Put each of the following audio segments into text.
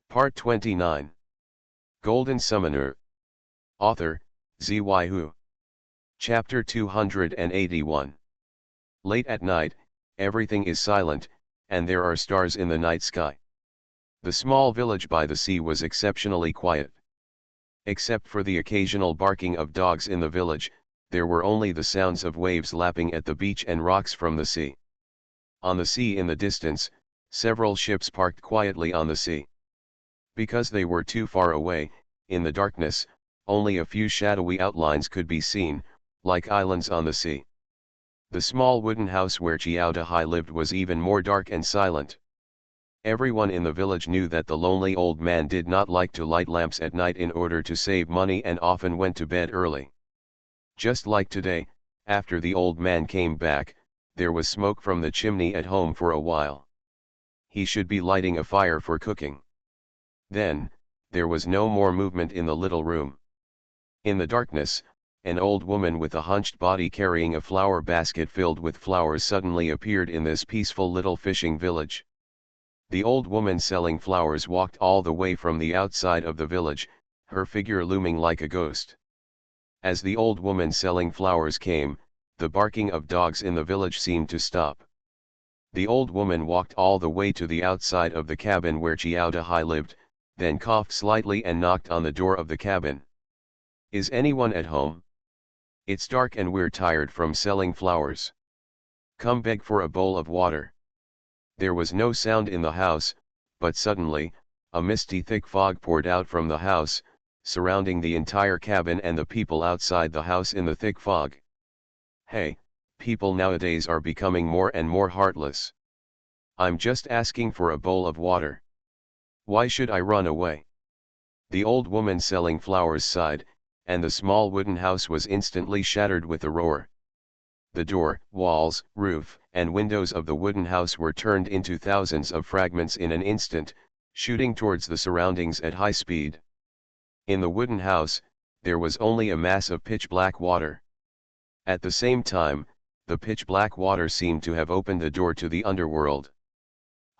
Part 29. Golden Summoner. Author, Xuanhuan. Chapter 281. Late at night, everything is silent, and there are stars in the night sky. The small village by the sea was exceptionally quiet. Except for the occasional barking of dogs in the village, there were only the sounds of waves lapping at the beach and rocks from the sea. On the sea in the distance, several ships parked quietly on the sea. Because they were too far away, in the darkness, only a few shadowy outlines could be seen, like islands on the sea. The small wooden house where Xiao Dahai lived was even more dark and silent. Everyone in the village knew that the lonely old man did not like to light lamps at night in order to save money and often went to bed early. Just like today, after the old man came back, there was smoke from the chimney at home for a while. He should be lighting a fire for cooking. Then, there was no more movement in the little room. In the darkness, an old woman with a hunched body carrying a flower basket filled with flowers suddenly appeared in this peaceful little fishing village. The old woman selling flowers walked all the way from the outside of the village, her figure looming like a ghost. As the old woman selling flowers came, the barking of dogs in the village seemed to stop. The old woman walked all the way to the outside of the cabin where Xiao Dahai lived, then coughed slightly and knocked on the door of the cabin. "Is anyone at home? It's dark and we're tired from selling flowers. Come beg for a bowl of water." There was no sound in the house, but suddenly, a misty thick fog poured out from the house, surrounding the entire cabin and the people outside the house in the thick fog. "Hey, people nowadays are becoming more and more heartless. I'm just asking for a bowl of water. Why should I run away?" The old woman selling flowers sighed, and the small wooden house was instantly shattered with a roar. The door, walls, roof, and windows of the wooden house were turned into thousands of fragments in an instant, shooting towards the surroundings at high speed. In the wooden house, there was only a mass of pitch-black water. At the same time, the pitch-black water seemed to have opened the door to the underworld.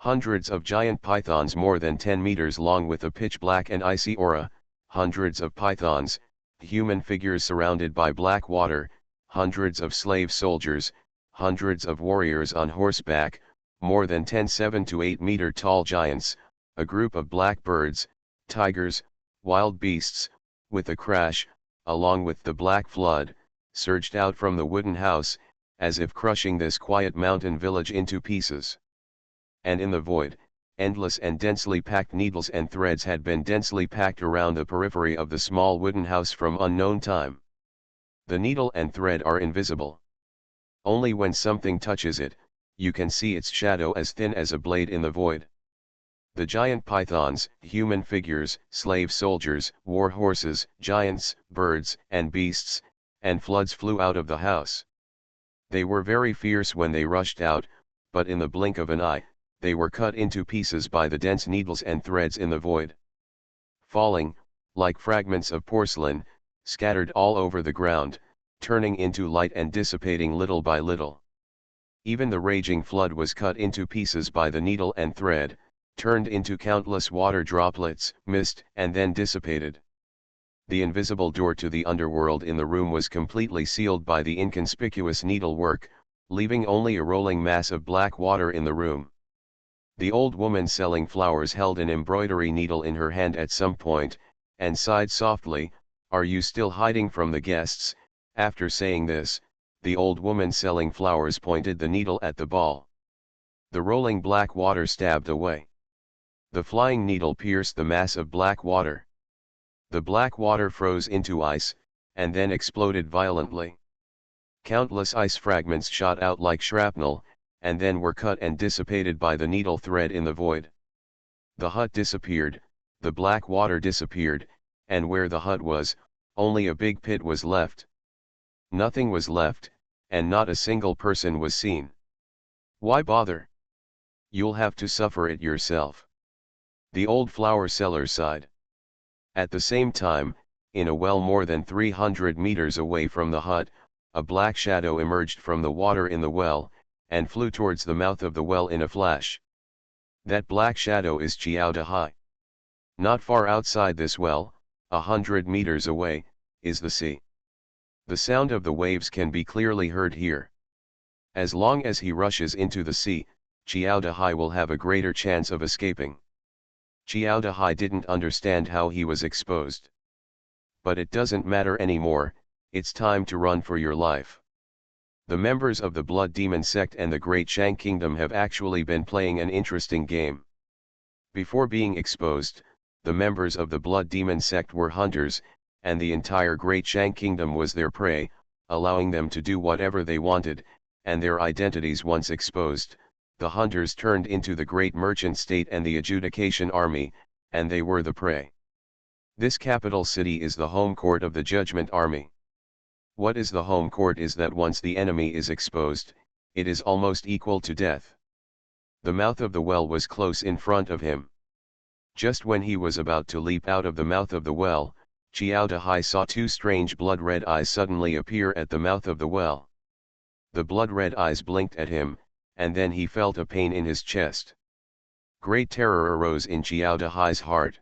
Hundreds of giant pythons more than 10 meters long with a pitch-black and icy aura, hundreds of pythons, human figures surrounded by black water, hundreds of slave soldiers, hundreds of warriors on horseback, more than 10 7 to 8 meter tall giants, a group of black birds, tigers, wild beasts, with a crash, along with the black flood, surged out from the wooden house, as if crushing this quiet mountain village into pieces. And in the void, endless and densely packed needles and threads had been densely packed around the periphery of the small wooden house from unknown time. The needle and thread are invisible. Only when something touches it, you can see its shadow as thin as a blade in the void. The giant pythons, human figures, slave soldiers, war horses, giants, birds, and beasts, and floods flew out of the house. They were very fierce when they rushed out, but in the blink of an eye, they were cut into pieces by the dense needles and threads in the void. Falling, like fragments of porcelain, scattered all over the ground, turning into light and dissipating little by little. Even the raging flood was cut into pieces by the needle and thread, turned into countless water droplets, mist, and then dissipated. The invisible door to the underworld in the room was completely sealed by the inconspicuous needlework, leaving only a rolling mass of black water in the room. The old woman selling flowers held an embroidery needle in her hand at some point, and sighed softly, "Are you still hiding from the guests?" After saying this, the old woman selling flowers pointed the needle at the ball. The rolling black water stabbed away. The flying needle pierced the mass of black water. The black water froze into ice, and then exploded violently. Countless ice fragments shot out like shrapnel, and then were cut and dissipated by the needle thread in the void. The hut disappeared, the black water disappeared, and where the hut was, only a big pit was left. Nothing was left, and not a single person was seen. "Why bother? You'll have to suffer it yourself." The old flower seller sighed. At the same time, in a well more than 300 meters away from the hut, a black shadow emerged from the water in the well, and flew towards the mouth of the well in a flash. That black shadow is Xiao Dahai. Not far outside this well, 100 meters away, is the sea. The sound of the waves can be clearly heard here. As long as he rushes into the sea, Xiao Dehai will have a greater chance of escaping. Xiao Dehai didn't understand how he was exposed. But it doesn't matter anymore, it's time to run for your life. The members of the Blood Demon sect and the Great Shang Kingdom have actually been playing an interesting game. Before being exposed, the members of the Blood Demon sect were hunters, and the entire Great Shang Kingdom was their prey, allowing them to do whatever they wanted, and their identities once exposed, the hunters turned into the Great Merchant State and the Adjudication Army, and they were the prey. This capital city is the home court of the Judgment Army. What is the home court is that once the enemy is exposed, it is almost equal to death. The mouth of the well was close in front of him. Just when he was about to leap out of the mouth of the well, Xiao Dehai saw two strange blood-red eyes suddenly appear at the mouth of the well. The blood-red eyes blinked at him, and then he felt a pain in his chest. Great terror arose in Xiao Dehai's heart.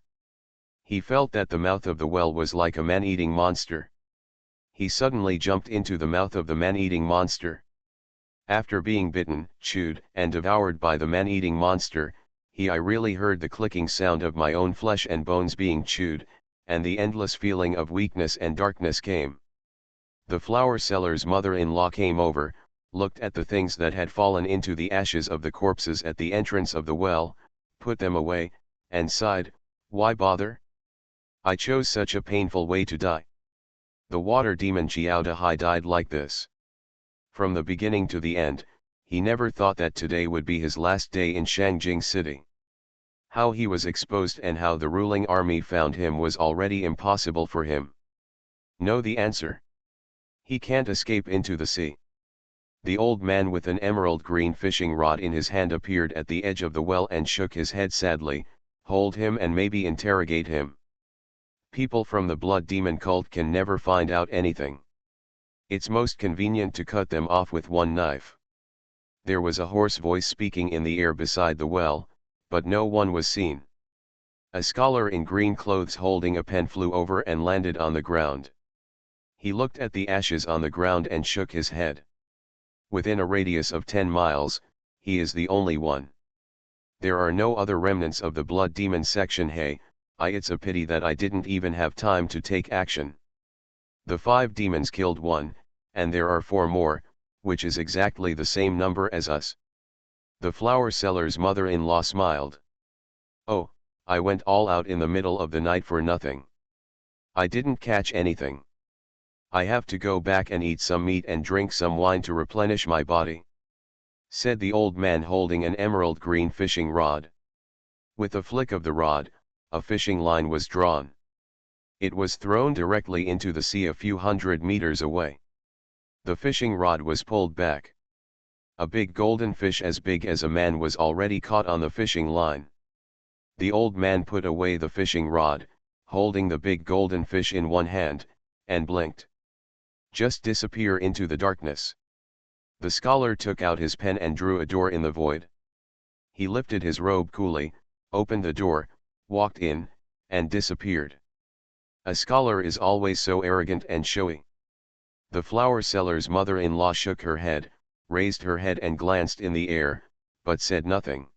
He felt that the mouth of the well was like a man-eating monster. He suddenly jumped into the mouth of the man-eating monster. After being bitten, chewed, and devoured by the man-eating monster, I really heard the clicking sound of my own flesh and bones being chewed, and the endless feeling of weakness and darkness came. The flower seller's mother-in-law came over, looked at the things that had fallen into the ashes of the corpses at the entrance of the well, put them away, and sighed, "Why bother? I chose such a painful way to die." The water demon Xiao Dehai died like this. From the beginning to the end, he never thought that today would be his last day in Shangjing City. How he was exposed and how the ruling army found him was already impossible for him. Know the answer? He can't escape into the sea. The old man with an emerald green fishing rod in his hand appeared at the edge of the well and shook his head sadly. Hold him and maybe interrogate him. People from the blood demon cult can never find out anything. It's most convenient to cut them off with one knife. There was a hoarse voice speaking in the air beside the well, but no one was seen. A scholar in green clothes holding a pen flew over and landed on the ground. He looked at the ashes on the ground and shook his head. Within a radius of 10 miles, he is the only one. There are no other remnants of the blood demon section. Hey, it's a pity that I didn't even have time to take action. The 5 demons killed one, and there are 4 more, which is exactly the same number as us. The flower seller's mother-in-law smiled. Oh, I went all out in the middle of the night for nothing. I didn't catch anything. I have to go back and eat some meat and drink some wine to replenish my body," said the old man holding an emerald green fishing rod. With a flick of the rod, a fishing line was drawn. It was thrown directly into the sea a few hundred meters away. The fishing rod was pulled back. A big golden fish as big as a man was already caught on the fishing line. The old man put away the fishing rod, holding the big golden fish in one hand, and blinked. "Just disappear into the darkness." The scholar took out his pen and drew a door in the void. He lifted his robe coolly, opened the door, walked in, and disappeared. A scholar is always so arrogant and showy. The flower seller's mother-in-law shook her head, raised her head and glanced in the air, but said nothing.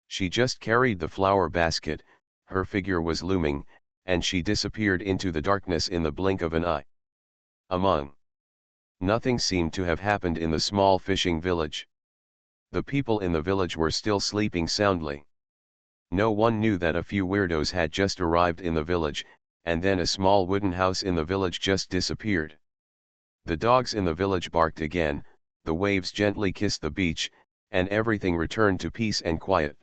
She just carried the flower basket, her figure was looming, and she disappeared into the darkness in the blink of an eye. Nothing seemed to have happened in the small fishing village. The people in the village were still sleeping soundly. No one knew that a few weirdos had just arrived in the village, and then a small wooden house in the village just disappeared. The dogs in the village barked again, the waves gently kissed the beach, and everything returned to peace and quiet.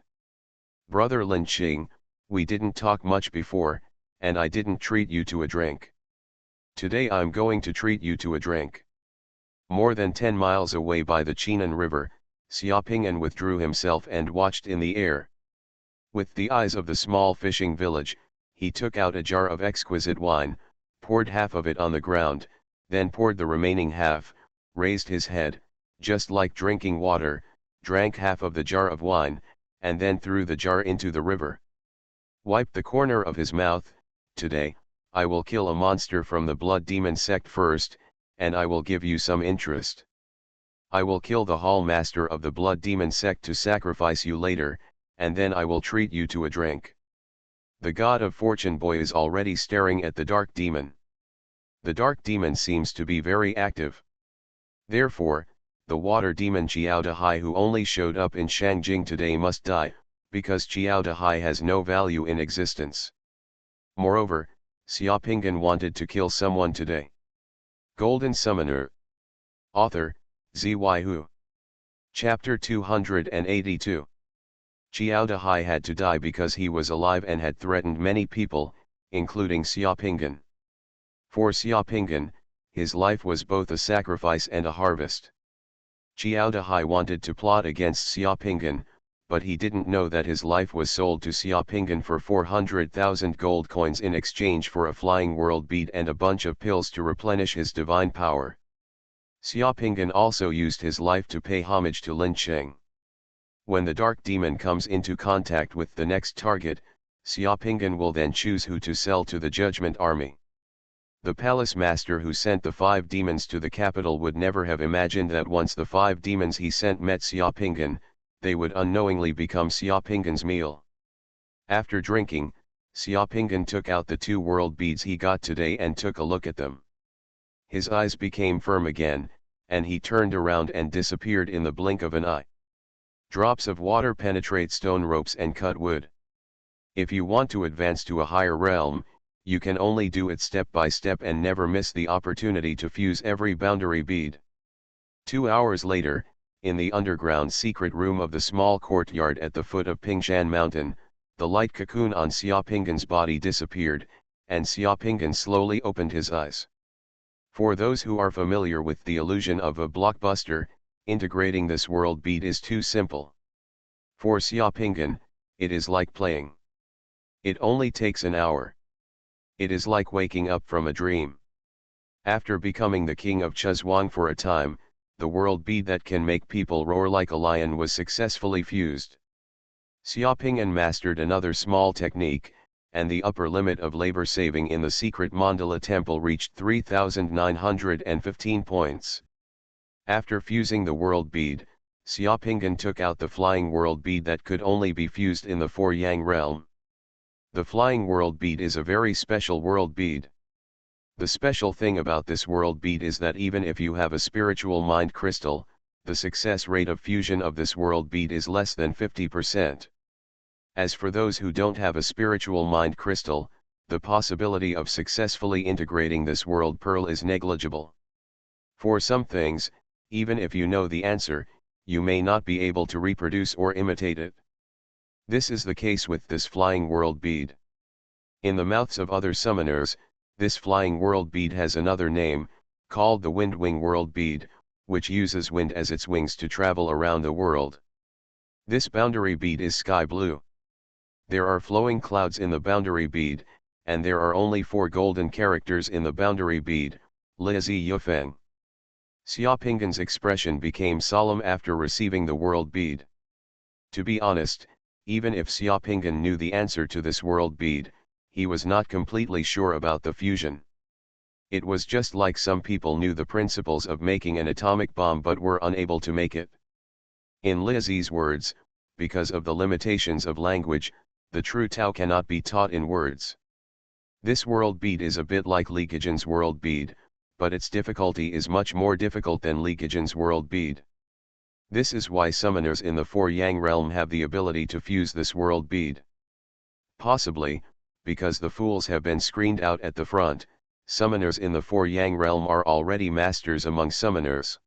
"Brother Lin Qing, we didn't talk much before, and I didn't treat you to a drink. Today I'm going to treat you to a drink." More than 10 miles away by the Chinan River, Xiaoping'an withdrew himself and watched in the air. With the eyes of the small fishing village, he took out a jar of exquisite wine, poured half of it on the ground, then poured the remaining half, raised his head, just like drinking water, drank half of the jar of wine, and then threw the jar into the river. Wiped the corner of his mouth. Today, I will kill a monster from the blood demon sect first, and I will give you some interest. I will kill the hall master of the blood demon sect to sacrifice you later, and then I will treat you to a drink. The god of fortune boy is already staring at the dark demon. The dark demon seems to be very active. Therefore, the water demon Qiao Dahai who only showed up in Shangjing today must die, because Qiao Dahai has no value in existence. Moreover, Xiaopingan wanted to kill someone today. Golden Summoner. Author, Xuanhuan. Chapter 282. Qiao Dahai had to die because he was alive and had threatened many people, including Xiaopingan. For Xiaopingan, his life was both a sacrifice and a harvest. Qiao Dahai wanted to plot against Xiaopingan, but he didn't know that his life was sold to Xiaopingan for 400,000 gold coins in exchange for a flying world bead and a bunch of pills to replenish his divine power. Xiaopingan also used his life to pay homage to Lin Cheng. When the dark demon comes into contact with the next target, Xiaopingan will then choose who to sell to the judgment army. The palace master who sent the 5 demons to the capital would never have imagined that once the 5 demons he sent met Xiaopingan, they would unknowingly become Xiaopingan's meal. After drinking, Xiaopingan took out the 2 world beads he got today and took a look at them. His eyes became firm again, and he turned around and disappeared in the blink of an eye. Drops of water penetrate stone ropes and cut wood. If you want to advance to a higher realm, you can only do it step by step and never miss the opportunity to fuse every boundary bead. 2 hours later, in the underground secret room of the small courtyard at the foot of Pingshan Mountain, the light cocoon on Xiaopingan's body disappeared, and Xiaopingan slowly opened his eyes. For those who are familiar with the illusion of a blockbuster, integrating this world bead is too simple. For Xiaopingan, it is like playing. It only takes an hour. It is like waking up from a dream. After becoming the king of Xuanhuan for a time, the world bead that can make people roar like a lion was successfully fused. Xiaopingan mastered another small technique, and the upper limit of labor saving in the secret mandala temple reached 3,915 points. After fusing the world bead, Xiaopingan took out the flying world bead that could only be fused in the 4-yang realm. The flying world bead is a very special world bead. The special thing about this world bead is that even if you have a spiritual mind crystal, the success rate of fusion of this world bead is less than 50%. As for those who don't have a spiritual mind crystal, the possibility of successfully integrating this world pearl is negligible. For some things, even if you know the answer, you may not be able to reproduce or imitate it. This is the case with this flying world bead. In the mouths of other summoners, this flying world bead has another name, called the wind wing world bead, which uses wind as its wings to travel around the world. This boundary bead is sky blue. There are flowing clouds in the boundary bead, and there are only 4 golden characters in the boundary bead, Li Zi Yufeng. Xiaopingan's expression became solemn after receiving the world bead. To be honest, even if Xiaopingan knew the answer to this world bead, he was not completely sure about the fusion. It was just like some people knew the principles of making an atomic bomb but were unable to make it. In Li Zi's words, because of the limitations of language, the true Tao cannot be taught in words. This world bead is a bit like Li Keqian's world bead, but its difficulty is much more difficult than Li Keqian's world bead. This is why summoners in the 4-yang realm have the ability to fuse this world bead. Possibly, because the fools have been screened out at the front, summoners in the 4-yang realm are already masters among summoners.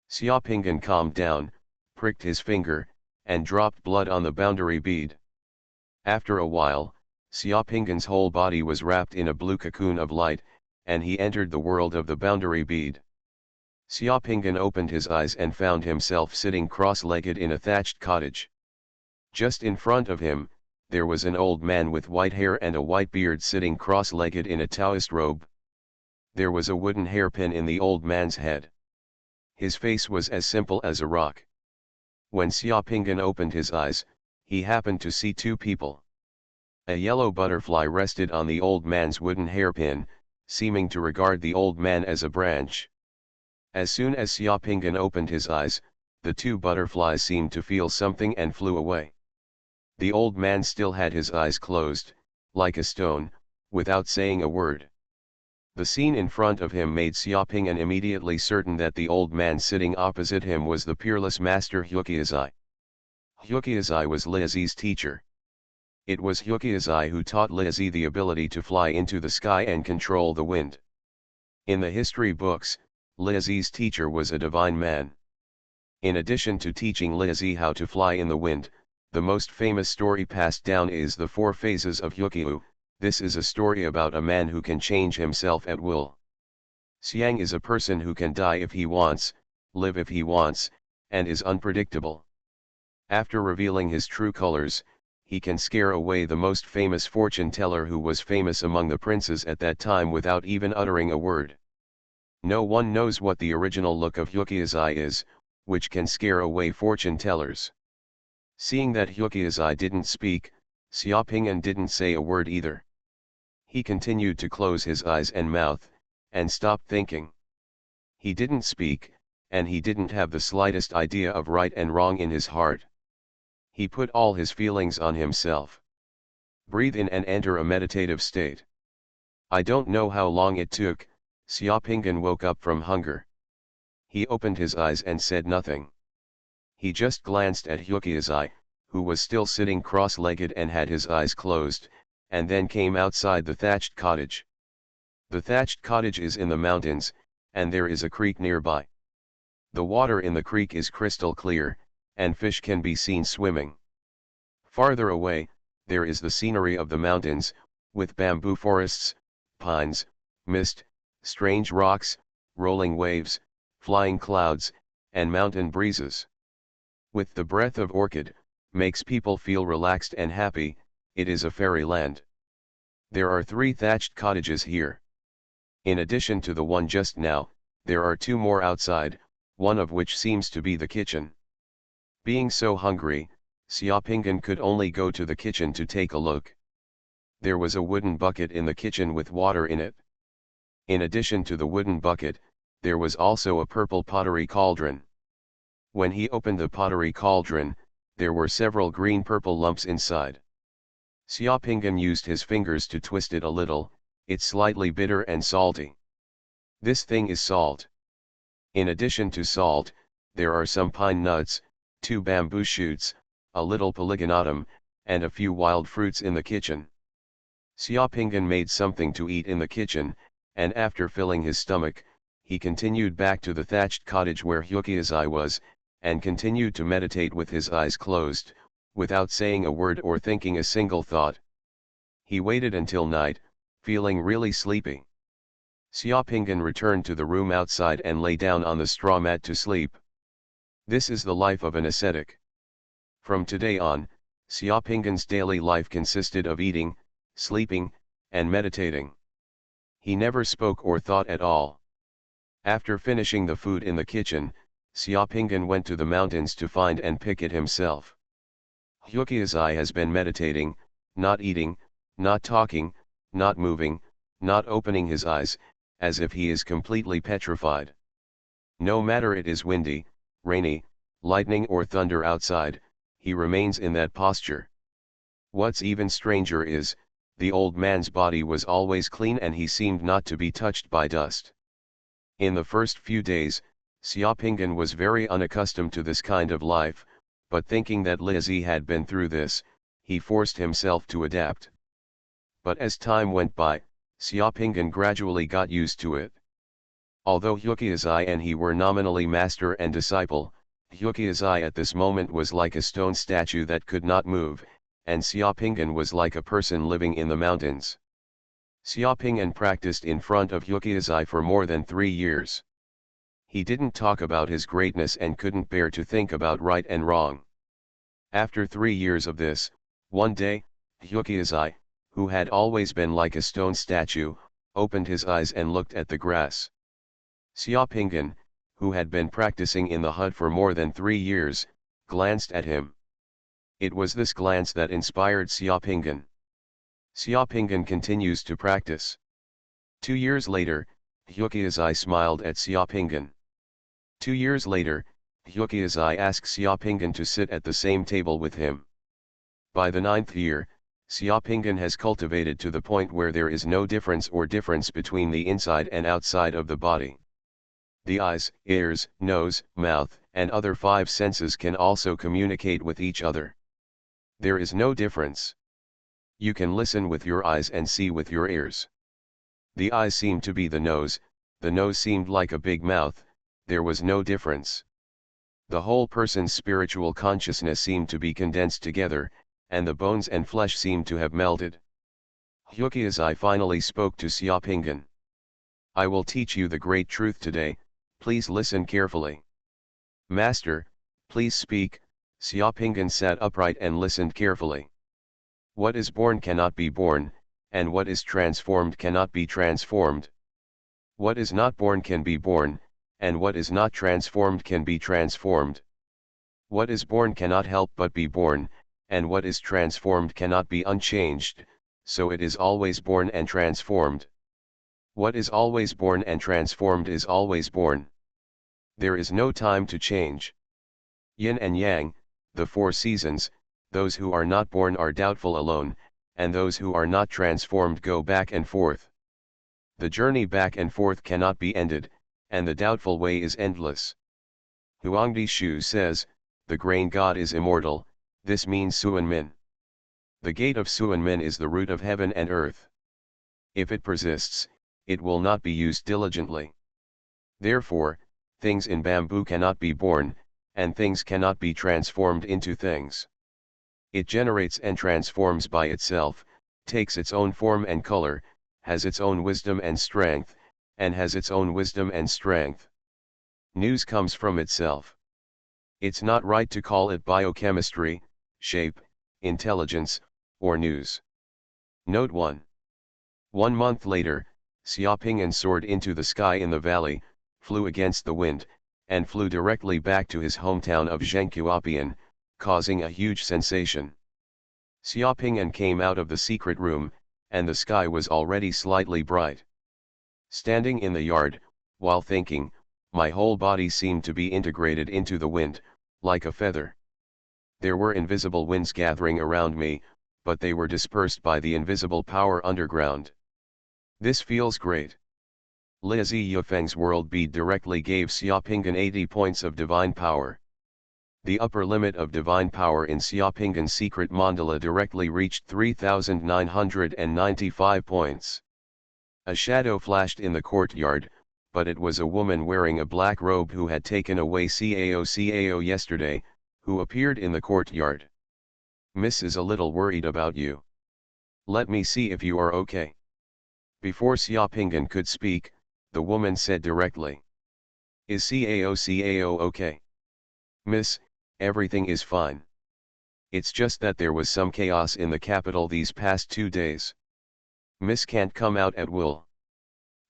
Xiaopingan calmed down, pricked his finger, and dropped blood on the boundary bead. After a while, Xiaopingan's whole body was wrapped in a blue cocoon of light, and he entered the world of the boundary bead. Xiaopingan opened his eyes and found himself sitting cross-legged in a thatched cottage. Just in front of him, there was an old man with white hair and a white beard sitting cross-legged in a Taoist robe. There was a wooden hairpin in the old man's head. His face was as simple as a rock. When Xiaopingan opened his eyes, he happened to see 2 people. A yellow butterfly rested on the old man's wooden hairpin, seeming to regard the old man as a branch. As soon as Xiaopinggan opened his eyes, the two butterflies seemed to feel something and flew away. The old man still had his eyes closed, like a stone, without saying a word. The scene in front of him made Xiaopinggan immediately certain that the old man sitting opposite him was the peerless master Huqiazai. Huqiazai was Lizi's teacher. It was Huqiazai who taught Lizi the ability to fly into the sky and control the wind. In the history books, Lizi's teacher was a divine man. In addition to teaching Lizi how to fly in the wind, the most famous story passed down is the Four Phases of Huqiu. This is a story about a man who can change himself at will. Xiang is a person who can die if he wants, live if he wants, and is unpredictable. After revealing his true colors, he can scare away the most famous fortune teller who was famous among the princes at that time without even uttering a word. No one knows what the original look of Huqiazai is, which can scare away fortune tellers. Seeing that Huqiazai didn't speak, Xiaopinggan didn't say a word either. He continued to close his eyes and mouth, and stopped thinking. He didn't speak, and he didn't have the slightest idea of right and wrong in his heart. He put all his feelings on himself. Breathe in and enter a meditative state. I don't know how long it took, Xiaopinggan woke up from hunger. He opened his eyes and said nothing. He just glanced at Huqiazai, who was still sitting cross-legged and had his eyes closed, and then came outside the thatched cottage. The thatched cottage is in the mountains, and there is a creek nearby. The water in the creek is crystal clear, and fish can be seen swimming. Farther away, there is the scenery of the mountains, with bamboo forests, pines, mist, strange rocks, rolling waves, flying clouds, and mountain breezes. With the breath of orchid, makes people feel relaxed and happy. It is a fairyland. There are 3 thatched cottages here. In addition to the one just now, there are 2 more outside, one of which seems to be the kitchen. Being so hungry, Xiaopinggan could only go to the kitchen to take a look. There was a wooden bucket in the kitchen with water in it. In addition to the wooden bucket, there was also a purple pottery cauldron. When he opened the pottery cauldron, there were several green-purple lumps inside. Xiaopinggan used his fingers to twist it a little. It's slightly bitter and salty. This thing is salt. In addition to salt, there are some pine nuts, 2 bamboo shoots, a little polygonatum, and a few wild fruits in the kitchen. Xiaopinggan made something to eat in the kitchen, and after filling his stomach, he continued back to the thatched cottage where Huqiazai was, and continued to meditate with his eyes closed, without saying a word or thinking a single thought. He waited until night, feeling really sleepy. Xiaopinggan returned to the room outside and lay down on the straw mat to sleep. This is the life of an ascetic. From today on, Xiaopinggan's daily life consisted of eating, sleeping, and meditating. He never spoke or thought at all. After finishing the food in the kitchen, Xiaopinggan went to the mountains to find and pick it himself. Huqiazai has been meditating, not eating, not talking, not moving, not opening his eyes, as if he is completely petrified. No matter it is windy, rainy, lightning or thunder outside, he remains in that posture. What's even stranger is, the old man's body was always clean and he seemed not to be touched by dust. In the first few days, Xiaopinggan was very unaccustomed to this kind of life, but thinking that Lizi had been through this, he forced himself to adapt. But as time went by, Xiaopinggan gradually got used to it. Although Huqiazai and he were nominally master and disciple, Huqiazai at this moment was like a stone statue that could not move, and Xiaopinggan was like a person living in the mountains. Xiaopinggan practiced in front of Huqiazai for more than 3 years. He didn't talk about his greatness and couldn't bear to think about right and wrong. After 3 years of this, one day, Huqiazai, who had always been like a stone statue, opened his eyes and looked at the grass. Xiaopinggan, who had been practicing in the hut for more than 3 years, glanced at him. It was this glance that inspired Xiaopinggan. Xiaopingan continues to practice. 2 years later, Huqiazai smiled at Xiaopingan. 2 years later, Huqiazai asked Xiaopingan to sit at the same table with him. By the 9th year, Xiaopingan has cultivated to the point where there is no difference between the inside and outside of the body. The eyes, ears, nose, mouth, and other 5 senses can also communicate with each other. There is no difference. You can listen with your eyes and see with your ears. The eyes seemed to be the nose seemed like a big mouth, there was no difference. The whole person's spiritual consciousness seemed to be condensed together, and the bones and flesh seemed to have melted. Huqiazai finally spoke to Xiaopingan. I will teach you the great truth today, please listen carefully. Master, please speak. Xiaopingan sat upright and listened carefully. What is born cannot be born, and what is transformed cannot be transformed. What is not born can be born, and what is not transformed can be transformed. What is born cannot help but be born, and what is transformed cannot be unchanged, so it is always born and transformed. What is always born and transformed is always born. There is no time to change. Yin and Yang, the 4 seasons, those who are not born are doubtful alone, and those who are not transformed go back and forth. The journey back and forth cannot be ended, and the doubtful way is endless. Huangdi Shu says, the grain god is immortal, this means Xuanmin. The gate of Xuanmin is the root of heaven and earth. If it persists, it will not be used diligently. Therefore, things in bamboo cannot be born, and things cannot be transformed into things. It generates and transforms by itself, takes its own form and color, has its own wisdom and strength, and has its own wisdom and strength. News comes from itself. It's not right to call it biochemistry, shape, intelligence, or news. Note 1. 1 month later, Xiaopingan soared into the sky in the valley, flew against the wind, and flew directly back to his hometown of Zhengquopian, causing a huge sensation. Xiaopingan came out of the secret room, and the sky was already slightly bright. Standing in the yard, while thinking, my whole body seemed to be integrated into the wind, like a feather. There were invisible winds gathering around me, but they were dispersed by the invisible power underground. This feels great. Li Zi Yufeng's world bead directly gave Xiaopingan 80 points of divine power. The upper limit of divine power in Xiaopingan's secret mandala directly reached 3,995 points. A shadow flashed in the courtyard, but it was a woman wearing a black robe who had taken away Cao yesterday, who appeared in the courtyard. Miss is a little worried about you. Let me see if you are okay. Before Xiaopingan could speak, the woman said directly. Is Cao okay? Miss, everything is fine. It's just that there was some chaos in the capital these past 2 days. Miss can't come out at will.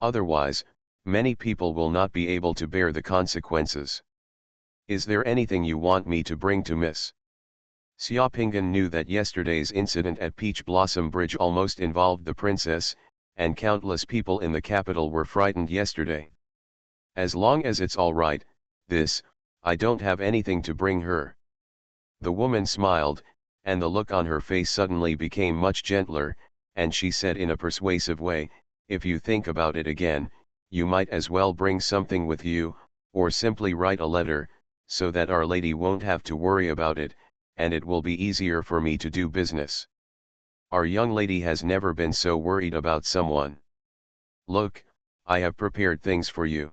Otherwise, many people will not be able to bear the consequences. Is there anything you want me to bring to Miss? Xiaopingan knew that yesterday's incident at Peach Blossom Bridge almost involved the princess, and countless people in the capital were frightened yesterday. As long as it's all right, I don't have anything to bring her. The woman smiled, and the look on her face suddenly became much gentler, and she said in a persuasive way, if you think about it again, you might as well bring something with you, or simply write a letter, so that Our Lady won't have to worry about it, and it will be easier for me to do business. Our young lady has never been so worried about someone. Look, I have prepared things for you.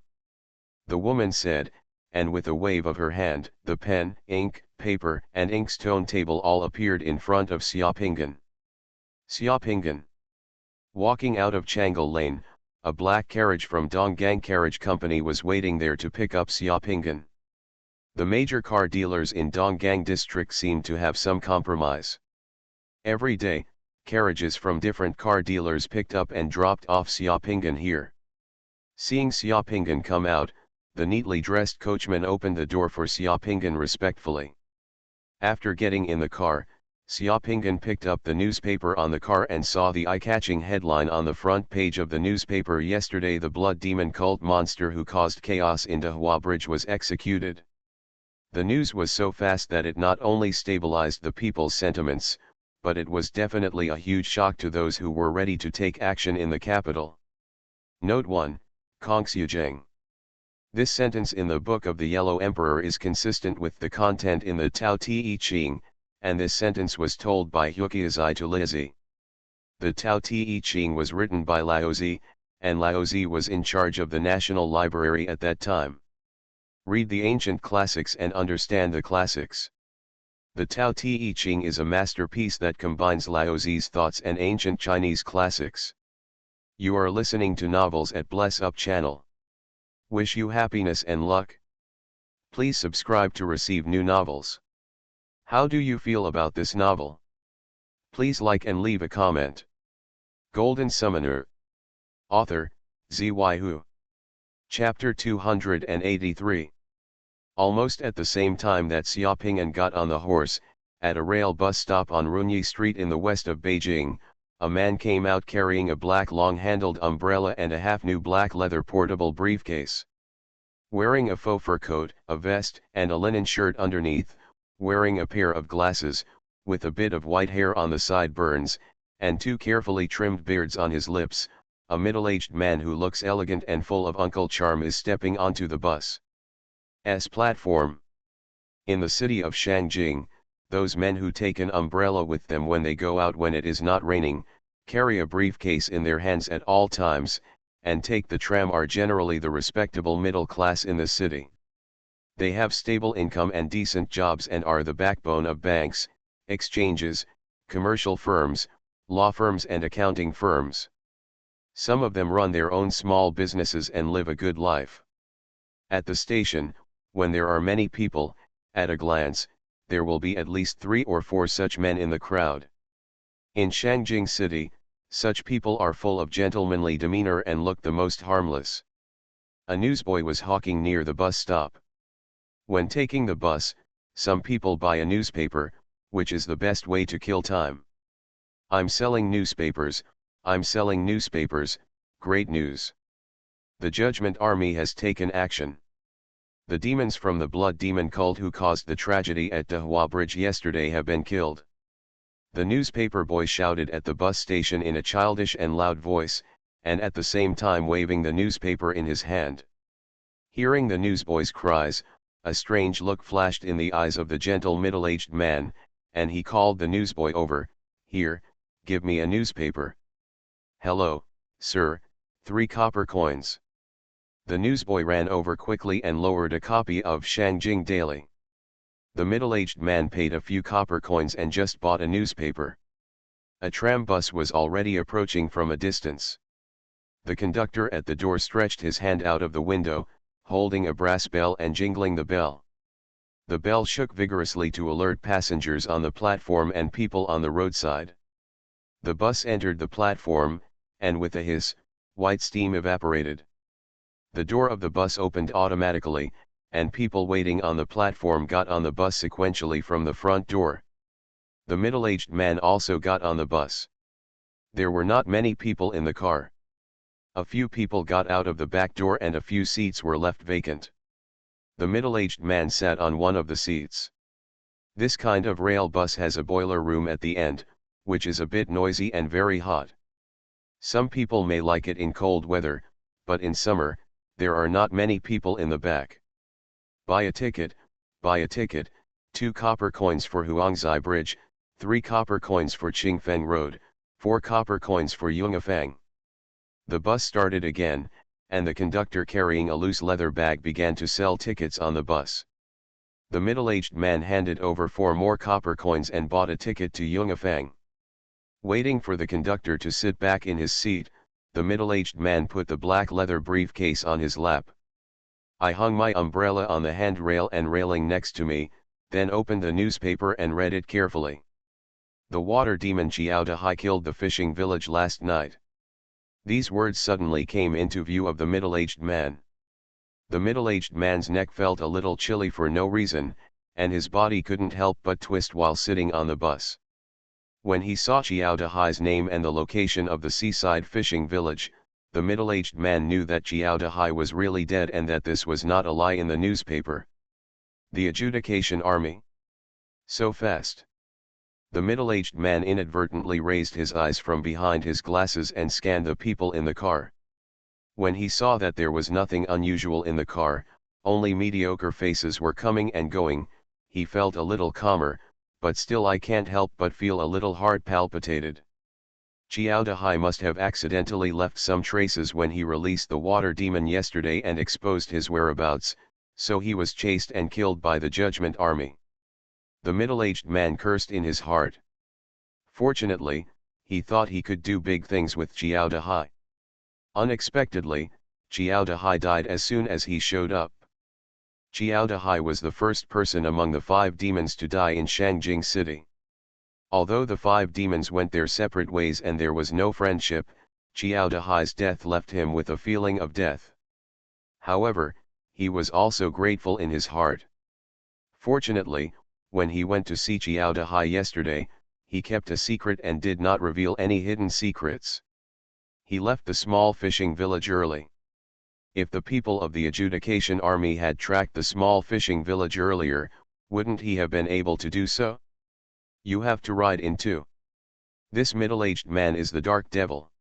The woman said, and with a wave of her hand, the pen, ink, paper, and inkstone table all appeared in front of Xiaopingan. Xiaopingan. Walking out of Changle Lane, a black carriage from Donggang Carriage Company was waiting there to pick up Xiaopingan. The major car dealers in Donggang district seemed to have some compromise. Every day, carriages from different car dealers picked up and dropped off Xiaopingan here. Seeing Xiaopingan come out, the neatly dressed coachman opened the door for Xiaopingan respectfully. After getting in the car, Xiaopinggan picked up the newspaper on the car and saw the eye-catching headline on the front page of the newspaper yesterday: the blood demon cult monster who caused chaos in Dehua Bridge was executed. The news was so fast that it not only stabilized the people's sentiments, but it was definitely a huge shock to those who were ready to take action in the capital. Note 1, Kongxiuzheng. This sentence in the Book of the Yellow Emperor is consistent with the content in the Tao Te Ching, and this sentence was told by Huqiazai to Lizi. The Tao Te Ching was written by Laozi, and Laozi was in charge of the National Library at that time. Read the ancient classics and understand the classics. The Tao Te Ching is a masterpiece that combines Laozi's thoughts and ancient Chinese classics. You are listening to Novels at Bless Up channel. Wish you happiness and luck. Please subscribe to receive new novels. How do you feel about this novel? Please like and leave a comment. Golden Summoner. Author, Xuanhuan. Chapter 283. Almost at the same time that Xiaopingyan got on the horse, at a rail bus stop on Runyi Street in the west of Beijing, a man came out carrying a black long-handled umbrella and a half-new black leather portable briefcase. Wearing a faux fur coat, a vest, and a linen shirt underneath, wearing a pair of glasses, with a bit of white hair on the sideburns, and two carefully trimmed beards on his lips, a middle-aged man who looks elegant and full of uncle charm is stepping onto the bus's platform. In the city of Shangjing, those men who take an umbrella with them when they go out when it is not raining, carry a briefcase in their hands at all times, and take the tram are generally the respectable middle class in the city. They have stable income and decent jobs and are the backbone of banks, exchanges, commercial firms, law firms and accounting firms. Some of them run their own small businesses and live a good life. At the station, when there are many people, at a glance, there will be at least 3 or 4 such men in the crowd. In Shangjing City, such people are full of gentlemanly demeanor and look the most harmless. A newsboy was hawking near the bus stop. When taking the bus, some people buy a newspaper, which is the best way to kill time. I'm selling newspapers, great news. The Judgment Army has taken action. The demons from the blood demon cult who caused the tragedy at Dehua Bridge yesterday have been killed. The newspaper boy shouted at the bus station in a childish and loud voice, and at the same time waving the newspaper in his hand. Hearing the newsboy's cries, a strange look flashed in the eyes of the gentle middle-aged man, and he called the newsboy over. "Here, give me a newspaper." "Hello, sir, 3 copper coins." The newsboy ran over quickly and lowered a copy of Shangjing Daily. The middle-aged man paid a few copper coins and just bought a newspaper. A tram bus was already approaching from a distance. The conductor at the door stretched his hand out of the window, holding a brass bell and jingling the bell. The bell shook vigorously to alert passengers on the platform and people on the roadside. The bus entered the platform, and with a hiss, white steam evaporated. The door of the bus opened automatically, and people waiting on the platform got on the bus sequentially from the front door. The middle-aged man also got on the bus. There were not many people in the car. A few people got out of the back door and a few seats were left vacant. The middle-aged man sat on one of the seats. This kind of rail bus has a boiler room at the end, which is a bit noisy and very hot. Some people may like it in cold weather, but in summer, there are not many people in the back. Buy a ticket, 2 copper coins for Huangzai Bridge, 3 copper coins for Qingfeng Road, 4 copper coins for Yongafang. The bus started again, and the conductor carrying a loose leather bag began to sell tickets on the bus. The middle-aged man handed over 4 more copper coins and bought a ticket to Yongafang. Waiting for the conductor to sit back in his seat, the middle-aged man put the black leather briefcase on his lap. I hung my umbrella on the handrail and railing next to me, then opened the newspaper and read it carefully. The water demon Xiao Dahai killed the fishing village last night. These words suddenly came into view of the middle-aged man. The middle-aged man's neck felt a little chilly for no reason, and his body couldn't help but twist while sitting on the bus. When he saw Xiao Dahai's name and the location of the seaside fishing village, the middle-aged man knew that Xiao Dahai was really dead and that this was not a lie in the newspaper. The adjudication army. So fast. The middle-aged man inadvertently raised his eyes from behind his glasses and scanned the people in the car. When he saw that there was nothing unusual in the car, only mediocre faces were coming and going, he felt a little calmer, but still I can't help but feel a little heart palpitated. Xiao Dahai must have accidentally left some traces when he released the water demon yesterday and exposed his whereabouts, so he was chased and killed by the Judgment Army. The middle-aged man cursed in his heart. Fortunately, he thought he could do big things with Xiao Dahai. Unexpectedly, Xiao Dahai died as soon as he showed up. Xiao Dahai was the first person among the 5 demons to die in Shangjing City. Although the 5 demons went their separate ways and there was no friendship, Xiao Dahai's death left him with a feeling of death. However, he was also grateful in his heart. Fortunately, when he went to see Xiao Dahai yesterday, he kept a secret and did not reveal any hidden secrets. He left the small fishing village early. If the people of the adjudication army had tracked the small fishing village earlier, wouldn't he have been able to do so? You have to ride in too. This middle-aged man is the Dark Devil.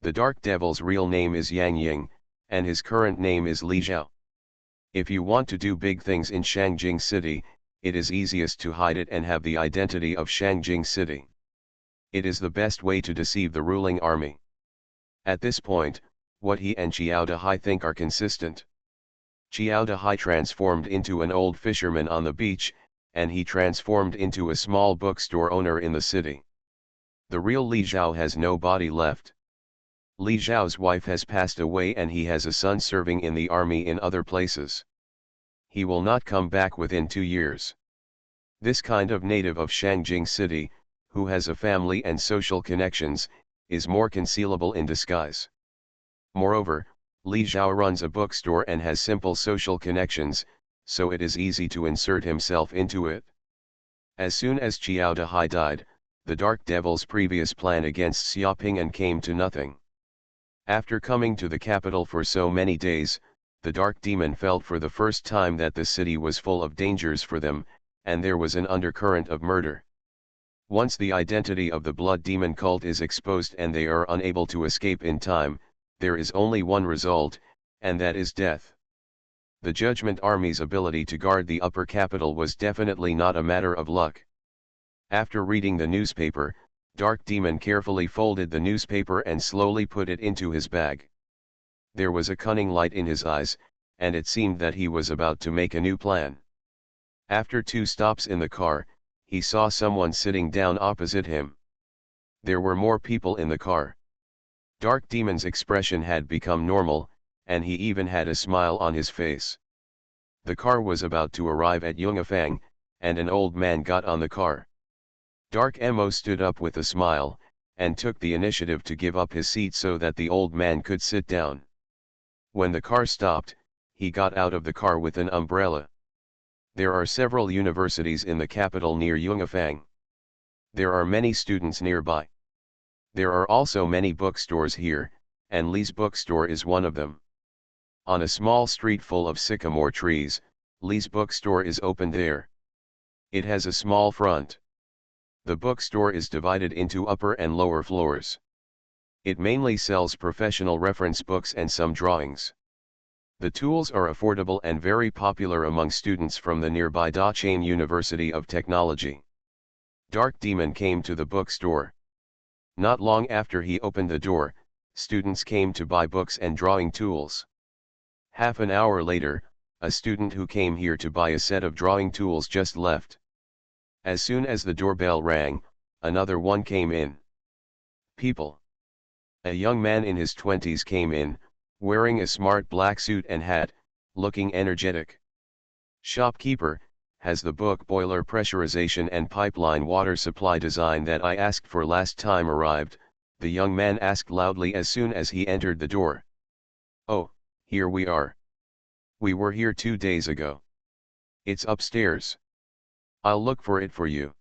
The Dark Devil's real name is Yang Ying, and his current name is Li Zhao. If you want to do big things in Shangjing City, it is easiest to hide it and have the identity of Shangjing City. It is the best way to deceive the ruling army. At this point, what he and Xiao Dahai think are consistent. Xiao Dahai transformed into an old fisherman on the beach, and he transformed into a small bookstore owner in the city. The real Li Zhao has no body left. Li Zhao's wife has passed away and he has a son serving in the army in other places. He will not come back within 2 years. This kind of native of Shangjing City, who has a family and social connections, is more concealable in disguise. Moreover, Li Zhao runs a bookstore and has simple social connections, so it is easy to insert himself into it. As soon as Xiao Dahai died, the Dark Devil's previous plan against Xiaoping came to nothing. After coming to the capital for so many days, the Dark Demon felt for the first time that the city was full of dangers for them, and there was an undercurrent of murder. Once the identity of the Blood Demon cult is exposed and they are unable to escape in time, there is only one result, and that is death. The Judgment Army's ability to guard the upper capital was definitely not a matter of luck. After reading the newspaper, Dark Demon carefully folded the newspaper and slowly put it into his bag. There was a cunning light in his eyes, and it seemed that he was about to make a new plan. After 2 stops in the car, he saw someone sitting down opposite him. There were more people in the car. Dark Demon's expression had become normal, and he even had a smile on his face. The car was about to arrive at Yongafang, and an old man got on the car. Dark Mo stood up with a smile, and took the initiative to give up his seat so that the old man could sit down. When the car stopped, he got out of the car with an umbrella. There are several universities in the capital near Yongafang. There are many students nearby. There are also many bookstores here, and Li's bookstore is one of them. On a small street full of sycamore trees, Li's bookstore is open there. It has a small front. The bookstore is divided into upper and lower floors. It mainly sells professional reference books and some drawings. The tools are affordable and very popular among students from the nearby Dachain University of Technology. Dark Demon came to the bookstore. Not long after he opened the door, students came to buy books and drawing tools. Half an hour later, a student who came here to buy a set of drawing tools just left. As soon as the doorbell rang, another one came in. People. A young man in his 20s came in, wearing a smart black suit and hat, looking energetic. Shopkeeper, has the book Boiler Pressurization and Pipeline Water Supply Design that I asked for last time arrived? The young man asked loudly as soon as he entered the door. Oh, here we are. We were here 2 days ago. It's upstairs. I'll look for it for you.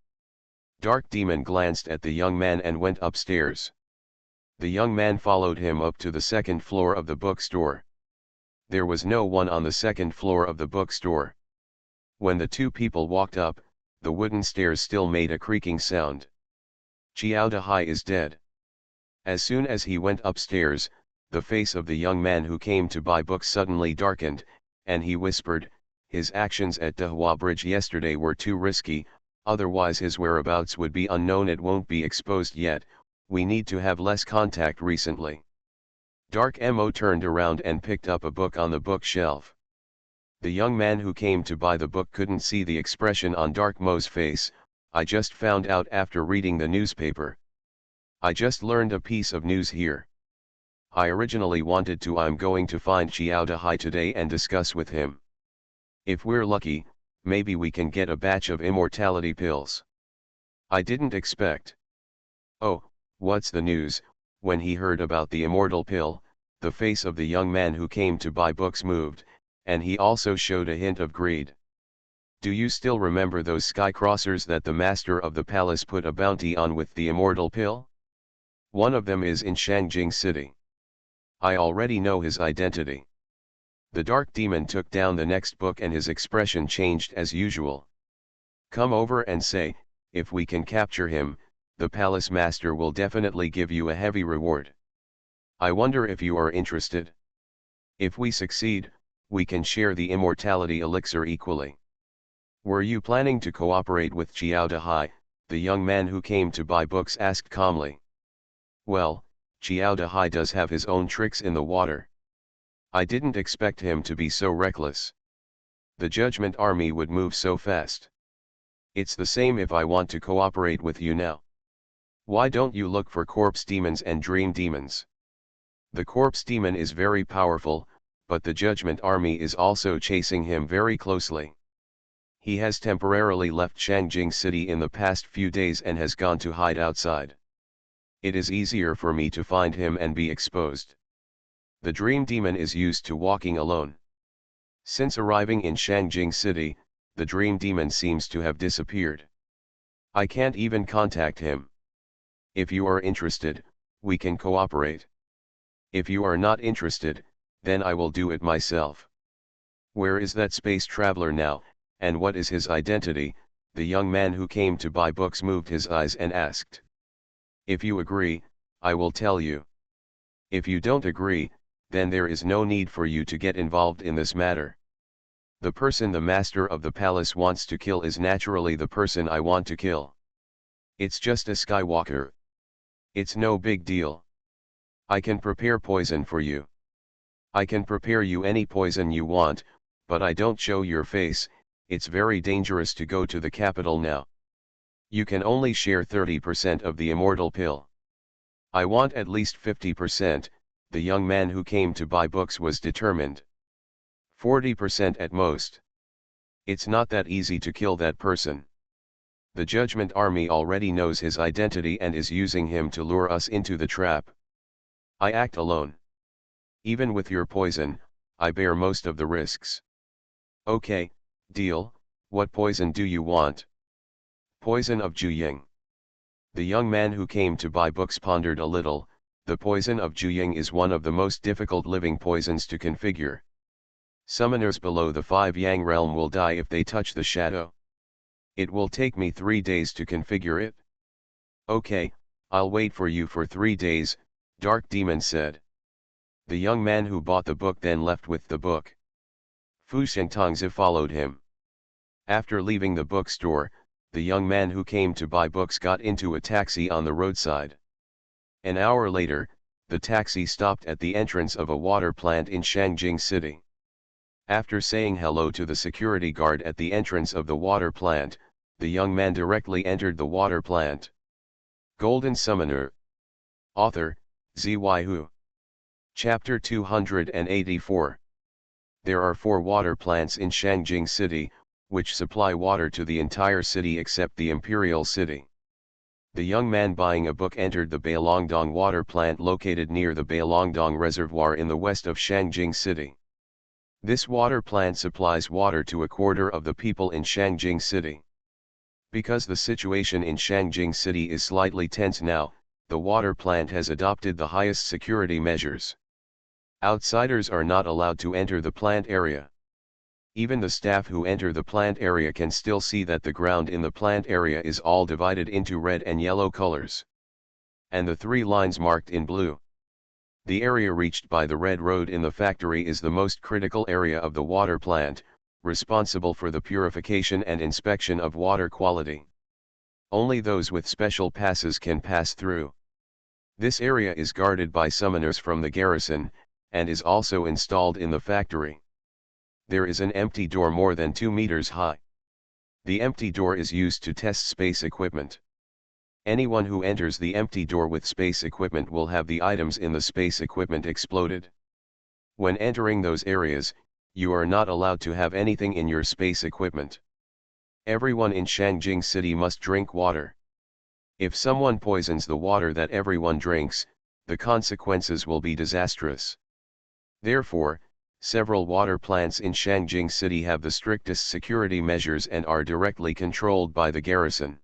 Dark Demon glanced at the young man and went upstairs. The young man followed him up to the second floor of the bookstore. There was no one on the second floor of the bookstore. When the two people walked up, the wooden stairs still made a creaking sound. Xiao Dahai is dead. As soon as he went upstairs, the face of the young man who came to buy books suddenly darkened, and he whispered, "His actions at Dahua Bridge yesterday were too risky, otherwise his whereabouts would be unknown. It won't be exposed yet, we need to have less contact recently." Dark Mo turned around and picked up a book on the bookshelf. The young man who came to buy the book couldn't see the expression on Dark Mo's face. "I just found out after reading the newspaper. I just learned a piece of news here. I originally wanted to. I'm going to find Xiao Dahai today and discuss with him. If we're lucky, maybe we can get a batch of immortality pills. I didn't expect." "Oh, what's the news?" When he heard about the immortal pill, the face of the young man who came to buy books moved, and he also showed a hint of greed. "Do you still remember those sky crossers that the master of the palace put a bounty on with the immortal pill? One of them is in Shangjing City. I already know his identity." The dark demon took down the next book and his expression changed as usual. "Come over and say, if we can capture him, the palace master will definitely give you a heavy reward. I wonder if you are interested. If we succeed, we can share the immortality elixir equally." "Were you planning to cooperate with Xiao Dahai?" the young man who came to buy books asked calmly. "Well, Xiao Dahai does have his own tricks in the water. I didn't expect him to be so reckless. The Judgment Army would move so fast. It's the same if I want to cooperate with you now. Why don't you look for corpse demons and dream demons? The corpse demon is very powerful, but the Judgment Army is also chasing him very closely. He has temporarily left Shangjing City in the past few days and has gone to hide outside. It is easier for me to find him and be exposed. The dream demon is used to walking alone. Since arriving in Shangjing City, the dream demon seems to have disappeared. I can't even contact him. If you are interested, we can cooperate. If you are not interested, then I will do it myself." "Where is that space traveler now, and what is his identity?" the young man who came to buy books moved his eyes and asked. "If you agree, I will tell you. If you don't agree, then there is no need for you to get involved in this matter. The person the master of the palace wants to kill is naturally the person I want to kill. It's just a Skywalker. It's no big deal. I can prepare poison for you. I can prepare you any poison you want, but I don't show your face. It's very dangerous to go to the capital now. You can only share 30% of the immortal pill. I want at least 50%, the young man who came to buy books was determined. 40% at most. It's not that easy to kill that person. The Judgment Army already knows his identity and is using him to lure us into the trap. I act alone. Even with your poison, I bear most of the risks." "Okay, deal. What poison do you want?" "Poison of Juying." The young man who came to buy books pondered a little. The poison of Juying is one of the most difficult living poisons to configure. Summoners below the 5 Yang realm will die if they touch the shadow. It will take me 3 days to configure it. "Okay, I'll wait for you for 3 days, Dark Demon said. The young man who bought the book then left with the book. Fu Shengtongzi followed him. After leaving the bookstore, the young man who came to buy books got into a taxi on the roadside. An hour later, the taxi stopped at the entrance of a water plant in Shangjing City. After saying hello to the security guard at the entrance of the water plant, the young man directly entered the water plant. Golden Summoner. Author, Xuanhuan. Chapter 284. There are 4 water plants in Shangjing City, which supply water to the entire city except the Imperial City. The young man buying a book entered the Bailongdong water plant located near the Bailongdong Reservoir in the west of Shangjing City. This water plant supplies water to 1/4 of the people in Shangjing City. Because the situation in Shangjing City is slightly tense now, the water plant has adopted the highest security measures. Outsiders are not allowed to enter the plant area. Even the staff who enter the plant area can still see that the ground in the plant area is all divided into red and yellow colors, and the 3 lines marked in blue. The area reached by the red road in the factory is the most critical area of the water plant, responsible for the purification and inspection of water quality. Only those with special passes can pass through. This area is guarded by summoners from the garrison, and is also installed in the factory. There is an empty door more than 2 meters high. The empty door is used to test space equipment. Anyone who enters the empty door with space equipment will have the items in the space equipment exploded. When entering those areas, you are not allowed to have anything in your space equipment. Everyone in Shangjing City must drink water. If someone poisons the water that everyone drinks, the consequences will be disastrous. Therefore, several water plants in Shangjing City have the strictest security measures and are directly controlled by the garrison.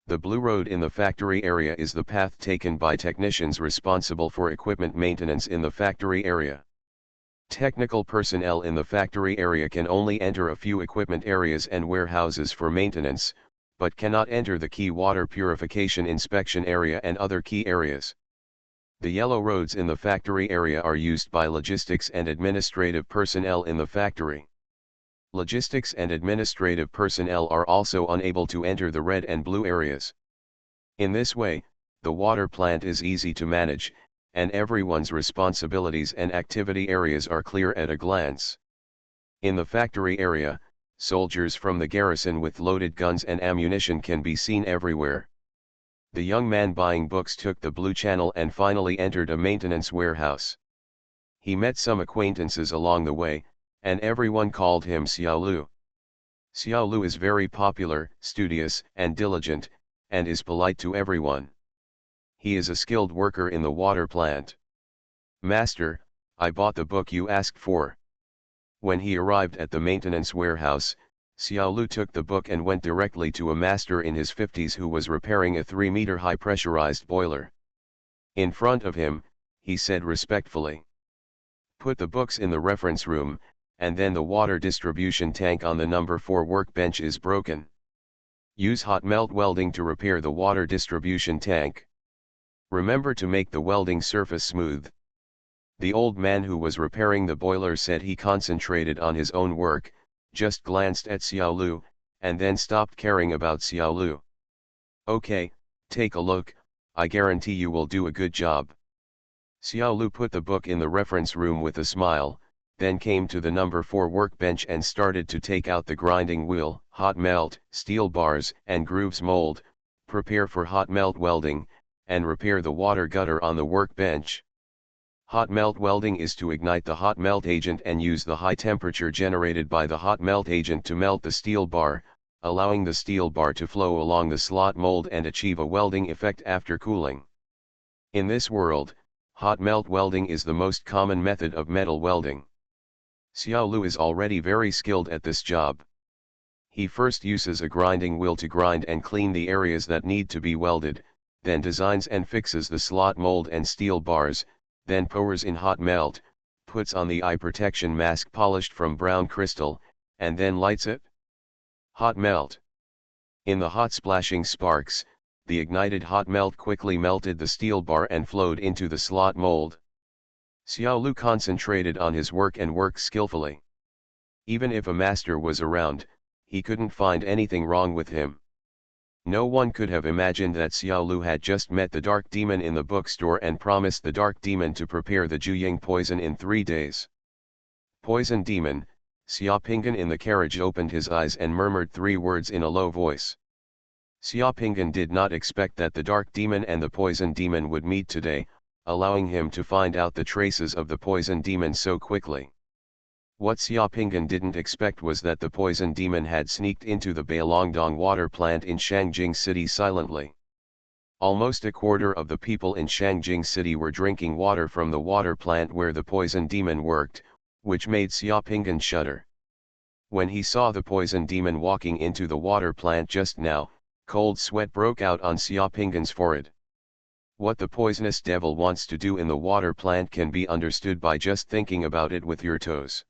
The blue road in the factory area is the path taken by technicians responsible for equipment maintenance in the factory area. Technical personnel in the factory area can only enter a few equipment areas and warehouses for maintenance, but cannot enter the key water purification inspection area and other key areas. The yellow roads in the factory area are used by logistics and administrative personnel in the factory. Logistics and administrative personnel are also unable to enter the red and blue areas. In this way, the water plant is easy to manage, and everyone's responsibilities and activity areas are clear at a glance. In the factory area, soldiers from the garrison with loaded guns and ammunition can be seen everywhere. The young man buying books took the blue channel and finally entered a maintenance warehouse. He met some acquaintances along the way, and everyone called him Xiaolu. Xiaolu is very popular, studious, and diligent, and is polite to everyone. He is a skilled worker in the water plant. "Master, I bought the book you asked for." When he arrived at the maintenance warehouse, Xiaolu took the book and went directly to a master in his 50s who was repairing a 3-meter high pressurized boiler. In front of him, he said respectfully, "Put the books in the reference room, and then the water distribution tank on the number 4 workbench is broken. Use hot melt welding to repair the water distribution tank. Remember to make the welding surface smooth." The old man who was repairing the boiler said he concentrated on his own work, just glanced at Xiaolu, and then stopped caring about Xiaolu. "Okay, take a look, I guarantee you will do a good job." Xiaolu put the book in the reference room with a smile, then came to the number 4 workbench and started to take out the grinding wheel, hot melt, steel bars, and grooves mold, prepare for hot melt welding, and repair the water gutter on the workbench. Hot melt welding is to ignite the hot melt agent and use the high temperature generated by the hot melt agent to melt the steel bar, allowing the steel bar to flow along the slot mold and achieve a welding effect after cooling. In this world, hot melt welding is the most common method of metal welding. Xiaolu is already very skilled at this job. He first uses a grinding wheel to grind and clean the areas that need to be welded, then designs and fixes the slot mold and steel bars, then pours in hot melt, puts on the eye protection mask polished from brown crystal, and then lights it. Hot melt. In the hot splashing sparks, the ignited hot melt quickly melted the steel bar and flowed into the slot mold. Xiaolu concentrated on his work and worked skillfully. Even if a master was around, he couldn't find anything wrong with him. No one could have imagined that Xiaolu had just met the dark demon in the bookstore and promised the dark demon to prepare the Juying poison in 3 days. "Poison demon," Xiaopingan in the carriage opened his eyes and murmured 3 words in a low voice. Xiaopingan did not expect that the dark demon and the poison demon would meet today, allowing him to find out the traces of the poison demon so quickly. What Xiaopingan didn't expect was that the poison demon had sneaked into the Bailongdong water plant in Shangjing City silently. Almost a quarter of the people in Shangjing City were drinking water from the water plant where the poison demon worked, which made Xiaopingan shudder. When he saw the poison demon walking into the water plant just now, cold sweat broke out on Xiaoping's forehead. What the poisonous devil wants to do in the water plant can be understood by just thinking about it with your toes.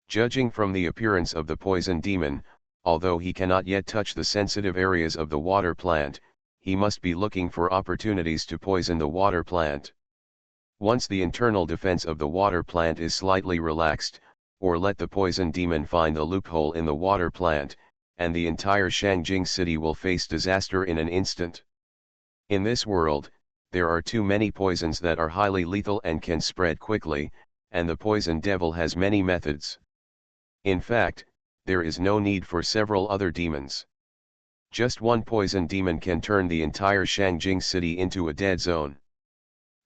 Judging from the appearance of the poison demon, although he cannot yet touch the sensitive areas of the water plant, he must be looking for opportunities to poison the water plant. Once the internal defense of the water plant is slightly relaxed, or let the poison demon find the loophole in the water plant, and the entire Shangjing city will face disaster in an instant. In this world, there are too many poisons that are highly lethal and can spread quickly, and the poison devil has many methods. In fact, there is no need for several other demons. Just one poison demon can turn the entire Shangjing city into a dead zone.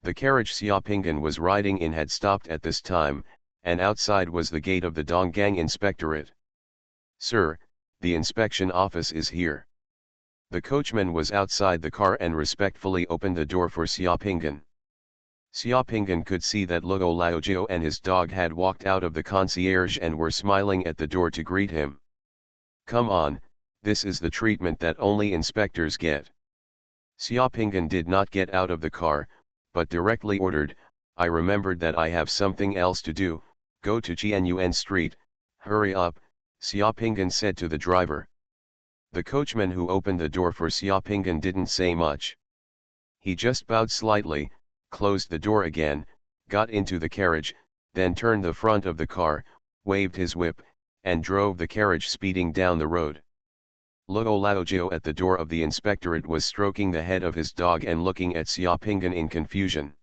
The carriage Xiaoping'an was riding in had stopped at this time, and outside was the gate of the Donggang Inspectorate. "Sir, the inspection office is here." The coachman was outside the car and respectfully opened the door for Xiaoping'an. Xiaoping'an could see that Luo Laojiu and his dog had walked out of the concierge and were smiling at the door to greet him. "Come on, this is the treatment that only inspectors get." Xiaoping'an did not get out of the car, but directly ordered, "I remembered that I have something else to do, go to Xuanhuan Street, hurry up," Xiaoping'an said to the driver. The coachman who opened the door for Xiaoping'an didn't say much. He just bowed slightly, closed the door again, got into the carriage, then turned the front of the car, waved his whip, and drove the carriage speeding down the road. Luo Laojiu at the door of the inspectorate was stroking the head of his dog and looking at Xiaoping'an in confusion.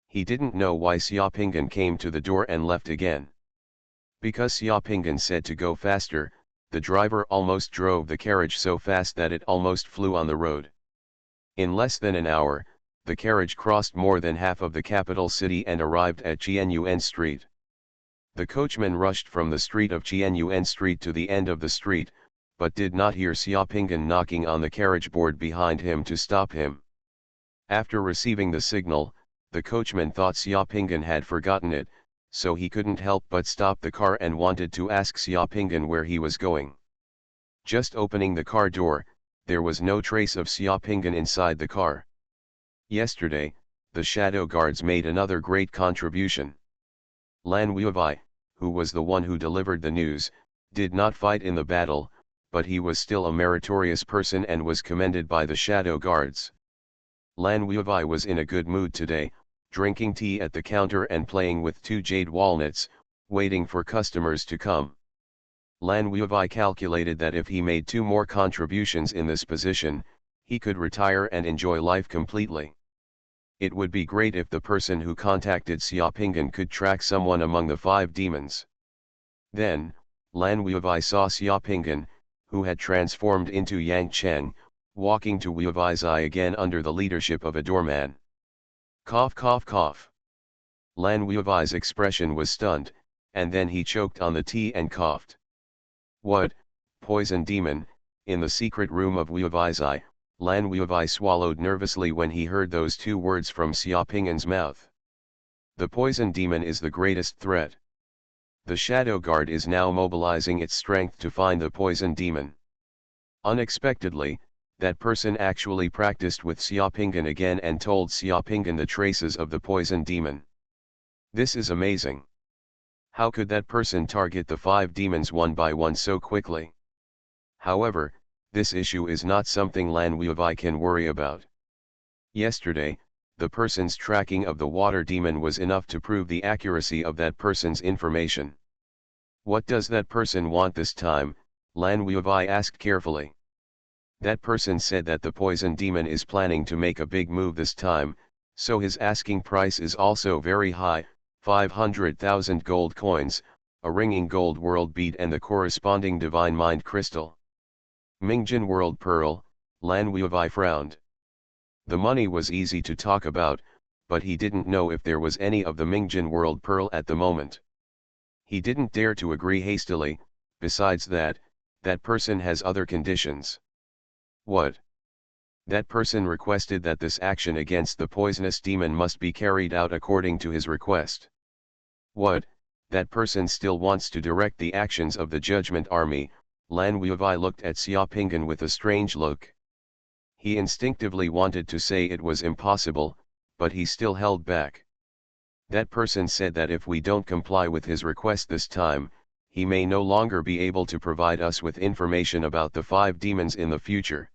He didn't know why Xiaoping'an came to the door and left again. Because Xiaoping'an said to go faster, the driver almost drove the carriage so fast that it almost flew on the road. In less than an hour, the carriage crossed more than half of the capital city and arrived at Xuanhuan Street. The coachman rushed from the street of Xuanhuan Street to the end of the street, but did not hear Xiaoping'an knocking on the carriage board behind him to stop him. After receiving the signal, the coachman thought Xiaoping'an had forgotten it, so he couldn't help but stop the car and wanted to ask Xiaoping'an where he was going. Just opening the car door, there was no trace of Xiaoping'an inside the car. Yesterday, the shadow guards made another great contribution. Lan Wuivai, who was the one who delivered the news, did not fight in the battle, but he was still a meritorious person and was commended by the shadow guards. Lan Wuivai was in a good mood today, drinking tea at the counter and playing with 2 jade walnuts, waiting for customers to come. Lan Wuivai calculated that if he made 2 more contributions in this position, he could retire and enjoy life completely. It would be great if the person who contacted Xiaoping'an could track someone among the 5 demons. Then, Lan Wuivai saw Xiaoping'an, who had transformed into Yang Cheng, walking to Wuivai's eye again under the leadership of a doorman. Cough cough cough. Lan Wuivai's expression was stunned, and then he choked on the tea and coughed. "What, poison demon?" In the secret room of Wuivai's eye, Lan Wuivai swallowed nervously when he heard those 2 words from Xiaoping'an's mouth. The poison demon is the greatest threat. The shadow guard is now mobilizing its strength to find the poison demon. Unexpectedly, that person actually practiced with Xiaoping'an again and told Xiaoping'an the traces of the poison demon. This is amazing. How could that person target the 5 demons one by one so quickly? However, this issue is not something Lan Wuivai can worry about. Yesterday, the person's tracking of the water demon was enough to prove the accuracy of that person's information. What does that person want this time? Lan Wuivai asked carefully. That person said that the poison demon is planning to make a big move this time, so his asking price is also very high, 500,000 gold coins, a ringing gold world bead and the corresponding divine mind crystal. Mingjin world pearl, Lan Wuivai frowned. The money was easy to talk about, but he didn't know if there was any of the Mingjin world pearl at the moment. He didn't dare to agree hastily. Besides that, that person has other conditions. What? That person requested that this action against the poisonous demon must be carried out according to his request. What? That person still wants to direct the actions of the Judgment Army. Lan Wuwei looked at Xiaopingan with a strange look. He instinctively wanted to say it was impossible, but he still held back. That person said that if we don't comply with his request this time, he may no longer be able to provide us with information about the 5 demons in the future.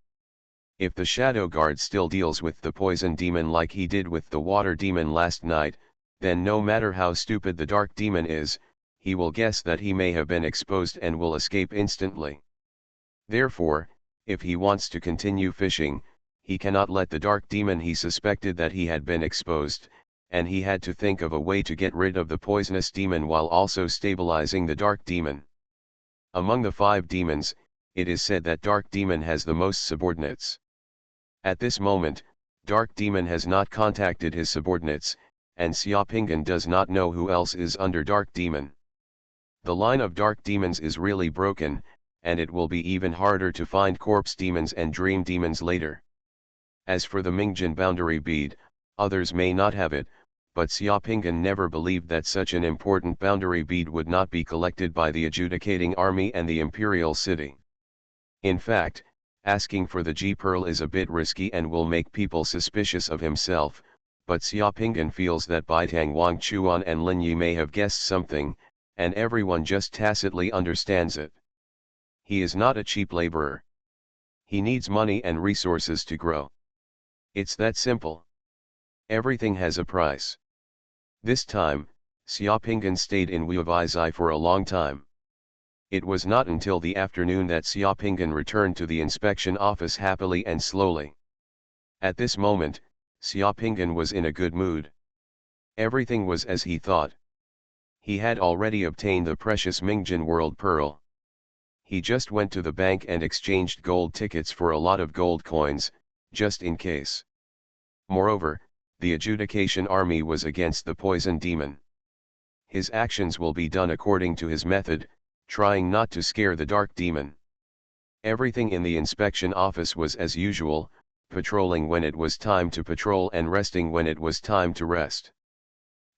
If the Shadow Guard still deals with the poison demon like he did with the water demon last night, then no matter how stupid the dark demon is, he will guess that he may have been exposed and will escape instantly. Therefore, if he wants to continue fishing, he cannot let the dark demon he suspected that he had been exposed, and he had to think of a way to get rid of the poisonous demon while also stabilizing the dark demon. Among the 5 demons, it is said that dark demon has the most subordinates. At this moment, dark demon has not contacted his subordinates, and Xiaopingan does not know who else is under dark demon. The line of dark demons is really broken, and it will be even harder to find corpse demons and dream demons later. As for the Mingjin boundary bead, others may not have it, but Xiaopingan never believed that such an important boundary bead would not be collected by the adjudicating army and the imperial city. In fact, asking for the G-Pearl is a bit risky and will make people suspicious of himself, but Xiaopingan feels that Baitang Wang Chuan and Lin Yi may have guessed something, and everyone just tacitly understands it. He is not a cheap laborer. He needs money and resources to grow. It's that simple. Everything has a price. This time, Xiaopingan stayed in Wuweizai for a long time. It was not until the afternoon that Xiaopingan returned to the inspection office happily and slowly. At this moment, Xiaopingan was in a good mood. Everything was as he thought. He had already obtained the precious Mingjin World Pearl. He just went to the bank and exchanged gold tickets for a lot of gold coins, just in case. Moreover, the adjudication army was against the poison demon. His actions will be done according to his method, trying not to scare the dark demon. Everything in the inspection office was as usual, patrolling when it was time to patrol and resting when it was time to rest.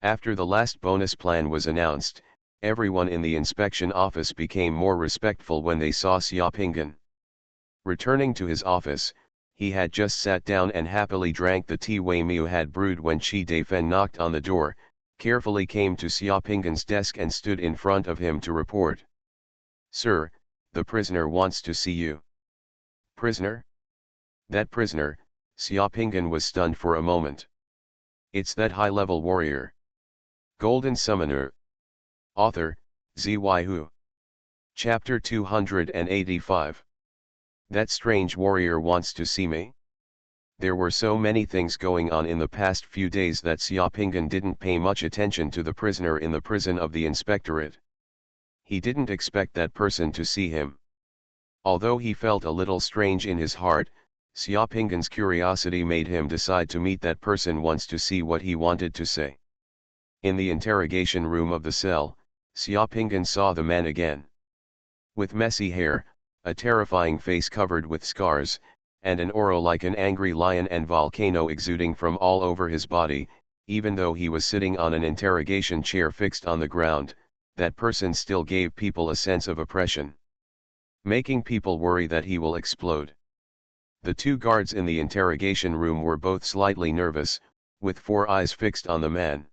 After the last bonus plan was announced, everyone in the inspection office became more respectful when they saw Xiaopingan. Returning to his office, he had just sat down and happily drank the tea Wei Miu had brewed when Qi Dafeng knocked on the door, carefully came to Xiaopingan's desk and stood in front of him to report. "Sir, the prisoner wants to see you." "Prisoner?" That prisoner, Xiaopingan was stunned for a moment. "It's that high-level warrior. Golden Summoner." Author, Xuanhuan. Chapter 285. That strange warrior wants to see me? There were so many things going on in the past few days that Xiaopingan didn't pay much attention to the prisoner in the prison of the inspectorate. He didn't expect that person to see him. Although he felt a little strange in his heart, Xiaopingan's curiosity made him decide to meet that person once to see what he wanted to say. In the interrogation room of the cell, Xiaopingan saw the man again. With messy hair, a terrifying face covered with scars, and an aura like an angry lion and volcano exuding from all over his body, even though he was sitting on an interrogation chair fixed on the ground, that person still gave people a sense of oppression, making people worry that he will explode. The 2 guards in the interrogation room were both slightly nervous, with 4 eyes fixed on the man.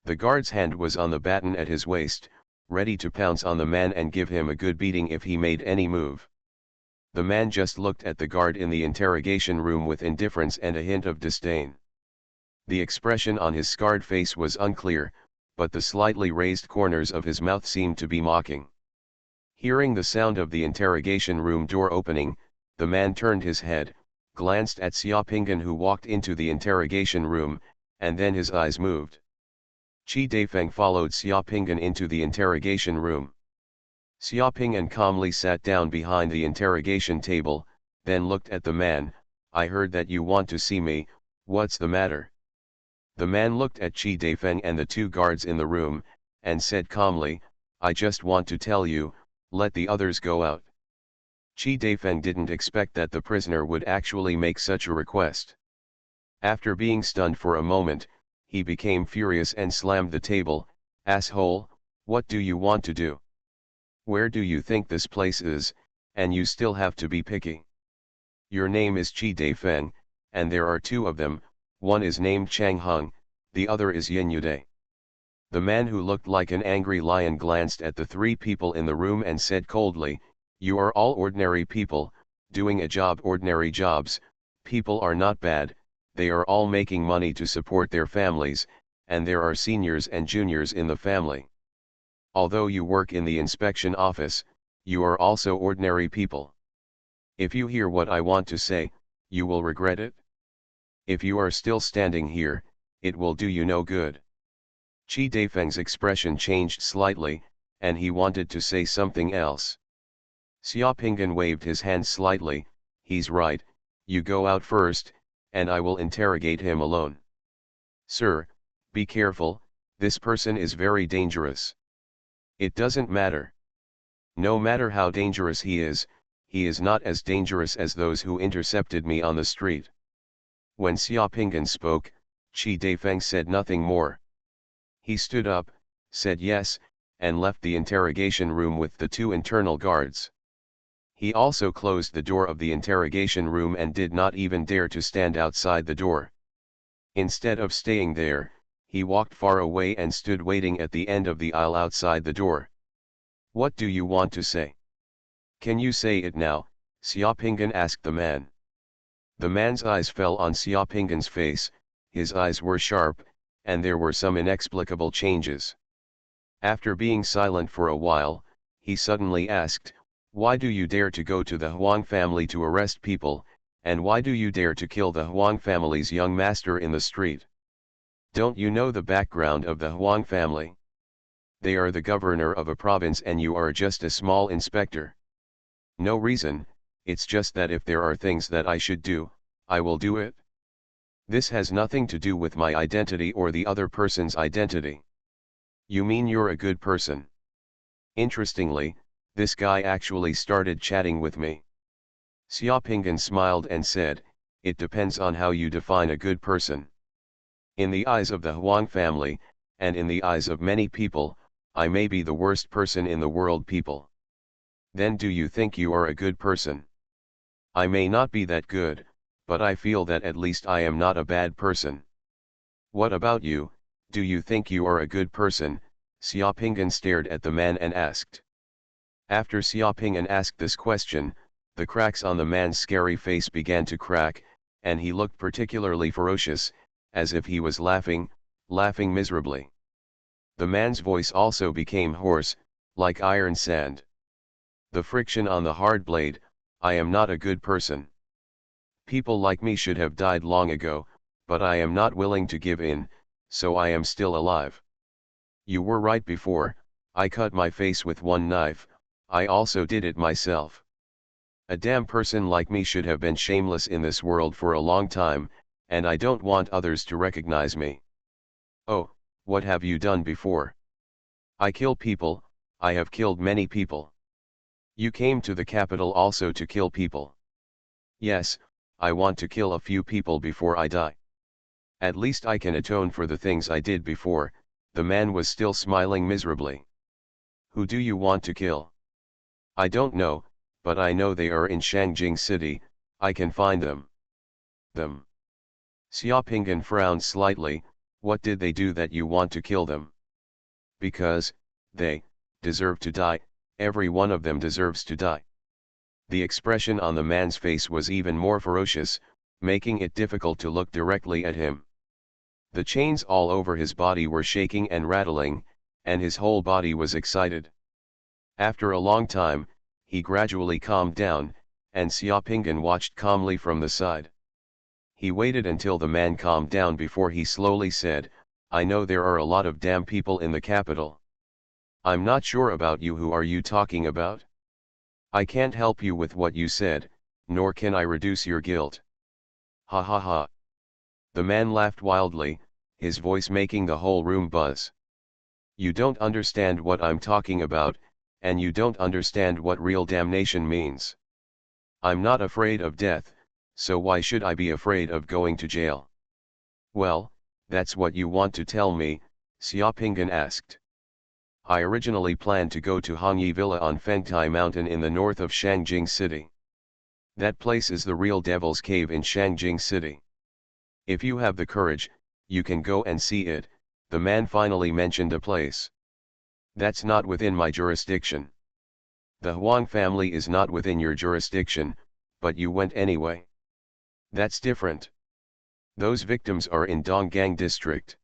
The guard's hand was on the baton at his waist, ready to pounce on the man and give him a good beating if he made any move. The man just looked at the guard in the interrogation room with indifference and a hint of disdain. The expression on his scarred face was unclear, but the slightly raised corners of his mouth seemed to be mocking. Hearing the sound of the interrogation room door opening, the man turned his head, glanced at Xiaopingan who walked into the interrogation room, and then his eyes moved. Qi Dafeng followed Xiaopingan into the interrogation room. Xiaopingan calmly sat down behind the interrogation table, then looked at the man. "I heard that you want to see me, what's the matter?" The man looked at Qi Dafeng and the 2 guards in the room, and said calmly, "I just want to tell you, let the others go out." Qi Dafeng didn't expect that the prisoner would actually make such a request. After being stunned for a moment, he became furious and slammed the table. "Asshole, What do you want to do? Where do you think this place is, and you still have to be picky? Your name is Qi Daifeng, and there are two of them, one is named Chang Hung, the other is Yin Yude. The man who looked like an angry lion glanced at the three people in the room and said coldly, "You are all ordinary people, doing a job, ordinary jobs. People are not bad, they are all making money to support their families, and there are seniors and juniors in the family. Although you work in the inspection office, you are also ordinary people. If you hear what I want to say, you will regret it. If you are still standing here, it will do you no good." Qi Daifeng's expression changed slightly, and he wanted to say something else. Xiaopinggan waved his hand slightly. "He's right, you go out first, and I will interrogate him alone." "Sir, be careful, this person is very dangerous." "It doesn't matter. No matter how dangerous he is not as dangerous as those who intercepted me on the street." When Xiaopinggan spoke, Qi Daifeng said nothing more. He stood up, said yes, and left the interrogation room with the two internal guards. He also closed the door of the interrogation room and did not even dare to stand outside the door. Instead of staying there, he walked far away and stood waiting at the end of the aisle outside the door. "What do you want to say? Can you say it now?" Xiaopinggan asked the man. The man's eyes fell on Xiaopinggan's face. His eyes were sharp, and there were some inexplicable changes. After being silent for a while, he suddenly asked, "Why do you dare to go to the Huang family to arrest people, and why do you dare to kill the Huang family's young master in the street? Don't you know the background of the Huang family? They are the governor of a province and you are just a small inspector." "No reason, it's just that if there are things that I should do, I will do it. This has nothing to do with my identity or the other person's identity." "You mean you're a good person?" "Interestingly, this guy actually started chatting with me." Xiaopinggan smiled and said, "It depends on how you define a good person. In the eyes of the Huang family, and in the eyes of many people, I may be the worst person in the world." "People. Then do you think you are a good person?" "I may not be that good, but I feel that at least I am not a bad person." "What about you, do you think you are a good person?" Xiaopinggan stared at the man and asked. After Xiaopinggan asked this question, the cracks on the man's scary face began to crack, and he looked particularly ferocious, as if he was laughing miserably. The man's voice also became hoarse, like iron sand. The friction on the hard blade. "I am not a good person. People like me should have died long ago, but I am not willing to give in, so I am still alive. You were right before, I cut my face with one knife, I also did it myself. A damn person like me should have been shameless in this world for a long time, and I don't want others to recognize me." "Oh, what have you done before?" "I kill people, I have killed many people." "You came to the capital also to kill people?" "Yes, I want to kill a few people before I die. At least I can atone for the things I did before." The man was still smiling miserably. "Who do you want to kill?" "I don't know, but I know they are in Shangjing City, I can find them." "Them?" Xiaopinggan frowned slightly. "What did they do that you want to kill them?" "Because, they deserve to die, every one of them deserves to die." The expression on the man's face was even more ferocious, making it difficult to look directly at him. The chains all over his body were shaking and rattling, and his whole body was excited. After a long time, he gradually calmed down, and Xiaopinggan watched calmly from the side. He waited until the man calmed down before he slowly said, "I know there are a lot of damn people in the capital. I'm not sure about you. Who are you talking about? I can't help you with what you said, nor can I reduce your guilt." "Ha ha ha." The man laughed wildly, his voice making the whole room buzz. "You don't understand what I'm talking about, and you don't understand what real damnation means. I'm not afraid of death, so why should I be afraid of going to jail?" "Well, that's what you want to tell me?" Xiaopinggan asked. I originally planned to go to Hongyi Villa on Fengtai Mountain in the north of Shangjing City. That place is the real Devil's Cave in Shangjing City. If you have the courage, you can go and see it, the man finally mentioned a place. That's not within my jurisdiction. The Huang family is not within your jurisdiction, but you went anyway. That's different. Those victims are in Donggang district.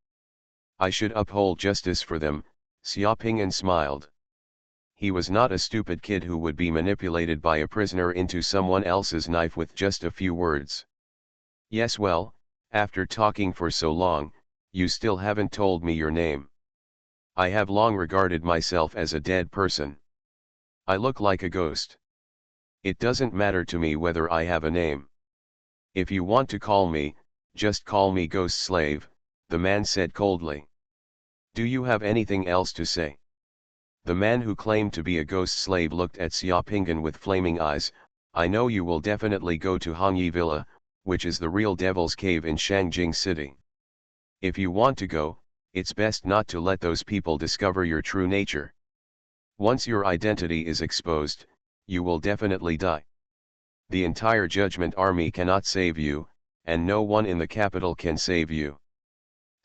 I should uphold justice for them, Xiaoping'an smiled. He was not a stupid kid who would be manipulated by a prisoner into someone else's knife with just a few words. Yes, well, after talking for so long, you still haven't told me your name. I have long regarded myself as a dead person. I look like a ghost. It doesn't matter to me whether I have a name. If you want to call me, just call me Ghost Slave, the man said coldly. Do you have anything else to say? The man who claimed to be a ghost slave looked at Xiaoping'an with flaming eyes. I know you will definitely go to Hongyi Villa, which is the real Devil's Cave in Shangjing City. If you want to go, it's best not to let those people discover your true nature. Once your identity is exposed, you will definitely die. The entire Judgment Army cannot save you, and no one in the capital can save you.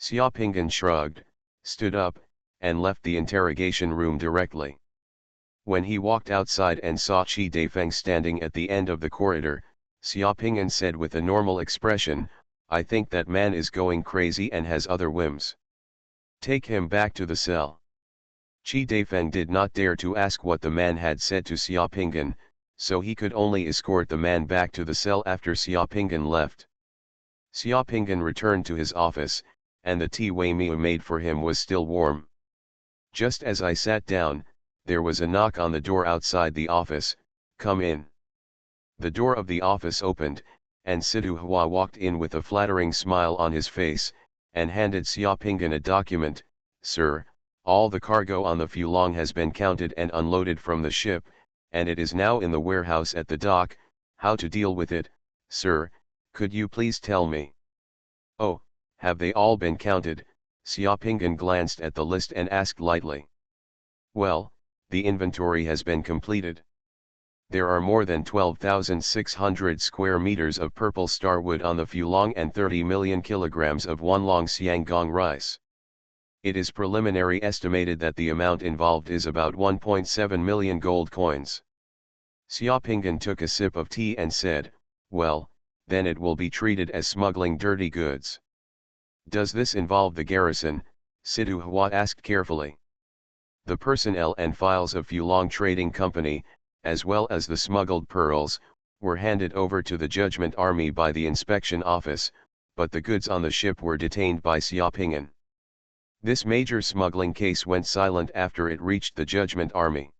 Xiaoping'an shrugged, stood up, and left the interrogation room directly. When he walked outside and saw Qi Daifeng standing at the end of the corridor, Xiaoping'an said with a normal expression, I think that man is going crazy and has other whims. Take him back to the cell. Qi Daifeng did not dare to ask what the man had said to Xiaoping'an, so he could only escort the man back to the cell after Xiaoping'an left. Xiaoping'an returned to his office, and the tea Wei Miu made for him was still warm. Just as I sat down, there was a knock on the door outside the office. Come in. The door of the office opened, and Sidu Hua walked in with a flattering smile on his face, and handed Xiaoping'an a document. Sir, all the cargo on the Fulong has been counted and unloaded from the ship, and it is now in the warehouse at the dock. How to deal with it, sir, could you please tell me? Oh, have they all been counted? Xiaoping'an glanced at the list and asked lightly. Well, the inventory has been completed. There are more than 12,600 square meters of purple starwood on the Fulong and 30 million kilograms of Wanlong Xianggong rice. It is preliminary estimated that the amount involved is about 1.7 million gold coins. Xiaoping'an took a sip of tea and said, well, then it will be treated as smuggling dirty goods. Does this involve the garrison? Sidu Hua asked carefully. The personnel and files of Fulong Trading Company, as well as the smuggled pearls, were handed over to the Judgment Army by the inspection office, but the goods on the ship were detained by Xiaoping'an. This major smuggling case went silent after it reached the Judgment Army.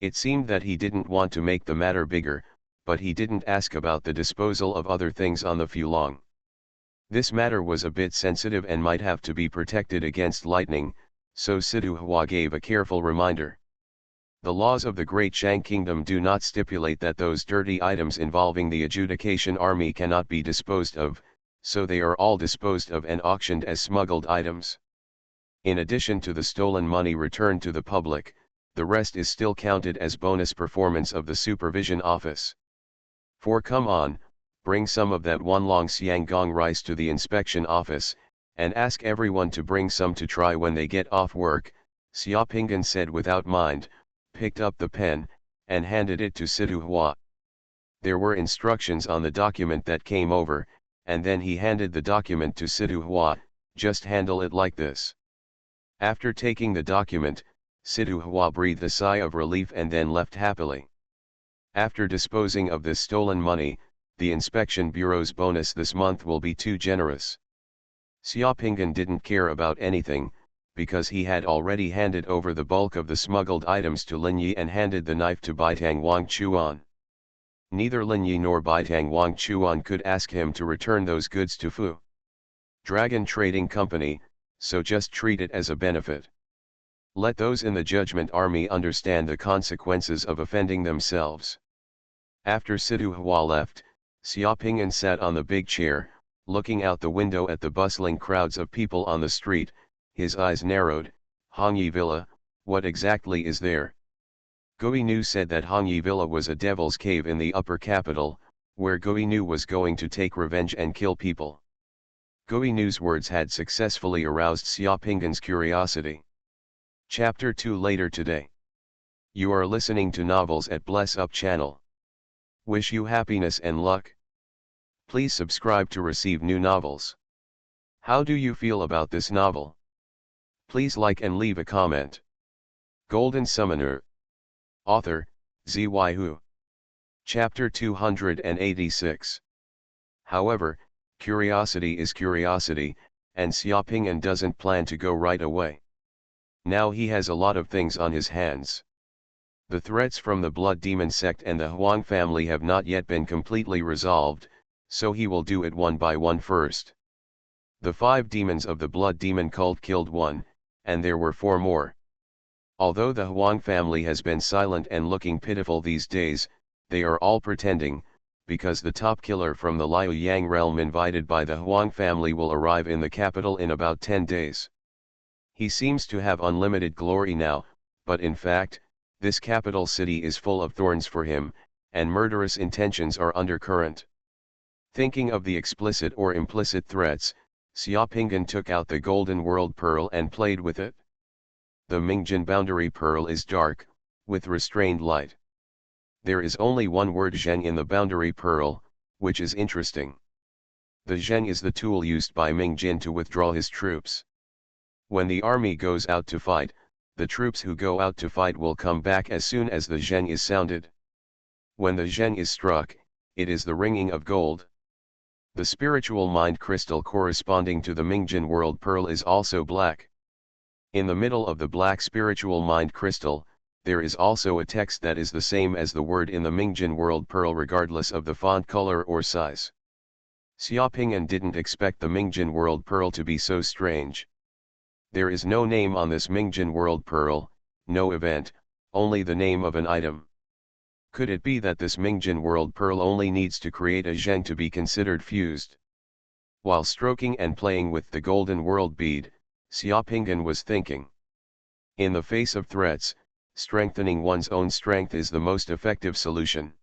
It seemed that he didn't want to make the matter bigger, but he didn't ask about the disposal of other things on the Fulong. This matter was a bit sensitive and might have to be protected against lightning, so Sidu Hua gave a careful reminder. The laws of the Great Shang Kingdom do not stipulate that those dirty items involving the adjudication army cannot be disposed of, so they are all disposed of and auctioned as smuggled items. In addition to the stolen money returned to the public, the rest is still counted as bonus performance of the supervision office. For come on, bring some of that Wanlong Xianggong rice to the inspection office, and ask everyone to bring some to try when they get off work, Xiaoping'an said without mind, picked up the pen, and handed it to Sidu Hua. There were instructions on the document that came over, and then he handed the document to Sidu Hua, just handle it like this. After taking the document, Sidu Hua breathed a sigh of relief and then left happily. After disposing of this stolen money, the inspection bureau's bonus this month will be too generous. Xiaoping'an didn't care about anything, because he had already handed over the bulk of the smuggled items to Lin Yi and handed the knife to Baitang Wangchuan. Neither Lin Yi nor Baitang Wangchuan could ask him to return those goods to Fu Dragon Trading Company, so just treat it as a benefit. Let those in the Judgment Army understand the consequences of offending themselves. After Sidu Hua left, Xiaoping'an sat on the big chair, looking out the window at the bustling crowds of people on the street. His eyes narrowed. Hongyi Villa, What exactly is there? Goinu said that Hongyi Villa was a devil's cave in the upper capital, where Goinu was going to take revenge and kill people. Goinu's words had successfully aroused Xiaoping's curiosity. Chapter 2 later today. You are listening to Novels at Bless Up channel. Wish you happiness and luck. Please subscribe to receive new novels. How do you feel about this novel? Please like and leave a comment. Golden Summoner. Author, Xuanhuan. Chapter 286. However, curiosity is curiosity, and Xiaoping doesn't plan to go right away. Now he has a lot of things on his hands. The threats from the Blood Demon sect and the Huang family have not yet been completely resolved, so he will do it one by one first. The 5 demons of the Blood Demon cult killed one, and there were 4 more. Although the Huang family has been silent and looking pitiful these days, they are all pretending, because the top killer from the Liu Yang realm invited by the Huang family will arrive in the capital in about 10 days. He seems to have unlimited glory now, but in fact, this capital city is full of thorns for him, and murderous intentions are undercurrent. Thinking of the explicit or implicit threats, Xiaoping took out the Golden World Pearl and played with it. The Mingjin boundary pearl is dark, with restrained light. There is only one word zheng in the boundary pearl, which is interesting. The zheng is the tool used by Mingjin to withdraw his troops. When the army goes out to fight, the troops who go out to fight will come back as soon as the zheng is sounded. When the zheng is struck, it is the ringing of gold. The spiritual mind crystal corresponding to the Mingjin world pearl is also black. In the middle of the black spiritual mind crystal, there is also a text that is the same as the word in the Mingjin world pearl regardless of the font color or size. Xiaoping didn't expect the Mingjin world pearl to be so strange. There is no name on this Mingjin world pearl, no event, only the name of an item. Could it be that this Mingjin world pearl only needs to create a zheng to be considered fused? While stroking and playing with the golden world bead, Xiaoping was thinking. In the face of threats, strengthening one's own strength is the most effective solution.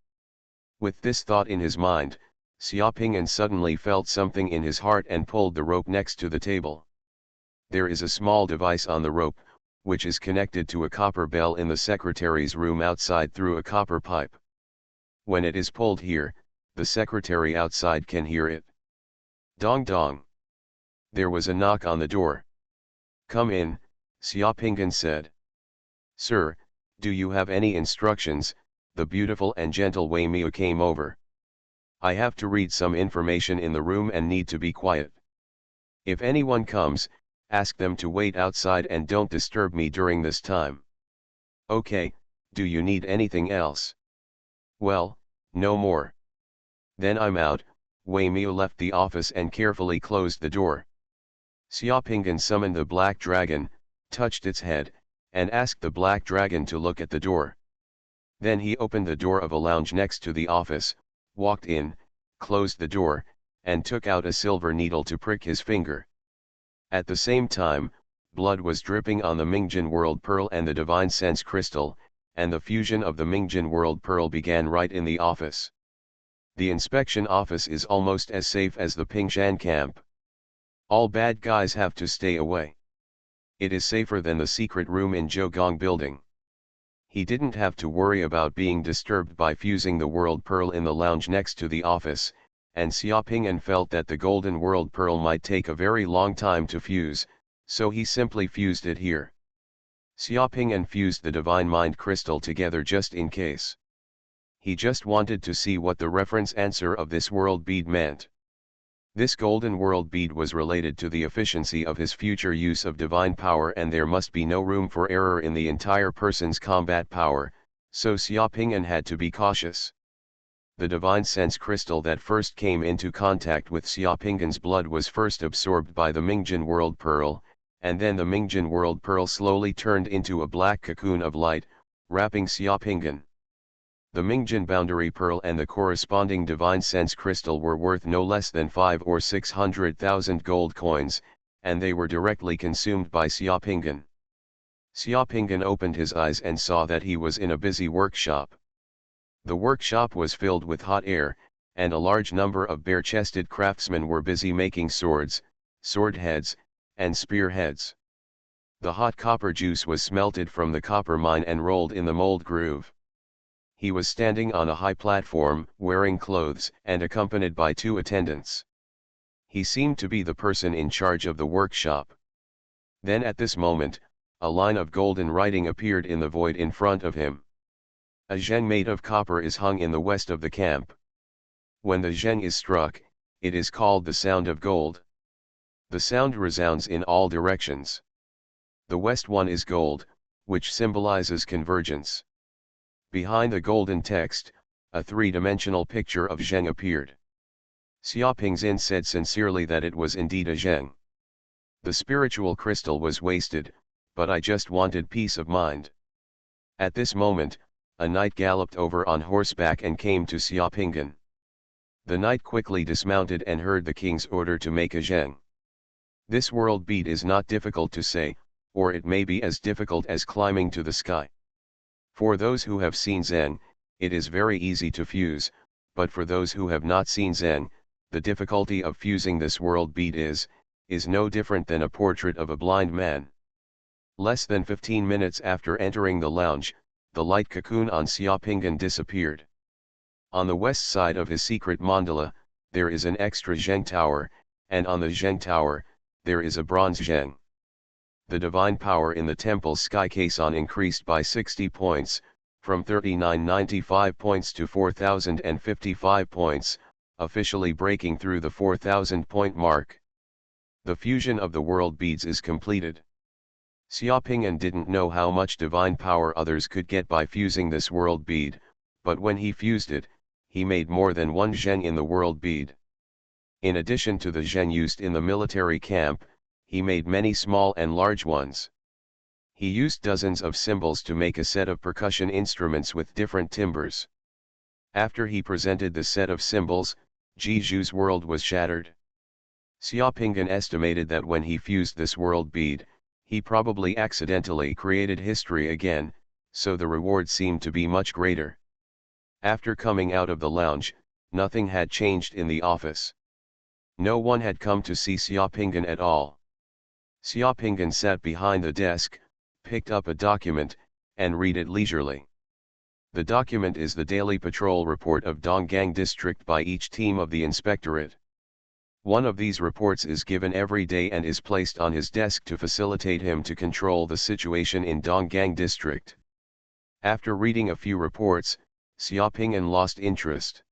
With this thought in his mind, Xiaoping suddenly felt something in his heart and pulled the rope next to the table. There is a small device on the rope, which is connected to a copper bell in the secretary's room outside through a copper pipe. When it is pulled here, the secretary outside can hear it. Dong dong. There was a knock on the door. Come in, Xiaoping said. Sir, do you have any instructions? The beautiful and gentle Wei Miu came over. I have to read some information in the room and need to be quiet. If anyone comes, ask them to wait outside and don't disturb me during this time. Okay, do you need anything else? Well, no more. Then I'm out. Wei Miu left the office and carefully closed the door. Xiaoping summoned the black dragon, touched its head, and asked the black dragon to look at the door. Then he opened the door of a lounge next to the office, walked in, closed the door, and took out a silver needle to prick his finger. At the same time, blood was dripping on the Mingjin world pearl and the divine sense crystal, and the fusion of the Mingjin world pearl began right in the office. The inspection office is almost as safe as the Pingshan camp. All bad guys have to stay away. It is safer than the secret room in Zhougong building. He didn't have to worry about being disturbed by fusing the world pearl in the lounge next to the office, and Xiaoping felt that the golden world pearl might take a very long time to fuse, so he simply fused it here. Xiaoping fused the divine mind crystal together just in case. He just wanted to see what the reference answer of this world bead meant. This golden world bead was related to the efficiency of his future use of divine power, and there must be no room for error in the entire person's combat power, so Xiaoping had to be cautious. The divine sense crystal that first came into contact with Xiaoping's blood was first absorbed by the Mingjin world pearl, and then the Mingjin world pearl slowly turned into a black cocoon of light, wrapping Xiaoping. The Mingjin boundary pearl and the corresponding divine sense crystal were worth no less than 500,000 or 600,000 gold coins, and they were directly consumed by Xiaoping. Xiaopinggan opened his eyes and saw that he was in a busy workshop. The workshop was filled with hot air, and a large number of bare-chested craftsmen were busy making swords, sword heads, and spear heads. The hot copper juice was smelted from the copper mine and rolled in the mold groove. He was standing on a high platform, wearing clothes and accompanied by 2 attendants. He seemed to be the person in charge of the workshop. Then at this moment, a line of golden writing appeared in the void in front of him. A zheng made of copper is hung in the west of the camp. When the zheng is struck, it is called the sound of gold. The sound resounds in all directions. The west one is gold, which symbolizes convergence. Behind the golden text, a 3-dimensional picture of zheng appeared. Xiaopingzhen said sincerely that it was indeed a zheng. The spiritual crystal was wasted, but I just wanted peace of mind. At this moment, a knight galloped over on horseback and came to Xiaopinggan. The knight quickly dismounted and heard the king's order to make a zheng. This world beat is not difficult to say, or it may be as difficult as climbing to the sky. For those who have seen zheng, it is very easy to fuse, but for those who have not seen zheng, the difficulty of fusing this world beat is no different than a portrait of a blind man. Less than 15 minutes after entering the lounge, the light cocoon on Xiaopinggan disappeared. On the west side of his secret mandala, there is an extra zheng tower, and on the zheng tower, there is a bronze zheng. The divine power in the temple's sky caisson increased by 60 points, from 3995 points to 4055 points, officially breaking through the 4000 point mark. The fusion of the world beads is completed. Xiaopinggan didn't know how much divine power others could get by fusing this world bead, but when he fused it, he made more than 1 zheng in the world bead. In addition to the zheng used in the military camp, he made many small and large ones. He used dozens of symbols to make a set of percussion instruments with different timbres. After he presented the set of symbols, Jiju's world was shattered. Xiaopinggan estimated that when he fused this world bead, he probably accidentally created history again, so the reward seemed to be much greater. After coming out of the lounge, nothing had changed in the office. No one had come to see Xiaopinggan at all. Xiaopinggan sat behind the desk, picked up a document, and read it leisurely. The document is the daily patrol report of Donggang district by each team of the inspectorate. One of these reports is given every day and is placed on his desk to facilitate him to control the situation in Donggang district. After reading a few reports, Xiaopinggan lost interest.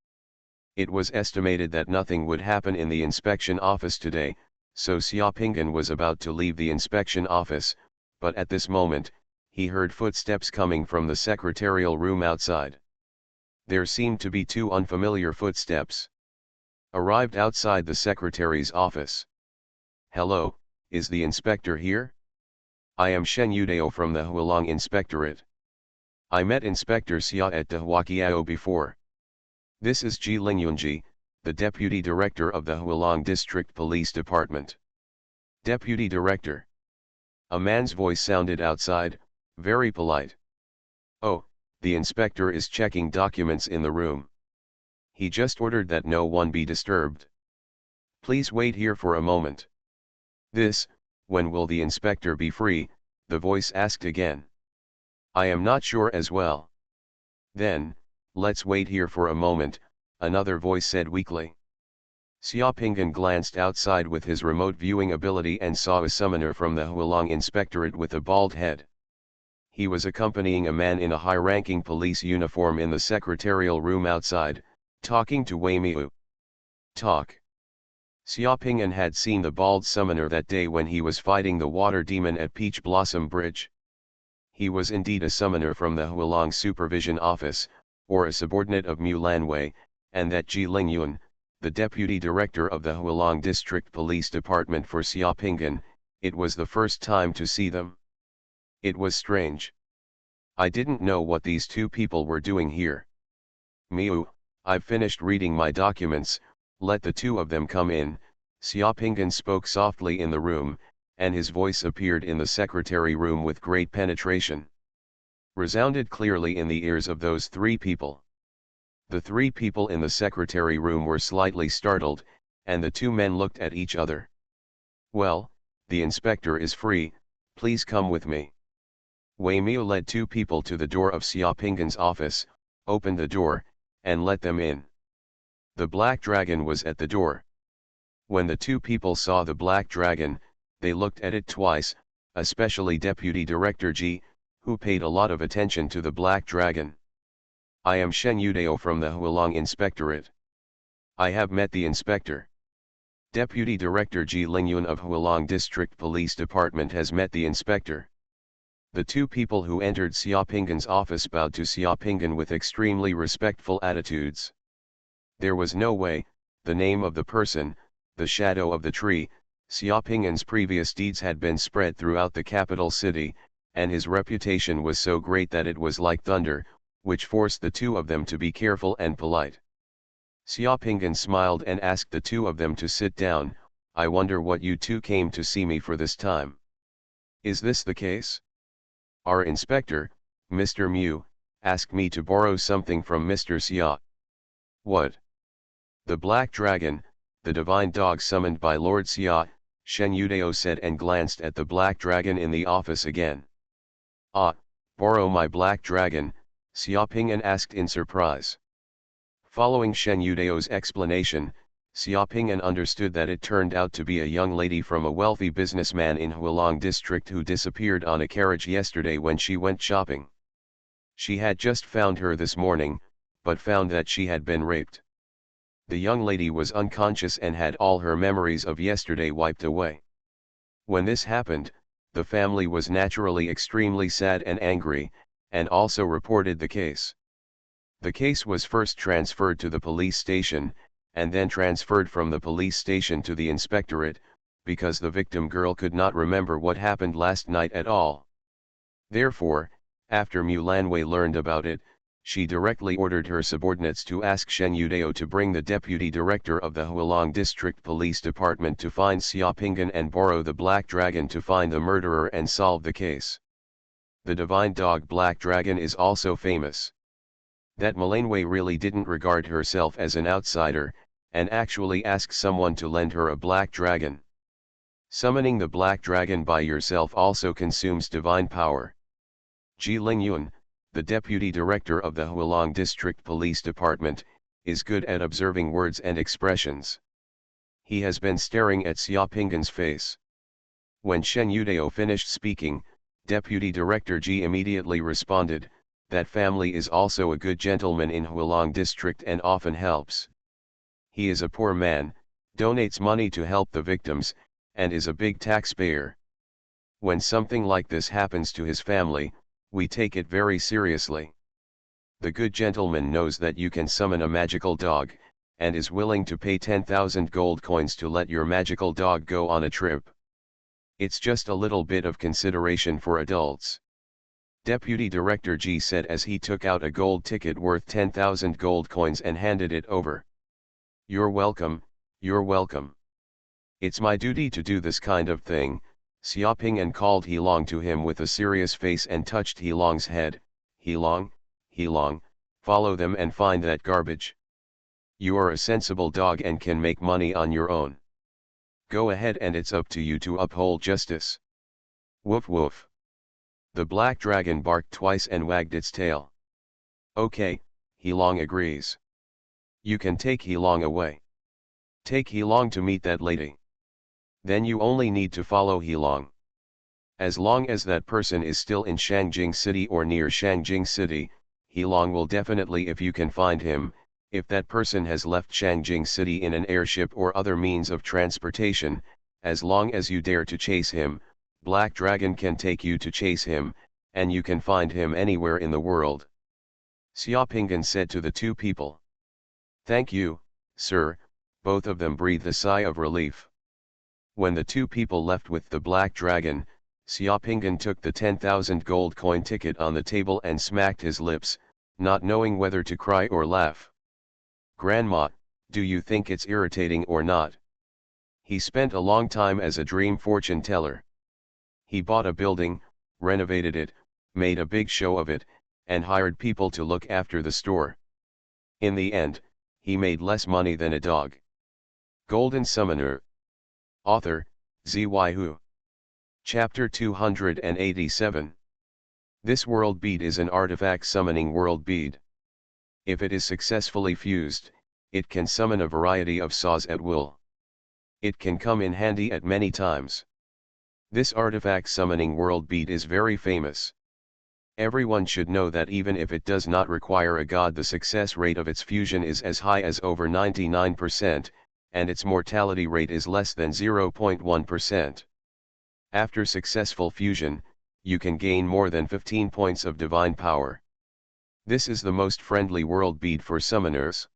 It was estimated that nothing would happen in the inspection office today, so Xiaopinggan was about to leave the inspection office, but at this moment, he heard footsteps coming from the secretarial room outside. There seemed to be 2 unfamiliar footsteps. Arrived outside the secretary's office. "Hello, is the inspector here? I am Shen Yudao from the Hualong Inspectorate. I met Inspector Xia at the Huaqiao before. This is Ji Lingyunji, the Deputy Director of the Hualong District Police Department." "Deputy Director." A man's voice sounded outside, very polite. "Oh, the inspector is checking documents in the room. He just ordered that no one be disturbed. Please wait here for a moment." When will the inspector be free?" the voice asked again. "I am not sure as well." "Then, let's wait here for a moment," another voice said weakly. Xiaopinggan glanced outside with his remote viewing ability and saw a summoner from the Hualong Inspectorate with a bald head. He was accompanying a man in a high-ranking police uniform in the secretarial room outside, talking to Wei Miu. Talk. Xiaopingyan had seen the bald summoner that day when he was fighting the water demon at Peach Blossom Bridge. He was indeed a summoner from the Hualong Supervision Office, or a subordinate of Mu Lanwei, and that Ji Lingyun, the deputy director of the Hualong District Police Department for Xiaopingyan, it was the first time to see them. It was strange. I didn't know what these 2 people were doing here. "Miu, I've finished reading my documents, let the 2 of them come in," Xiaopingyan spoke softly in the room, and his voice appeared in the secretary room with great penetration. Resounded clearly in the ears of those three people. The three people in the secretary room were slightly startled, and the two men looked at each other. "Well, the inspector is free, please come with me." Wei Miao led two people to the door of Xiaoping's office, opened the door, and let them in. The black dragon was at the door. When the two people saw the black dragon, they looked at it twice, especially Deputy Director Ji, who paid a lot of attention to the black dragon. "I am Shen Yudao from the Hualong Inspectorate. I have met the inspector." Deputy Director Ji Lingyun of Hualong District Police Department has met the inspector. The two people who entered Xiaoping's office bowed to Xiaoping with extremely respectful attitudes. There was no way, the name of the person, the shadow of the tree, Xiaoping's previous deeds had been spread throughout the capital city, and his reputation was so great that it was like thunder, which forced the two of them to be careful and polite. Xiaoping smiled and asked the two of them to sit down. "I wonder what you two came to see me for this time. Is this the case? Our inspector, Mr. Mu, asked me to borrow something from Mr. Xia." "What?" "The black dragon, the divine dog summoned by Lord Xia," Shen Yudao said and glanced at the black dragon in the office again. "Ah, borrow my black dragon?" Xiaoping asked in surprise. Following Shen Yudao's explanation, Xiaoping understood that it turned out to be a young lady from a wealthy businessman in Hualong district who disappeared on a carriage yesterday when she went shopping. She had just found her this morning, but found that she had been raped. The young lady was unconscious and had all her memories of yesterday wiped away. When this happened, the family was naturally extremely sad and angry, and also reported the case. The case was first transferred to the police station, and then transferred from the police station to the inspectorate, because the victim girl could not remember what happened last night at all. Therefore, after Mu Lanwei learned about it, she directly ordered her subordinates to ask Shen Yudao to bring the deputy director of the Hualong District Police Department to find Xiaoping and borrow the black dragon to find the murderer and solve the case. The divine dog black dragon is also famous. That Lanwei really didn't regard herself as an outsider, and actually asked someone to lend her a black dragon. Summoning the black dragon by yourself also consumes divine power. Ji Lingyun, the deputy director of the Hualong District Police Department, is good at observing words and expressions. He has been staring at Xiaoping's face. When Shen Yudao finished speaking, Deputy Director Ji immediately responded, "That family is also a good gentleman in Hualong District and often helps. He is a poor man, donates money to help the victims, and is a big taxpayer. When something like this happens to his family, we take it very seriously. The good gentleman knows that you can summon a magical dog, and is willing to pay 10,000 gold coins to let your magical dog go on a trip. It's just a little bit of consideration for adults." Deputy Director Ji said as he took out a gold ticket worth 10,000 gold coins and handed it over. "You're welcome, you're welcome. It's my duty to do this kind of thing." Xiaoping called Heilong to him with a serious face and touched Heilong's head. "Heilong, Heilong, follow them and find that garbage. You are a sensible dog and can make money on your own. Go ahead and it's up to you to uphold justice." "Woof woof." The black dragon barked twice and wagged its tail. "Okay," Heilong agrees. "You can take Heilong away. Take Heilong to meet that lady. Then you only need to follow Heilong. As long as that person is still in Shangjing City or near Shangjing City, Heilong will definitely, if you can find him. If that person has left Shangjing City in an airship or other means of transportation, as long as you dare to chase him, Black Dragon can take you to chase him, and you can find him anywhere in the world." Xiaoping said to the two people. "Thank you, sir," both of them breathed a sigh of relief. When the two people left with the Black Dragon, Xiaoping took the 10,000 gold coin ticket on the table and smacked his lips, not knowing whether to cry or laugh. "Grandma, do you think it's irritating or not? He spent a long time as a dream fortune teller. He bought a building, renovated it, made a big show of it, and hired people to look after the store. In the end, he made less money than a dog. Golden Summoner. Author, Xuanhuan. Chapter 287. This world bead is an artifact summoning world bead. If it is successfully fused, it can summon a variety of saws at will. It can come in handy at many times. This artifact summoning world bead is very famous. Everyone should know that even if it does not require a god, the success rate of its fusion is as high as over 99%, and its mortality rate is less than 0.1%. After successful fusion, you can gain more than 15 points of divine power. This is the most friendly world bead for summoners.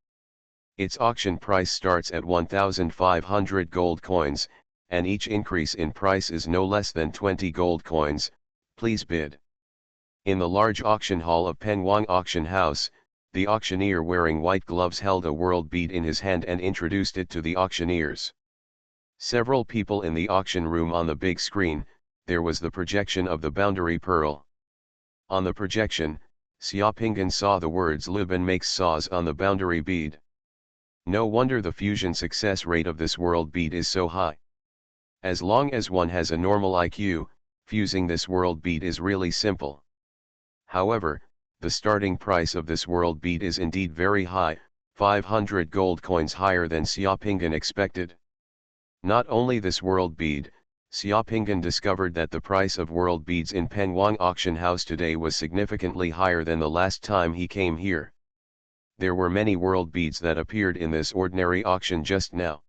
Its auction price starts at 1,500 gold coins, and each increase in price is no less than 20 gold coins. Please bid. In the large auction hall of Penguang Auction House, the auctioneer wearing white gloves held a world bead in his hand and introduced it to the auctioneers. Several people in the auction room. On the big screen, there was the projection of the boundary pearl. On the projection, Xiaopingan saw the words Luban makes saws on the boundary bead. No wonder the fusion success rate of this world bead is so high. As long as one has a normal IQ, fusing this world bead is really simple. However, the starting price of this world bead is indeed very high, 500 gold coins higher than Xiaopingan expected. Not only this world bead, Xiaopingan discovered that the price of world beads in Penguang Auction House today was significantly higher than the last time he came here. There were many world beads that appeared in this ordinary auction just now.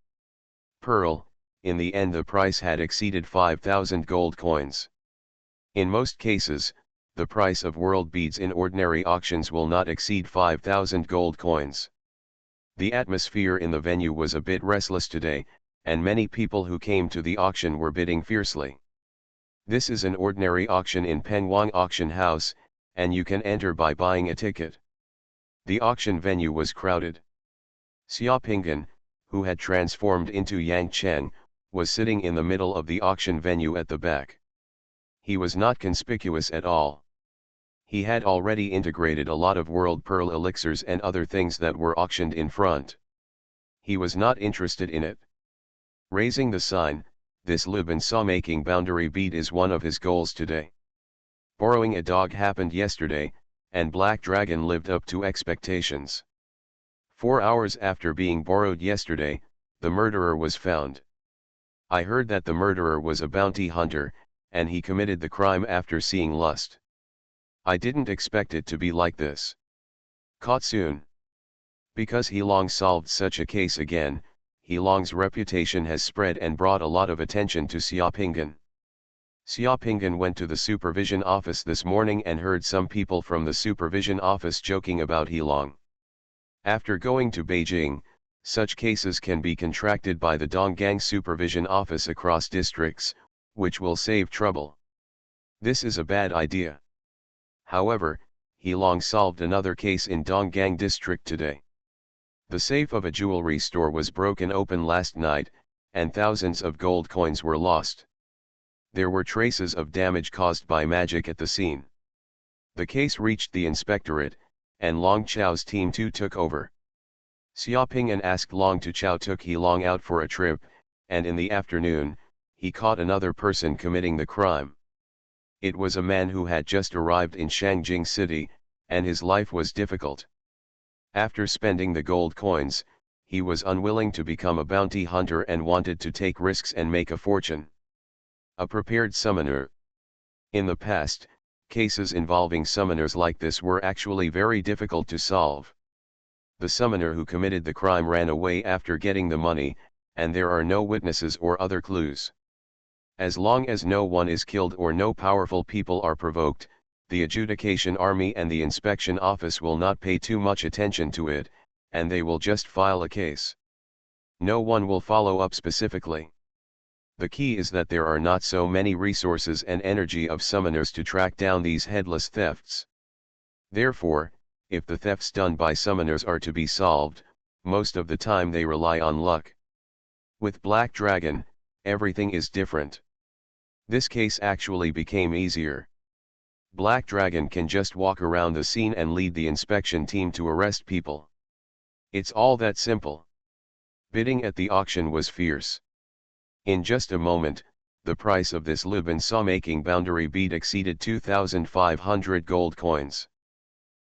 Pearl, in the end the price had exceeded 5,000 gold coins. In most cases, the price of world beads in ordinary auctions will not exceed 5,000 gold coins. The atmosphere in the venue was a bit restless today, and many people who came to the auction were bidding fiercely. This is an ordinary auction in Penguang Auction House, and you can enter by buying a ticket. The auction venue was crowded. Xiaopingan, who had transformed into Yang Cheng, was sitting in the middle of the auction venue at the back. He was not conspicuous at all. He had already integrated a lot of world pearl elixirs and other things that were auctioned in front. He was not interested in it. Raising the sign, this Luban saw making boundary bead is one of his goals today. Borrowing a dog happened yesterday, and Black Dragon lived up to expectations. 4 hours after being borrowed yesterday, the murderer was found. I heard that the murderer was a bounty hunter, and he committed the crime after seeing lust. I didn't expect it to be like this. Caught soon. Because Heilong solved such a case again, Heilong's reputation has spread and brought a lot of attention to Xiaopingan. Xiaopingan went to the supervision office this morning and heard some people from the supervision office joking about Heilong. After going to Beijing, such cases can be contracted by the Donggang supervision office across districts, which will save trouble. This is a bad idea. However, Heilong solved another case in Donggang district today. The safe of a jewelry store was broken open last night, and thousands of gold coins were lost. There were traces of damage caused by magic at the scene. The case reached the inspectorate, and Long Chao's team too took over. Xiaopingan asked Long to Chao took Heilong out for a trip, and in the afternoon, he caught another person committing the crime. It was a man who had just arrived in Shangjing City, and his life was difficult. After spending the gold coins, he was unwilling to become a bounty hunter and wanted to take risks and make a fortune. A prepared summoner. In the past, cases involving summoners like this were actually very difficult to solve. The summoner who committed the crime ran away after getting the money, and there are no witnesses or other clues. As long as no one is killed or no powerful people are provoked, the adjudication army and the inspection office will not pay too much attention to it, and they will just file a case. No one will follow up specifically. The key is that there are not so many resources and energy of summoners to track down these headless thefts. Therefore, if the thefts done by summoners are to be solved, most of the time they rely on luck. With Black Dragon, everything is different. This case actually became easier. Black Dragon can just walk around the scene and lead the inspection team to arrest people. It's all that simple. Bidding at the auction was fierce. In just a moment, the price of this Lubin saw-making boundary bead exceeded 2,500 gold coins.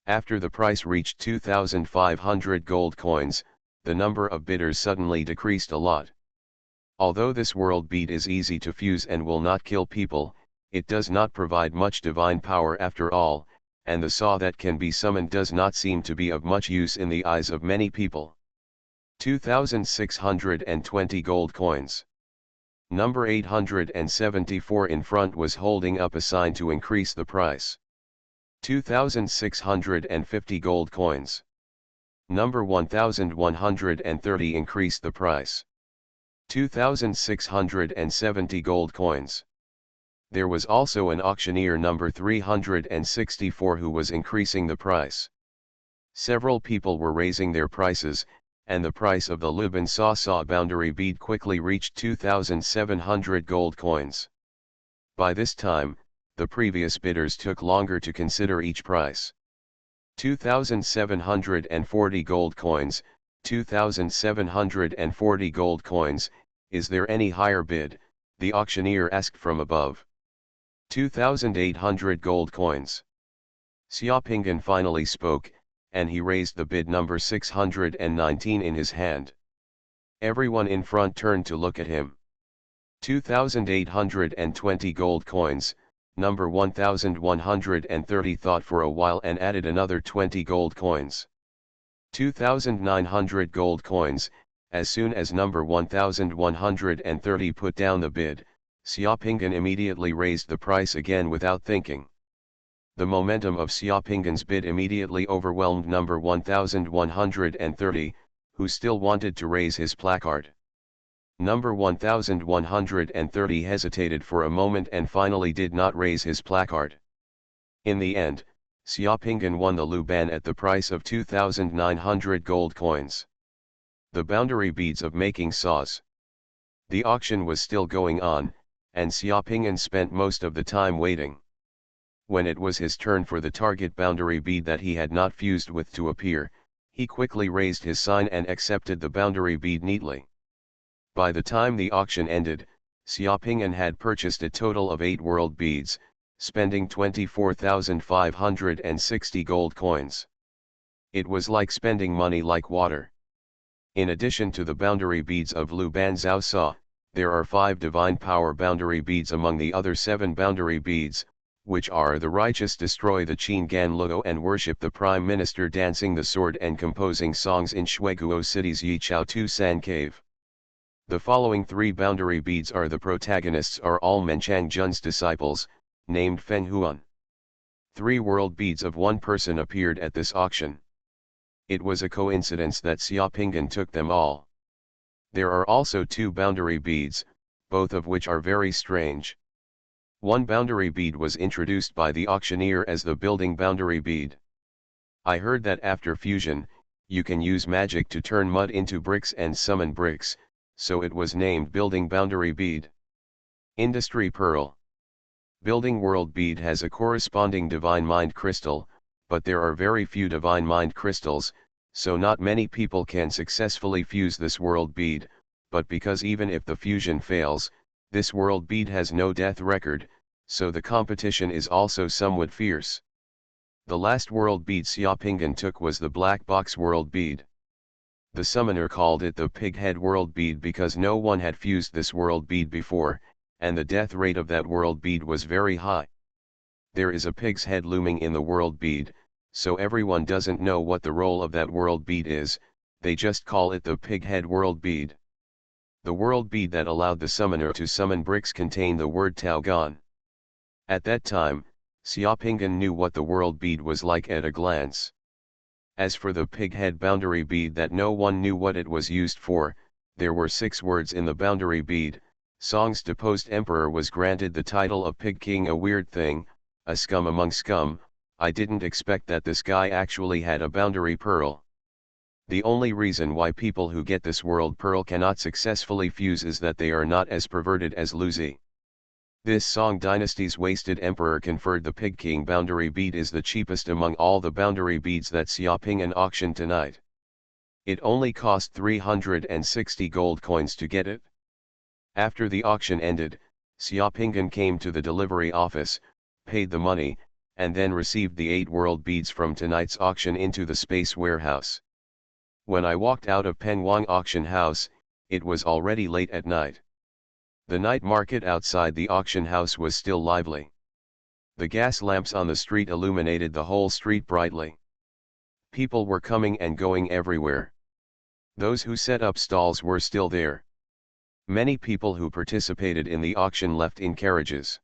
After the price reached 2,500 gold coins, the number of bidders suddenly decreased a lot. Although this world bead is easy to fuse and will not kill people, it does not provide much divine power after all, and the saw that can be summoned does not seem to be of much use in the eyes of many people. 2,620 gold coins. Number 874 in front was holding up a sign to increase the price. 2,650 gold coins. Number 1,130 increased the price. 2,670 gold coins. There was also an auctioneer number 364 who was increasing the price. Several people were raising their prices, and the price of the Lubin saw boundary bead quickly reached 2,700 gold coins. By this time, the previous bidders took longer to consider each price. 2,740 gold coins, 2,740 gold coins, is there any higher bid? The auctioneer asked from above. 2,800 gold coins. Xiaopingan finally spoke, and he raised the bid number 619 in his hand. Everyone in front turned to look at him. 2,820 gold coins. Number 1,130 thought for a while and added another 20 gold coins. 2,900 gold coins. As soon as number 1,130 put down the bid, Xiaopingan immediately raised the price again without thinking. The momentum of Xiaopingan's bid immediately overwhelmed number 1,130, who still wanted to raise his placard. Number 1,130 hesitated for a moment and finally did not raise his placard. In the end, Xiaopingan won the Luban at the price of 2,900 gold coins. The boundary beads of making saws. The auction was still going on, and Xiaopingan spent most of the time waiting. When it was his turn for the target boundary bead that he had not fused with to appear, he quickly raised his sign and accepted the boundary bead neatly. By the time the auction ended, Xiaopingan had purchased a total of 8 world beads, spending 24,560 gold coins. It was like spending money like water. In addition to the boundary beads of Luban Zhao Sa, there are 5 divine power boundary beads among the other 7 boundary beads, which are the righteous destroy the Qin Gan Luo and worship the Prime Minister dancing the sword and composing songs in Shuiguo City's Yichao Tu San Cave. The following 3 boundary beads are the protagonists are all Menchang Jun's disciples, named Feng Huan. 3 world beads of one person appeared at this auction. It was a coincidence that Xiaopingan took them all. There are also 2 boundary beads, both of which are very strange. One boundary bead was introduced by the auctioneer as the building boundary bead. I heard that after fusion, you can use magic to turn mud into bricks and summon bricks, so it was named building boundary bead. Industry pearl. Building world bead has a corresponding divine mind crystal, but there are very few divine mind crystals, so not many people can successfully fuse this world bead, but because even if the fusion fails, this world bead has no death record, so the competition is also somewhat fierce. The last world bead Xiaopingan took was the black box world bead. The summoner called it the pig head world bead because no one had fused this world bead before, and the death rate of that world bead was very high. There is a pig's head looming in the world bead, so everyone doesn't know what the role of that world bead is, they just call it the pig head world bead. The world bead that allowed the summoner to summon bricks contained the word Tao Gan. At that time, Xiaopingan knew what the world bead was like at a glance. As for the pig head boundary bead that no one knew what it was used for, there were 6 words in the boundary bead. Song's deposed emperor was granted the title of Pig King, a weird thing, a scum among scum. I didn't expect that this guy actually had a boundary pearl. The only reason why people who get this world pearl cannot successfully fuse is that they are not as perverted as Luzi. This Song dynasty's wasted emperor conferred the Pig King boundary bead is the cheapest among all the boundary beads that Xiaoping auctioned tonight. It only cost 360 gold coins to get it. After the auction ended, Xiaoping came to the delivery office, paid the money, and then received the 8 world beads from tonight's auction into the space warehouse. When I walked out of Pengwang auction house, it was already late at night. The night market outside the auction house was still lively. The gas lamps on the street illuminated the whole street brightly. People were coming and going everywhere. Those who set up stalls were still there. Many people who participated in the auction left in carriages.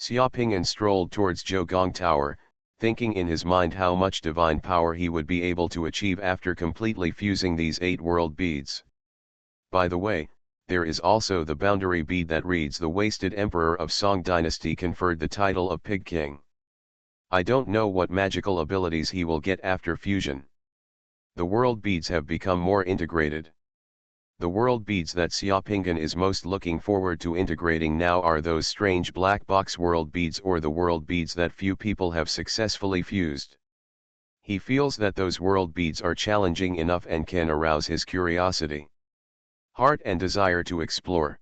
Xiaoping strolled towards Zhougong Tower, thinking in his mind how much divine power he would be able to achieve after completely fusing these 8 world beads. By the way, there is also the boundary bead that reads the wasted emperor of Song dynasty conferred the title of Pig King. I don't know what magical abilities he will get after fusion. The world beads have become more integrated. The world beads that Xiaoping is most looking forward to integrating now are those strange black box world beads or the world beads that few people have successfully fused. He feels that those world beads are challenging enough and can arouse his curiosity, heart and desire to explore.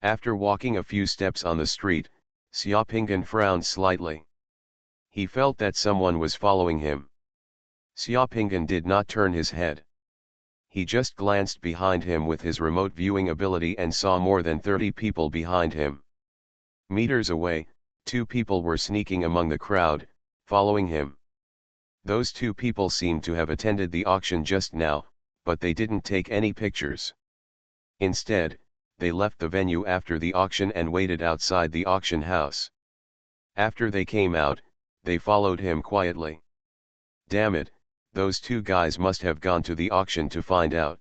After walking a few steps on the street, Xiaoping frowned slightly. He felt that someone was following him. Xiaoping did not turn his head. He just glanced behind him with his remote viewing ability and saw more than 30 people behind him. Meters away, 2 people were sneaking among the crowd, following him. Those 2 people seemed to have attended the auction just now, but they didn't take any pictures. Instead, they left the venue after the auction and waited outside the auction house. After they came out, they followed him quietly. Damn it, those 2 guys must have gone to the auction to find out.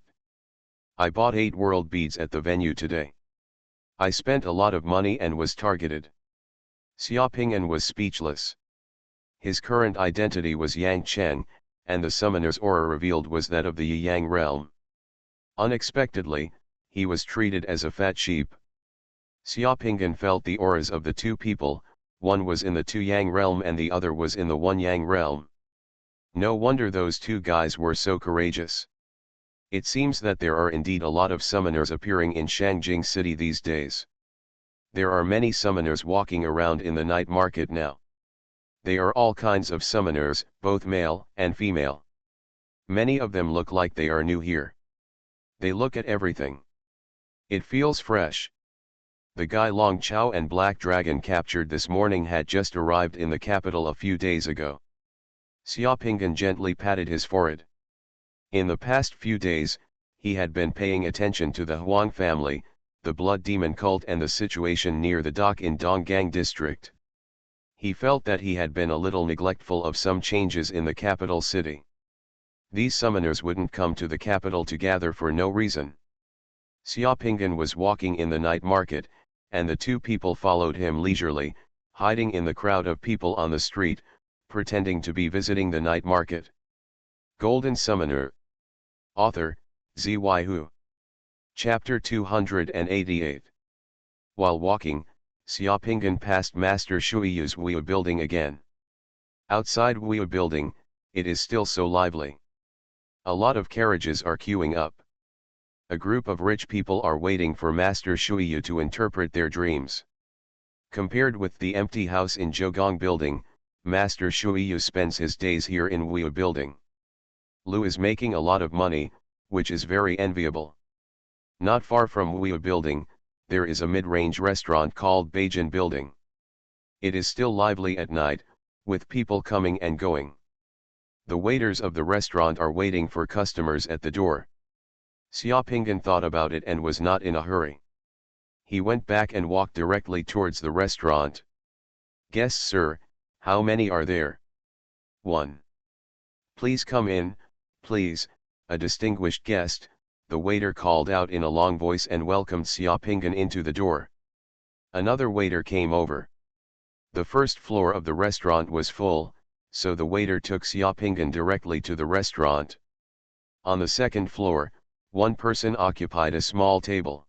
I bought 8 world beads at the venue today. I spent a lot of money and was targeted. Xiaoping was speechless. His current identity was Yang Cheng, and the summoner's aura revealed was that of the Yang realm. Unexpectedly, he was treated as a fat sheep. Xiaoping felt the auras of the 2 people, one was in the 2 Yang realm and the other was in the 1 Yang realm. No wonder those 2 guys were so courageous. It seems that there are indeed a lot of summoners appearing in Shangjing City these days. There are many summoners walking around in the night market now. They are all kinds of summoners, both male and female. Many of them look like they are new here. They look at everything. It feels fresh. The guy Long Chao and Black Dragon captured this morning had just arrived in the capital a few days ago. Xiaoping gently patted his forehead. In the past few days, he had been paying attention to the Huang family, the blood demon cult and the situation near the dock in Donggang district. He felt that he had been a little neglectful of some changes in the capital city. These summoners wouldn't come to the capital to gather for no reason. Xiaoping was walking in the night market, and the 2 people followed him leisurely, hiding in the crowd of people on the street, pretending to be visiting the night market. Golden Summoner. Author, Xuanhuan. Chapter 288. While walking, Xiaoping passed Master Shuiyu's Wuya building again. Outside Wuya building, it is still so lively. A lot of carriages are queuing up. A group of rich people are waiting for Master Shuiyu to interpret their dreams. Compared with the empty house in Zhougong building, Master Shuiyu spends his days here in Wuya building. Lu is making a lot of money, which is very enviable. Not far from Wuya building, there is a mid-range restaurant called Beijing building. It is still lively at night, with people coming and going. The waiters of the restaurant are waiting for customers at the door. Xiaoping thought about it and was not in a hurry. He went back and walked directly towards the restaurant. "Guests, sir, how many are there?" "1. "Please come in, please, a distinguished guest," the waiter called out in a long voice and welcomed Xiaoping into the door. Another waiter came over. The first floor of the restaurant was full, so the waiter took Xiaoping directly to the restaurant. On the second floor, one person occupied a small table.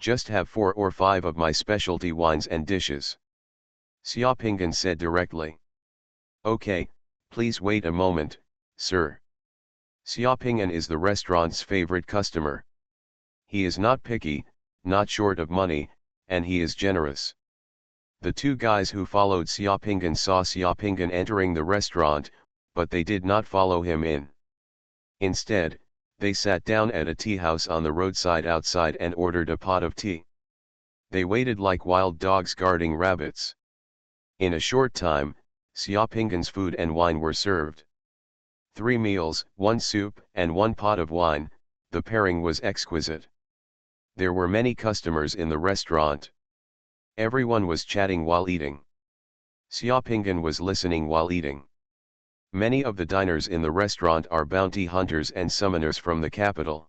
Just have 4 or 5 of my specialty wines and dishes. Xiaopingan said directly. Okay, please wait a moment, sir. Xiaopingan is the restaurant's favorite customer. He is not picky, not short of money, and he is generous. The two guys who followed Xiaopingan saw Xiaopingan entering the restaurant, but they did not follow him in. Instead, they sat down at a tea house on the roadside outside and ordered a pot of tea. They waited like wild dogs guarding rabbits. In a short time, Xiaopingan's food and wine were served. 3 meals, 1 soup, and 1 pot of wine, the pairing was exquisite. There were many customers in the restaurant. Everyone was chatting while eating. Xiaopingan was listening while eating. Many of the diners in the restaurant are bounty hunters and summoners from the capital.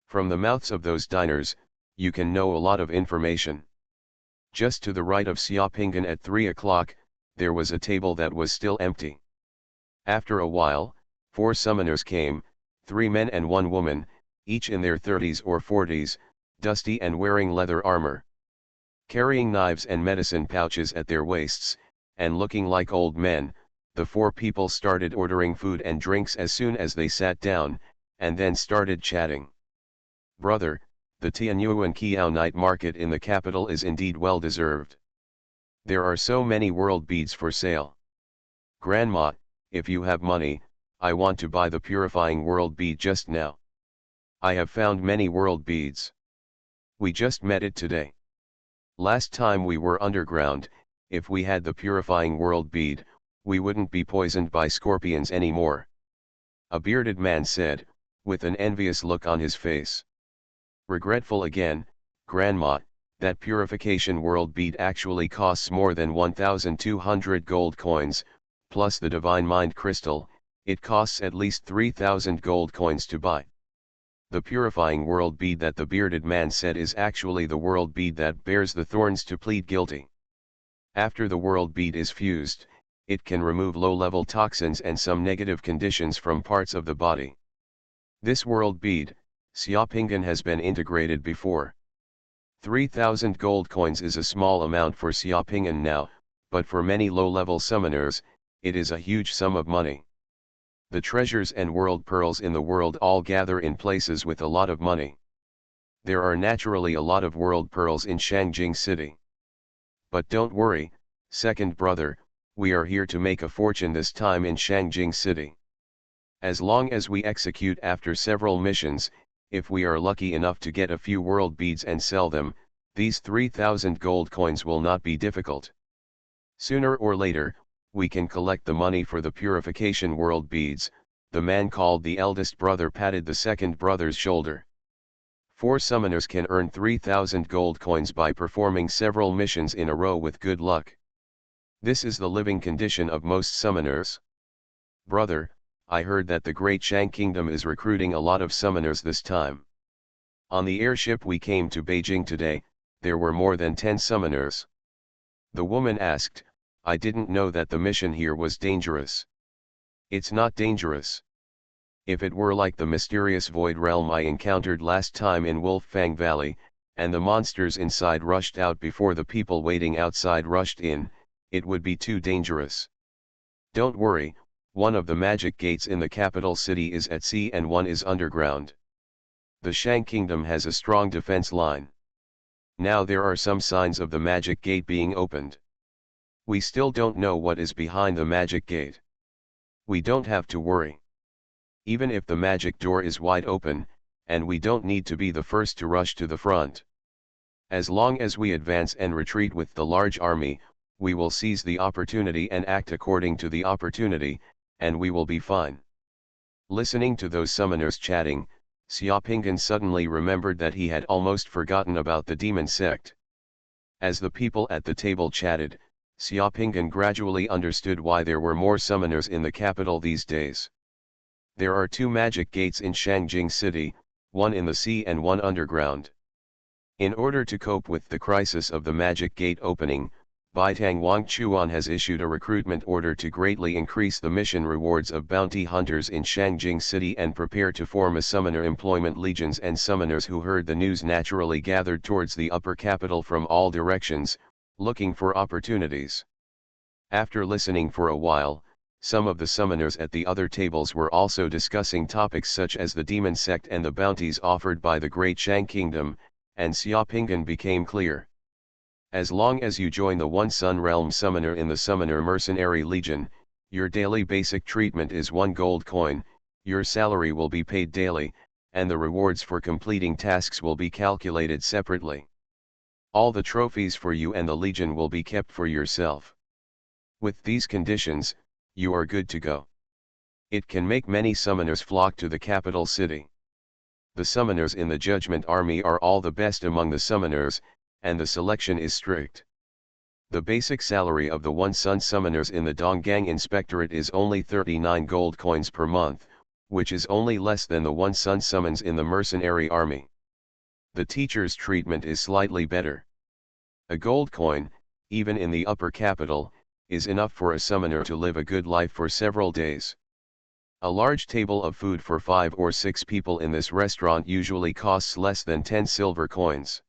From the mouths of those diners, you can know a lot of information. Just to the right of Xiaopingan at 3 o'clock, there was a table that was still empty. After a while, 4 summoners came, 3 men and 1 woman, each in their 30s or 40s, dusty and wearing leather armor. Carrying knives and medicine pouches at their waists, and looking like old men, the 4 people started ordering food and drinks as soon as they sat down, and then started chatting. Brother, the Tianyuan Kiao night market in the capital is indeed well deserved. There are so many world beads for sale. Grandma, if you have money, I want to buy the purifying world bead just now. I have found many world beads. We just met it today. Last time we were underground, if we had the purifying world bead, we wouldn't be poisoned by scorpions anymore. A bearded man said, with an envious look on his face. Regretful again, Grandma, that purification world bead actually costs more than 1,200 gold coins, plus the divine mind crystal, it costs at least 3,000 gold coins to buy. The purifying world bead that the bearded man said is actually the world bead that bears the thorns to plead guilty. After the world bead is fused, it can remove low-level toxins and some negative conditions from parts of the body. This world bead, Xiaopingan has been integrated before. 3,000 gold coins is a small amount for Xiaopingan now, but for many low-level summoners, it is a huge sum of money. The treasures and world pearls in the world all gather in places with a lot of money. There are naturally a lot of world pearls in Shangjing City. But don't worry, second brother, we are here to make a fortune this time in Shangjing City. As long as we execute after several missions, if we are lucky enough to get a few world beads and sell them, these 3,000 gold coins will not be difficult. Sooner or later, we can collect the money for the purification world beads. The man called the eldest brother patted the second brother's shoulder. 4 summoners can earn 3,000 gold coins by performing several missions in a row with good luck. This is the living condition of most summoners. Brother, I heard that the Great Shang Kingdom is recruiting a lot of summoners this time. On the airship we came to Beijing today, there were more than 10 summoners. The woman asked, I didn't know that the mission here was dangerous. It's not dangerous. If it were like the mysterious void realm I encountered last time in Wolffang Valley, and the monsters inside rushed out before the people waiting outside rushed in, it would be too dangerous. Don't worry, one of the magic gates in the capital city is at sea and one is underground. The Shang Kingdom has a strong defense line. Now there are some signs of the magic gate being opened. We still don't know what is behind the magic gate. We don't have to worry. Even if the magic door is wide open, and we don't need to be the first to rush to the front. As long as we advance and retreat with the large army, we will seize the opportunity and act according to the opportunity, and we will be fine. Listening to those summoners chatting, Xiaopingan suddenly remembered that he had almost forgotten about the demon sect. As the people at the table chatted, Xiaopingan gradually understood why there were more summoners in the capital these days. There are 2 magic gates in Shangjing City, one in the sea and one underground. In order to cope with the crisis of the magic gate opening, Baitang Wang Chuan has issued a recruitment order to greatly increase the mission rewards of bounty hunters in Shangjing City and prepare to form a summoner employment. Legions and summoners who heard the news naturally gathered towards the upper capital from all directions, looking for opportunities. After listening for a while, some of the summoners at the other tables were also discussing topics such as the demon sect and the bounties offered by the Great Shang Kingdom, and Xiaopingan became clear. As long as you join the One Sun Realm Summoner in the Summoner Mercenary Legion, your daily basic treatment is 1 gold coin, your salary will be paid daily, and the rewards for completing tasks will be calculated separately. All the trophies for you and the Legion will be kept for yourself. With these conditions, you are good to go. It can make many summoners flock to the capital city. The summoners in the Judgment Army are all the best among the summoners, and the selection is strict. The basic salary of the One Sun summoners in the Donggang Inspectorate is only 39 gold coins per month, which is only less than the One Sun summons in the Mercenary Army. The teacher's treatment is slightly better. A gold coin, even in the upper capital, is enough for a summoner to live a good life for several days. A large table of food for 5 or 6 people in this restaurant usually costs less than 10 silver coins.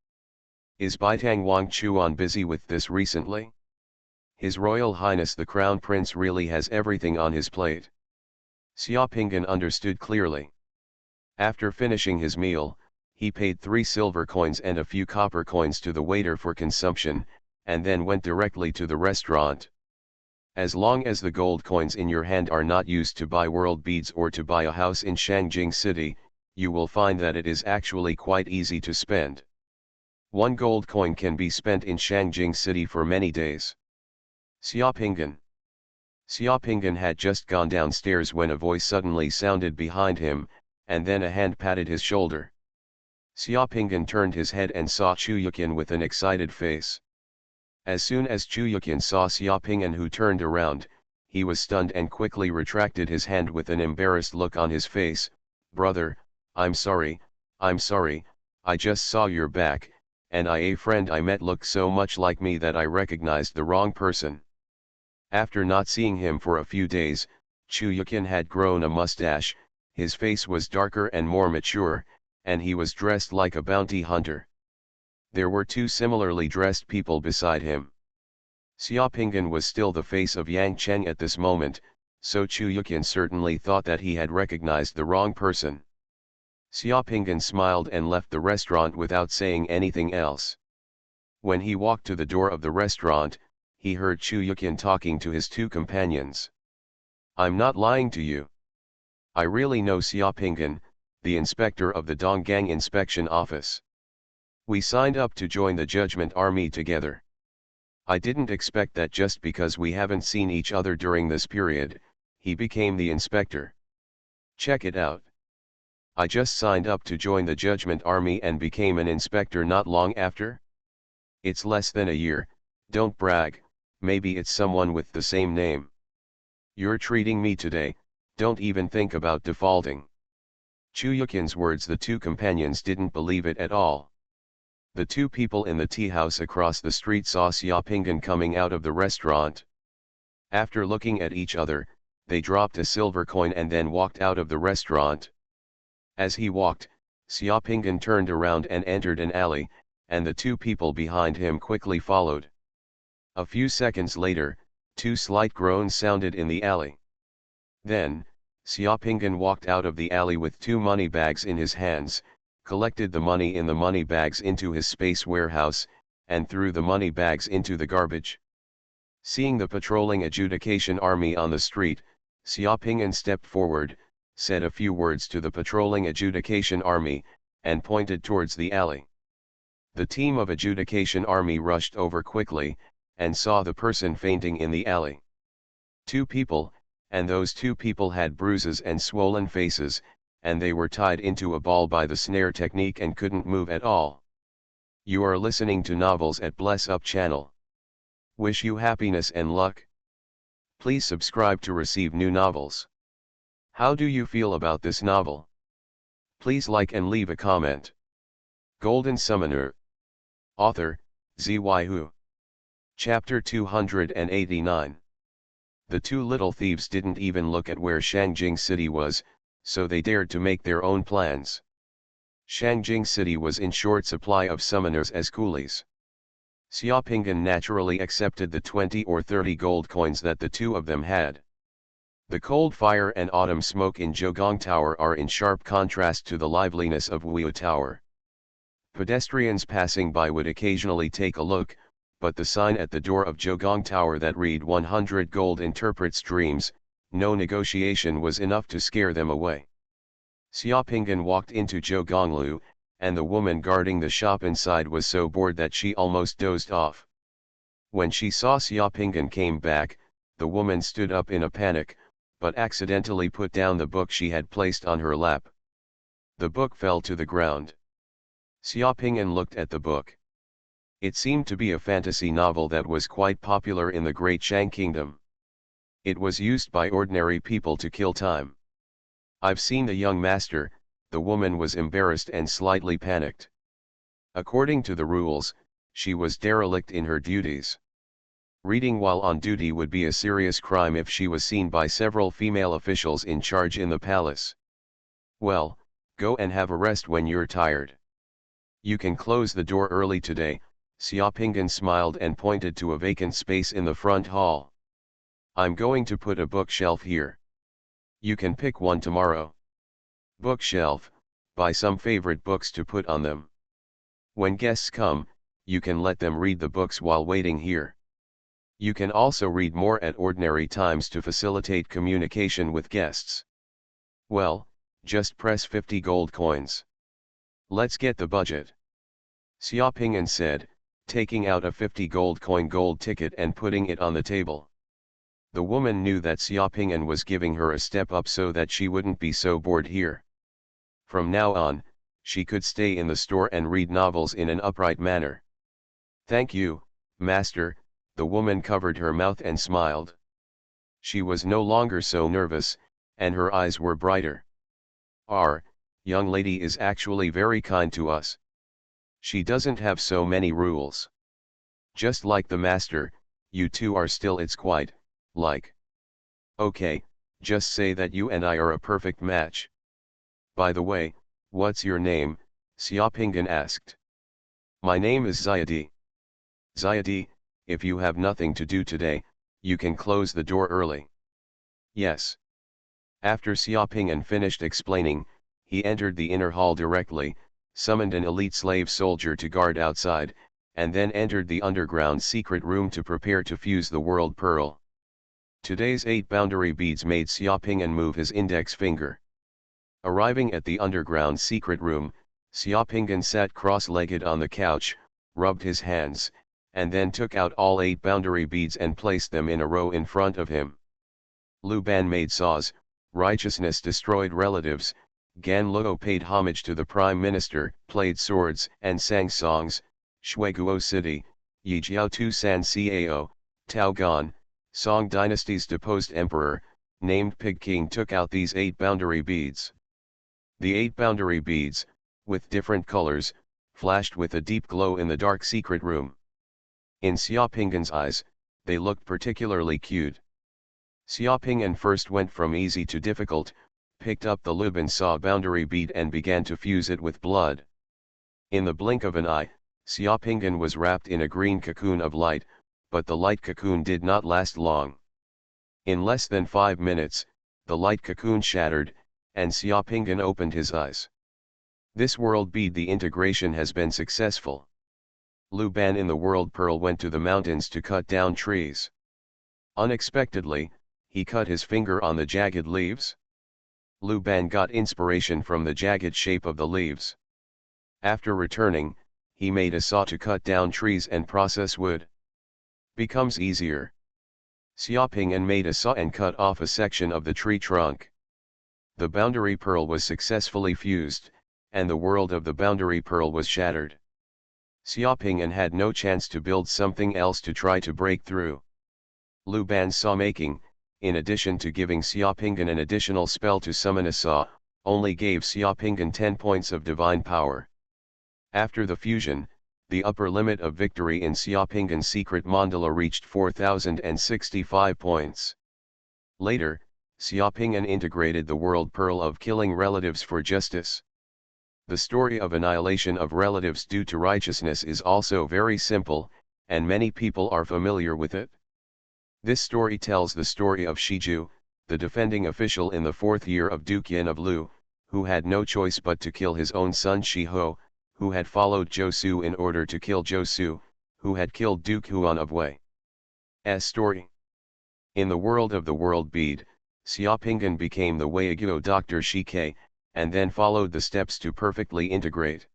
Is Baitang Wang Chuan busy with this recently? His Royal Highness the Crown Prince really has everything on his plate. Xiaopingan understood clearly. After finishing his meal, he paid 3 silver coins and a few copper coins to the waiter for consumption, and then went directly to the restaurant. As long as the gold coins in your hand are not used to buy world beads or to buy a house in Shangjing City, you will find that it is actually quite easy to spend. 1 gold coin can be spent in Shangjing City for many days. Xiaopingan had just gone downstairs when a voice suddenly sounded behind him, and then a hand patted his shoulder. Xiaopingan turned his head and saw Chu Yuqian with an excited face. As soon as Chu Yuqian saw Xiaopingan, who turned around, he was stunned and quickly retracted his hand with an embarrassed look on his face. "Brother, I'm sorry, I just saw your back, and a friend I met looked so much like me that I recognized the wrong person." After not seeing him for a few days, Chu Yuqian had grown a mustache, his face was darker and more mature, and he was dressed like a bounty hunter. There were 2 similarly dressed people beside him. Xiaopingan was still the face of Yang Cheng at this moment, so Chu Yuqian certainly thought that he had recognized the wrong person. Xiaopingan smiled and left the restaurant without saying anything else. When he walked to the door of the restaurant, he heard Chu Yuqian talking to his 2 companions. "I'm not lying to you. I really know Xiaopingan, the inspector of the Donggang Inspection Office. We signed up to join the Judgment Army together. I didn't expect that just because we haven't seen each other during this period, he became the inspector. Check it out. I just signed up to join the Judgment Army and became an inspector not long after. It's less than a year, don't brag, maybe it's someone with the same name. You're treating me today, don't even think about defaulting." Chu Yuqian's words, the 2 companions didn't believe it at all. The 2 people in the tea house across the street saw Xiaopingan coming out of the restaurant. After looking at each other, they dropped a silver coin and then walked out of the restaurant. As he walked, Xiaopingan turned around and entered an alley, and the 2 people behind him quickly followed. A few seconds later, 2 slight groans sounded in the alley. Then, Xiaopingan walked out of the alley with 2 money bags in his hands, collected the money in the money bags into his space warehouse, and threw the money bags into the garbage. Seeing the patrolling adjudication army on the street, Xiaopingan stepped forward, said a few words to the patrolling adjudication army, and pointed towards the alley. The team of adjudication army rushed over quickly, and saw the person fainting in the alley. 2 people, and those 2 people had bruises and swollen faces, and they were tied into a ball by the snare technique and couldn't move at all. You are listening to Novels at Bless Up channel. Wish you happiness and luck. Please subscribe to receive new novels. How do you feel about this novel? Please like and leave a comment. Golden Summoner. Author, Xuanhuan. Chapter 289. The two little thieves didn't even look at where Shangjing City was, so they dared to make their own plans. Shangjing City was in short supply of summoners as coolies. Xiaopingan naturally accepted the 20 or 30 gold coins that the two of them had. The cold fire and autumn smoke in Zhougong Tower are in sharp contrast to the liveliness of Wuyu Tower. Pedestrians passing by would occasionally take a look, but the sign at the door of Zhougong Tower that read 100 gold interprets dreams, no negotiation was enough to scare them away. Xiaopingan walked into Zhougonglu, and the woman guarding the shop inside was so bored that she almost dozed off. When she saw Xiaopingan came back, the woman stood up in a panic, but accidentally put down the book she had placed on her lap. The book fell to the ground. Xiaopingan looked at the book. It seemed to be a fantasy novel that was quite popular in the Great Shang Kingdom. It was used by ordinary people to kill time. "I've seen the young master," the woman was embarrassed and slightly panicked. According to the rules, she was derelict in her duties. Reading while on duty would be a serious crime if she was seen by several female officials in charge in the palace. "Well, go and have a rest when you're tired. You can close the door early today." Xiaopingan smiled and pointed to a vacant space in the front hall. "I'm going to put a bookshelf here. You can pick one tomorrow." Bookshelf, buy some favorite books to put on them. When guests come, you can let them read the books while waiting here. You can also read more at ordinary times to facilitate communication with guests. Well, just press 50 gold coins. Let's get the budget." Xiaopingan said, taking out a 50 gold coin gold ticket and putting it on the table. The woman knew that Xiaopingan was giving her a step up so that she wouldn't be so bored here. From now on, she could stay in the store and read novels in an upright manner. "Thank you, master," the woman covered her mouth and smiled. She was no longer so nervous, and her eyes were brighter. "Our young lady is actually very kind to us. She doesn't have so many rules. Just like the master, you two are still it's quite, like. Okay, just say that you and I are a perfect match." "By the way, what's your name?" Xiaopingan asked. "My name is Zayadi." "Zayadi, if you have nothing to do today, you can close the door early." "Yes." After Xiaopingan finished explaining, he entered the inner hall directly, summoned an elite slave soldier to guard outside, and then entered the underground secret room to prepare to fuse the world pearl. Today's 8 boundary beads made Xiaopingan move his index finger. Arriving at the underground secret room, Xiaopingan sat cross-legged on the couch, rubbed his hands, and then took out all 8 boundary beads and placed them in a row in front of him. Lu Ban made saws, righteousness destroyed relatives, Gan Luo paid homage to the prime minister, played swords and sang songs, Shuiguo City, Yijiao Tu San Cao, Tao Gan, Song Dynasty's deposed emperor, named Pig King took out these 8 boundary beads. The 8 boundary beads, with different colors, flashed with a deep glow in the dark secret room. In Xiaopingan's eyes, they looked particularly cute. Xiaopingan first went from easy to difficult, picked up the Luban saw boundary bead and began to fuse it with blood. In the blink of an eye, Xiaopingan was wrapped in a green cocoon of light, but the light cocoon did not last long. In less than 5 minutes, the light cocoon shattered, and Xiaopingan opened his eyes. This world bead, the integration has been successful. Lu Ban in the world pearl went to the mountains to cut down trees. Unexpectedly, he cut his finger on the jagged leaves. Lu Ban got inspiration from the jagged shape of the leaves. After returning, he made a saw to cut down trees and process wood. Becomes easier. Xiaopingan made a saw and cut off a section of the tree trunk. The boundary pearl was successfully fused, and the world of the boundary pearl was shattered. Xiaopingan had no chance to build something else to try to break through. Lu Ban's saw making, in addition to giving Xiaopingan an additional spell to summon a saw, only gave Xiaopingan 10 points of divine power. After the fusion, the upper limit of victory in Xiaoping's secret mandala reached 4,065 points. Later, Xiaoping integrated the world pearl of killing relatives for justice. The story of annihilation of relatives due to righteousness is also very simple, and many people are familiar with it. This story tells the story of Shiju, the defending official in the 4th year of Duke Yin of Lu, who had no choice but to kill his own son Shiho, who had followed Zhou in order to kill Zhou, who had killed Duke Huan of Wei. S story. In the world of the world bead, Xiaoping became the Weiguo Dr. Shike, and then followed the steps to perfectly integrate.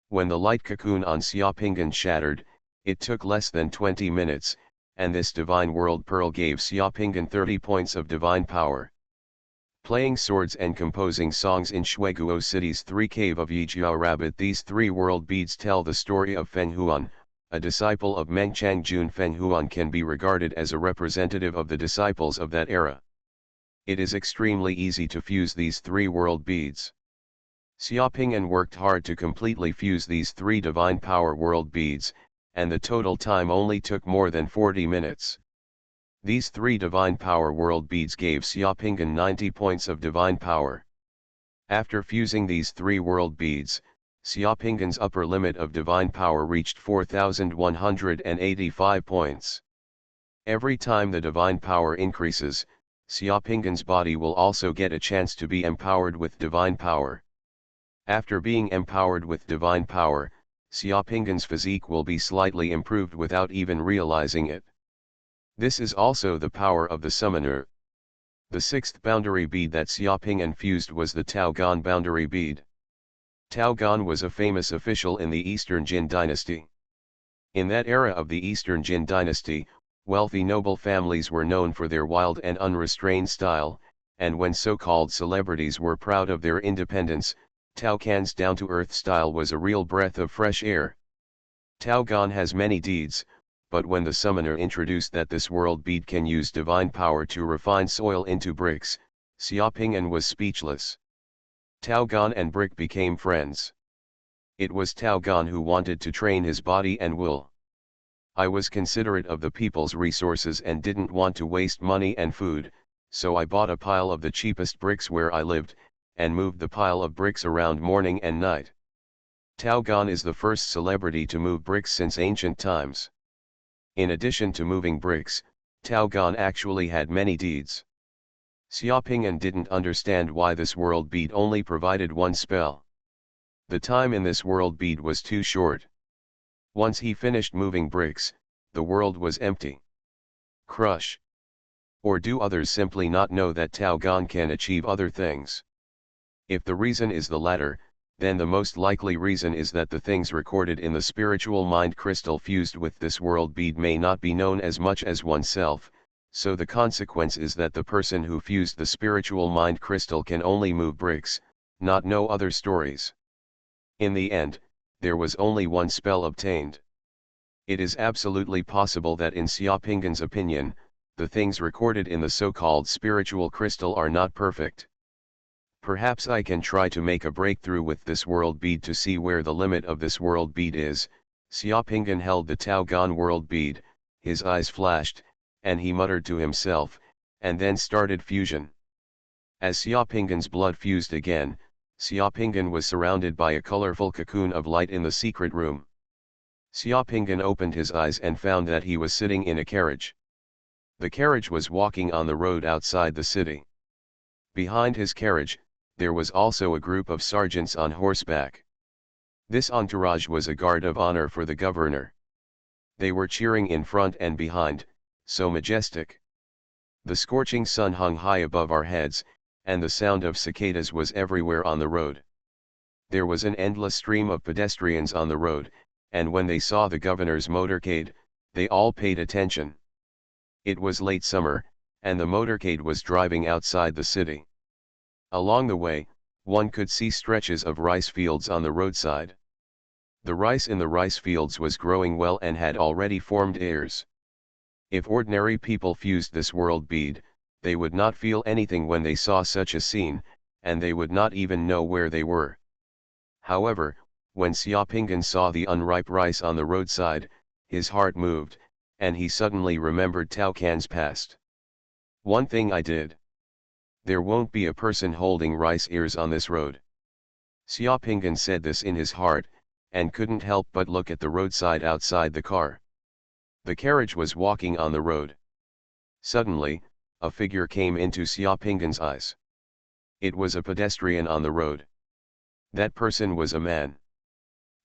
When the light cocoon on Xiaoping shattered, it took less than 20 minutes, and this divine world pearl gave Xiaoping 30 points of divine power. Playing swords and composing songs in Shuiguo City's 3 cave of Yijiao Rabbit. These 3 world beads tell the story of Feng Huan, a disciple of Meng Changjun. Feng Huan can be regarded as a representative of the disciples of that era. It is extremely easy to fuse these 3 world beads. Xiaoping worked hard to completely fuse these 3 divine power world beads, and the total time only took more than 40 minutes. These 3 divine power world beads gave Xiaoping 90 points of divine power. After fusing these 3 world beads, Xiaoping's upper limit of divine power reached 4,185 points. Every time the divine power increases, Xiaoping's body will also get a chance to be empowered with divine power. After being empowered with divine power, Xiaoping's physique will be slightly improved without even realizing it. This is also the power of the summoner. The 6th boundary bead that Xiaoping fused was the Taogan boundary bead. Taogan was a famous official in the Eastern Jin dynasty. In that era of the Eastern Jin dynasty, wealthy noble families were known for their wild and unrestrained style, and when so-called celebrities were proud of their independence, Taogan's down-to-earth style was a real breath of fresh air. Taogan has many deeds, but when the summoner introduced that this world bead can use divine power to refine soil into bricks, Xiaoping was speechless. Taogan and brick became friends. It was Taogan who wanted to train his body and will. I was considerate of the people's resources and didn't want to waste money and food, so I bought a pile of the cheapest bricks where I lived, and moved the pile of bricks around morning and night. Taogan is the first celebrity to move bricks since ancient times. In addition to moving bricks, Taogan actually had many deeds. Xiaoping didn't understand why this world bead only provided 1 spell. The time in this world bead was too short. Once he finished moving bricks, the world was empty. Crush. Or do others simply not know that Taogan can achieve other things? If the reason is the latter, then the most likely reason is that the things recorded in the spiritual mind crystal fused with this world bead may not be known as much as oneself, so the consequence is that the person who fused the spiritual mind crystal can only move bricks, not know other stories. In the end, there was only 1 spell obtained. It is absolutely possible that in Xiaoping's opinion, the things recorded in the so-called spiritual crystal are not perfect. Perhaps I can try to make a breakthrough with this world bead to see where the limit of this world bead is. Xiaoping held the Taogan world bead, his eyes flashed, and he muttered to himself, and then started fusion. As Xiaoping's blood fused again, Xiaoping was surrounded by a colorful cocoon of light in the secret room. Xiaoping opened his eyes and found that he was sitting in a carriage. The carriage was walking on the road outside the city. Behind his carriage, there was also a group of sergeants on horseback. This entourage was a guard of honor for the governor. They were cheering in front and behind, so majestic. The scorching sun hung high above our heads, and the sound of cicadas was everywhere on the road. There was an endless stream of pedestrians on the road, and when they saw the governor's motorcade, they all paid attention. It was late summer, and the motorcade was driving outside the city. Along the way, one could see stretches of rice fields on the roadside. The rice in the rice fields was growing well and had already formed ears. If ordinary people fused this world bead, they would not feel anything when they saw such a scene, and they would not even know where they were. However, When Xiaopingan saw the unripe rice on the roadside, his heart moved, and he suddenly remembered Tao Can's past. One thing I did. There won't be a person holding rice ears on this road. Xiaopingan said this in his heart, and couldn't help but look at the roadside outside the car. The carriage was walking on the road. Suddenly, a figure came into Xiaopingan's eyes. It was a pedestrian on the road. That person was a man.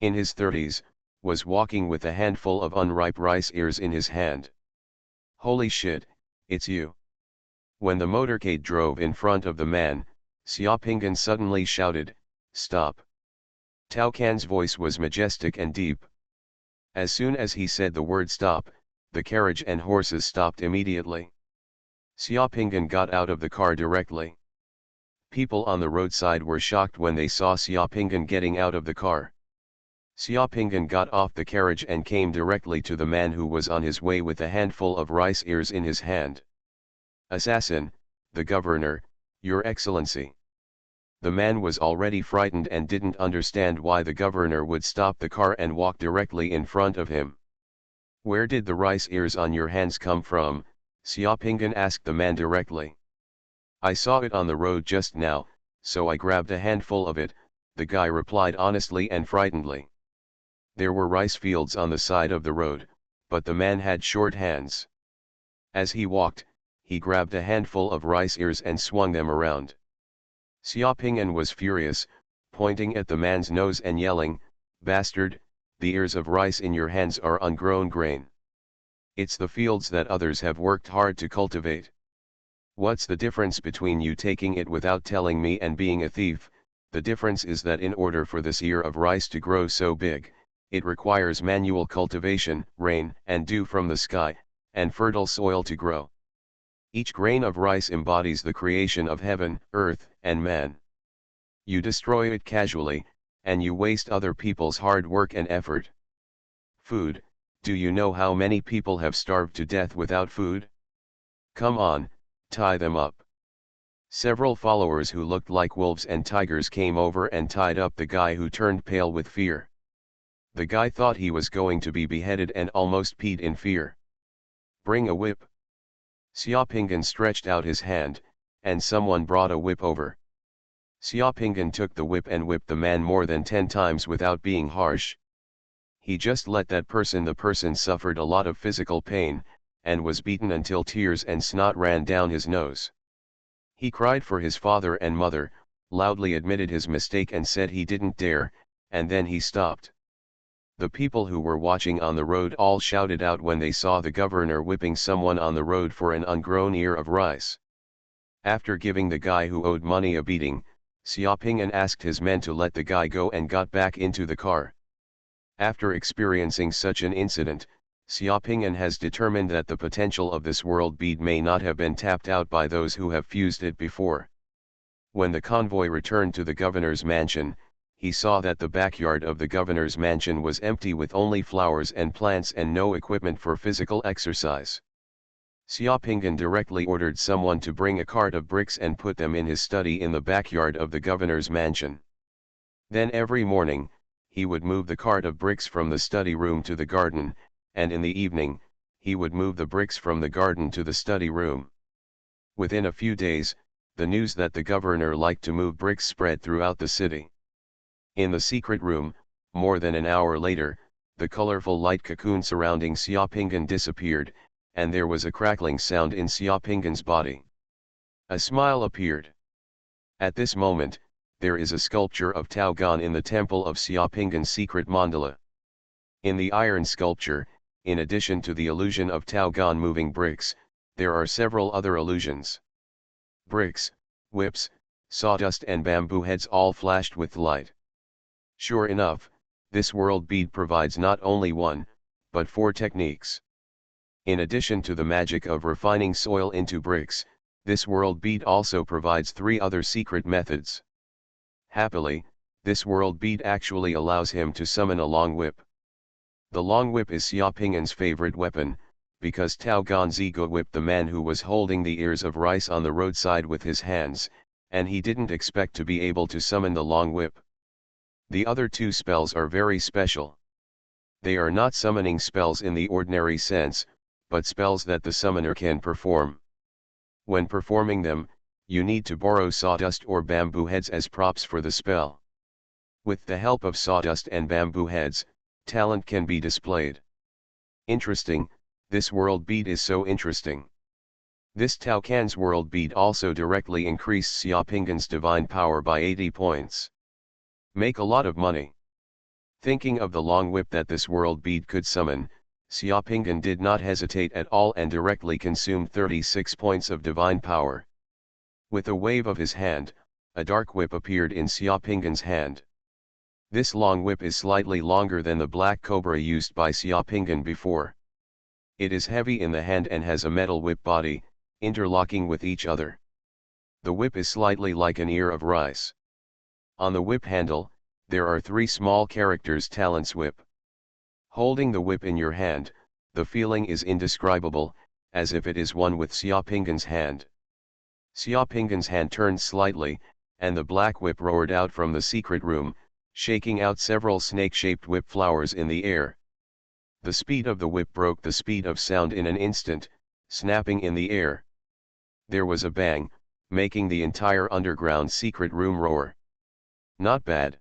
In his 30s, was walking with a handful of unripe rice ears in his hand. Holy shit, it's you. When the motorcade drove in front of the man, Xiaopingan suddenly shouted, "Stop!" Tao Can's voice was majestic and deep. As soon as he said the word stop, the carriage and horses stopped immediately. Xiaopingan got out of the car directly. People on the roadside were shocked when they saw Xiaopingan getting out of the car. Xiaopingan got off the carriage and came directly to the man who was on his way with a handful of rice ears in his hand. "Assassin, the governor, your excellency." The man was already frightened and didn't understand why the governor would stop the car and walk directly in front of him. "Where did the rice ears on your hands come from?" Xiaopingan asked the man directly. "I saw it on the road just now, so I grabbed a handful of it," the guy replied honestly and frightenedly. There were rice fields on the side of the road, but the man had short hands. As he walked, he grabbed a handful of rice ears and swung them around. Xiaopingan was furious, pointing at the man's nose and yelling, "Bastard, the ears of rice in your hands are ungrown grain. It's the fields that others have worked hard to cultivate. What's the difference between you taking it without telling me and being a thief? The difference is that in order for this ear of rice to grow so big, it requires manual cultivation, rain and dew from the sky, and fertile soil to grow. Each grain of rice embodies the creation of heaven, earth, and man. You destroy it casually, and you waste other people's hard work and effort. Food, do you know how many people have starved to death without food? Come on, tie them up." Several followers who looked like wolves and tigers came over and tied up the guy, who turned pale with fear. The guy thought he was going to be beheaded and almost peed in fear. "Bring a whip." Xiaopingan stretched out his hand, and someone brought a whip over. Xiaopingan took the whip and whipped the man more than 10 times without being harsh. He just let that person. The person suffered a lot of physical pain, and was beaten until tears and snot ran down his nose. He cried for his father and mother, loudly admitted his mistake and said he didn't dare, and then he stopped. The people who were watching on the road all shouted out when they saw the governor whipping someone on the road for an ungrown ear of rice. After giving the guy who owed money a beating, Xiaopingan asked his men to let the guy go and got back into the car. After experiencing such an incident, Xiaopingan has determined that the potential of this world bead may not have been tapped out by those who have fused it before. When the convoy returned to the governor's mansion, he saw that the backyard of the governor's mansion was empty with only flowers and plants and no equipment for physical exercise. Xiaopingan directly ordered someone to bring a cart of bricks and put them in his study in the backyard of the governor's mansion. Then every morning, he would move the cart of bricks from the study room to the garden, and in the evening, he would move the bricks from the garden to the study room. Within a few days, the news that the governor liked to move bricks spread throughout the city. In the secret room, more than an hour later, the colorful light cocoon surrounding Xiaopingan disappeared, and there was a crackling sound in Xiaopingan's body. A smile appeared. At this moment, there is a sculpture of Tao Gan in the temple of Xiaopingan's secret mandala. In the iron sculpture, in addition to the illusion of Tao Gan moving bricks, there are several other illusions. Bricks, whips, sawdust and bamboo heads all flashed with light. Sure enough, this world bead provides not only one, but 4 techniques. In addition to the magic of refining soil into bricks, this world bead also provides 3 other secret methods. Happily, this world bead actually allows him to summon a long whip. The long whip is Xiaopingan's favorite weapon, because Tao Gan Zigo whipped the man who was holding the ears of rice on the roadside with his hands, and he didn't expect to be able to summon the long whip. The other two spells are very special. They are not summoning spells in the ordinary sense, but spells that the summoner can perform. When performing them, you need to borrow sawdust or bamboo heads as props for the spell. With the help of sawdust and bamboo heads, talent can be displayed. Interesting, this world bead is so interesting. This Tao Can's world bead also directly increased Xiaopingan's divine power by 80 points. Make a lot of money. Thinking of the long whip that this world bead could summon, Xiaopingan did not hesitate at all and directly consumed 36 points of divine power. With a wave of his hand, a dark whip appeared in Xiaopingan's hand. This long whip is slightly longer than the black cobra used by Xiaopingan before. It is heavy in the hand and has a metal whip body, interlocking with each other. The whip is slightly like an ear of rice. On the whip handle, there are 3 small characters talents whip. Holding the whip in your hand, the feeling is indescribable, as if it is one with Xiaopingan's hand. Xiaopingan's hand turned slightly, and the black whip roared out from the secret room, shaking out several snake-shaped whip flowers in the air. The speed of the whip broke the speed of sound in an instant, snapping in the air. There was a bang, making the entire underground secret room roar. Not bad.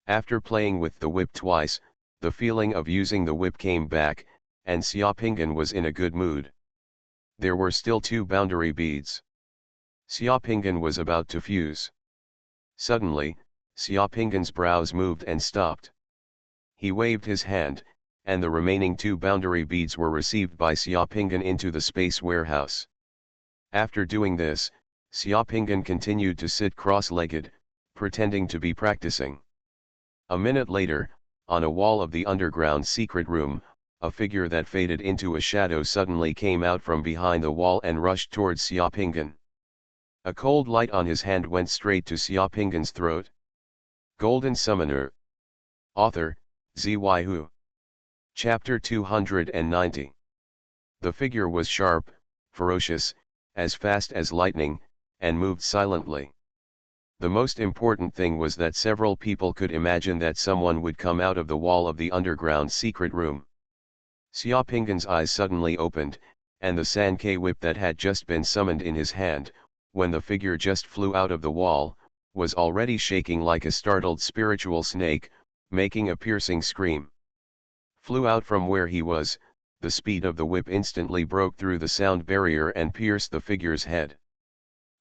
After playing with the whip twice, the feeling of using the whip came back, and Xiaopingan was in a good mood. There were still 2 boundary beads. Xiaopingan was about to fuse. Suddenly, Xiaopingan's brows moved and stopped. He waved his hand, and the remaining 2 boundary beads were received by Xiaopingan into the space warehouse. After doing this, Xiaopingan continued to sit cross-legged, pretending to be practicing. A minute later, on a wall of the underground secret room, a figure that faded into a shadow suddenly came out from behind the wall and rushed towards Xiaopingan. A cold light on his hand went straight to Xiaopingan's throat. Golden Summoner. Author, Xuanhuan. Chapter 290. The figure was sharp, ferocious, as fast as lightning, and moved silently. The most important thing was that several people could imagine that someone would come out of the wall of the underground secret room. Xiaopingan's eyes suddenly opened, and the Sankei whip that had just been summoned in his hand, when the figure just flew out of the wall, was already shaking like a startled spiritual snake, making a piercing scream. Flew out from where he was, the speed of the whip instantly broke through the sound barrier and pierced the figure's head.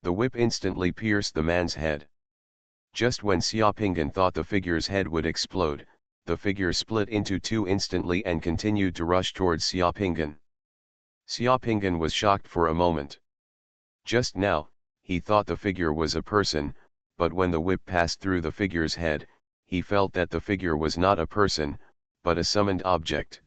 The whip instantly pierced the man's head. Just when Xiaopingan thought the figure's head would explode, the figure split into 2 instantly and continued to rush towards Xiaopingan. Xiaopingan was shocked for a moment. Just now, he thought the figure was a person, but when the whip passed through the figure's head, he felt that the figure was not a person, but a summoned object.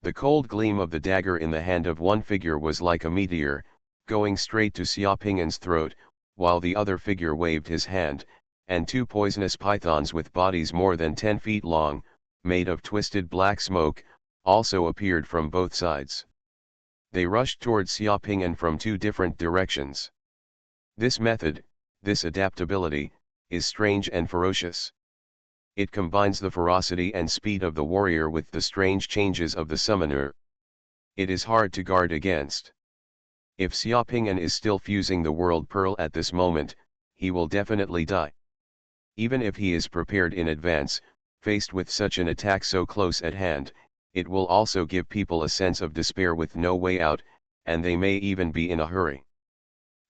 The cold gleam of the dagger in the hand of one figure was like a meteor, going straight to Xiaopingan's throat, while the other figure waved his hand, and 2 poisonous pythons with bodies more than 10 feet long, made of twisted black smoke, also appeared from both sides. They rushed towards Xiaopingan from 2 different directions. This method, this adaptability, is strange and ferocious. It combines the ferocity and speed of the warrior with the strange changes of the summoner. It is hard to guard against. If Xiaopingan is still fusing the world pearl at this moment, he will definitely die. Even if he is prepared in advance, faced with such an attack so close at hand, it will also give people a sense of despair with no way out, and they may even be in a hurry.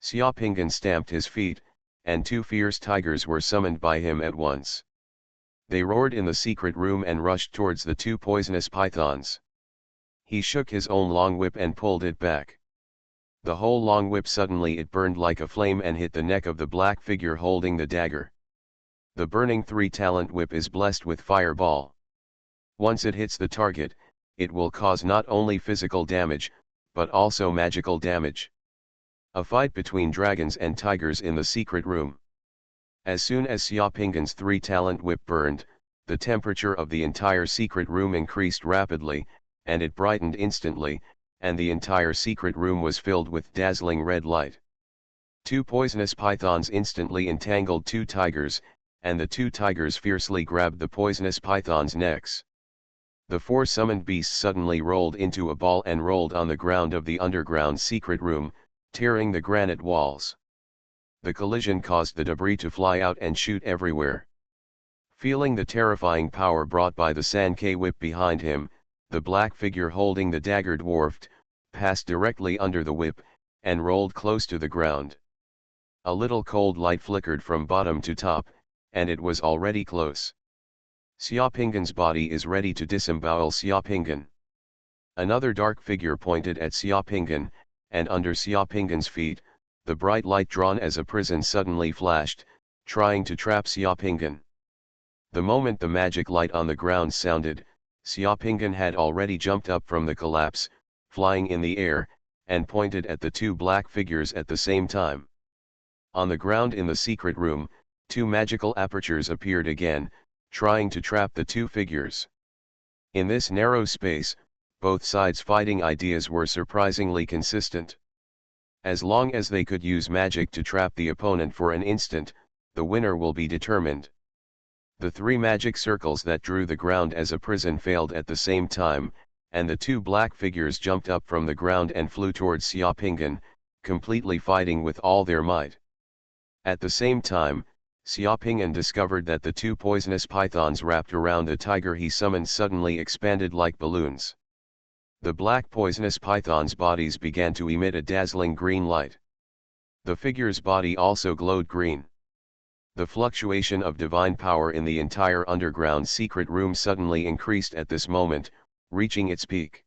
Xiaopingan stamped his feet, and 2 fierce tigers were summoned by him at once. They roared in the secret room and rushed towards the 2 poisonous pythons. He shook his own long whip and pulled it back. The whole long whip suddenly it burned like a flame and hit the neck of the black figure holding the dagger. The burning 3-talent whip is blessed with fireball. Once it hits the target, it will cause not only physical damage, but also magical damage. A fight between dragons and tigers in the secret room. As soon as Xiaopingan's 3-talent whip burned, the temperature of the entire secret room increased rapidly, and it brightened instantly, and the entire secret room was filled with dazzling red light. 2 poisonous pythons instantly entangled 2 tigers, and the two tigers fiercely grabbed the poisonous pythons' necks. The four summoned beasts suddenly rolled into a ball and rolled on the ground of the underground secret room, tearing the granite walls. The collision caused the debris to fly out and shoot everywhere. Feeling the terrifying power brought by the Sankei whip behind him, the black figure holding the dagger dwarfed, passed directly under the whip, and rolled close to the ground. A little cold light flickered from bottom to top, and it was already close. Xiaopingan's body is ready to disembowel Xiaopingan. Another dark figure pointed at Xiaopingan, and under Xiaopingan's feet, the bright light drawn as a prison suddenly flashed, trying to trap Xiaopingan. The moment the magic light on the ground sounded, Xiaopingan had already jumped up from the collapse, flying in the air, and pointed at the two black figures at the same time. On the ground in the secret room, two magical apertures appeared again, trying to trap the two figures. In this narrow space, both sides' fighting ideas were surprisingly consistent. As long as they could use magic to trap the opponent for an instant, the winner will be determined. The three magic circles that drew the ground as a prison failed at the same time, and the two black figures jumped up from the ground and flew towards Xiaopingan, completely fighting with all their might. At the same time, Xiaopingan discovered that the two poisonous pythons wrapped around the tiger he summoned suddenly expanded like balloons. The black poisonous pythons' bodies began to emit a dazzling green light. The figure's body also glowed green. The fluctuation of divine power in the entire underground secret room suddenly increased at this moment, reaching its peak.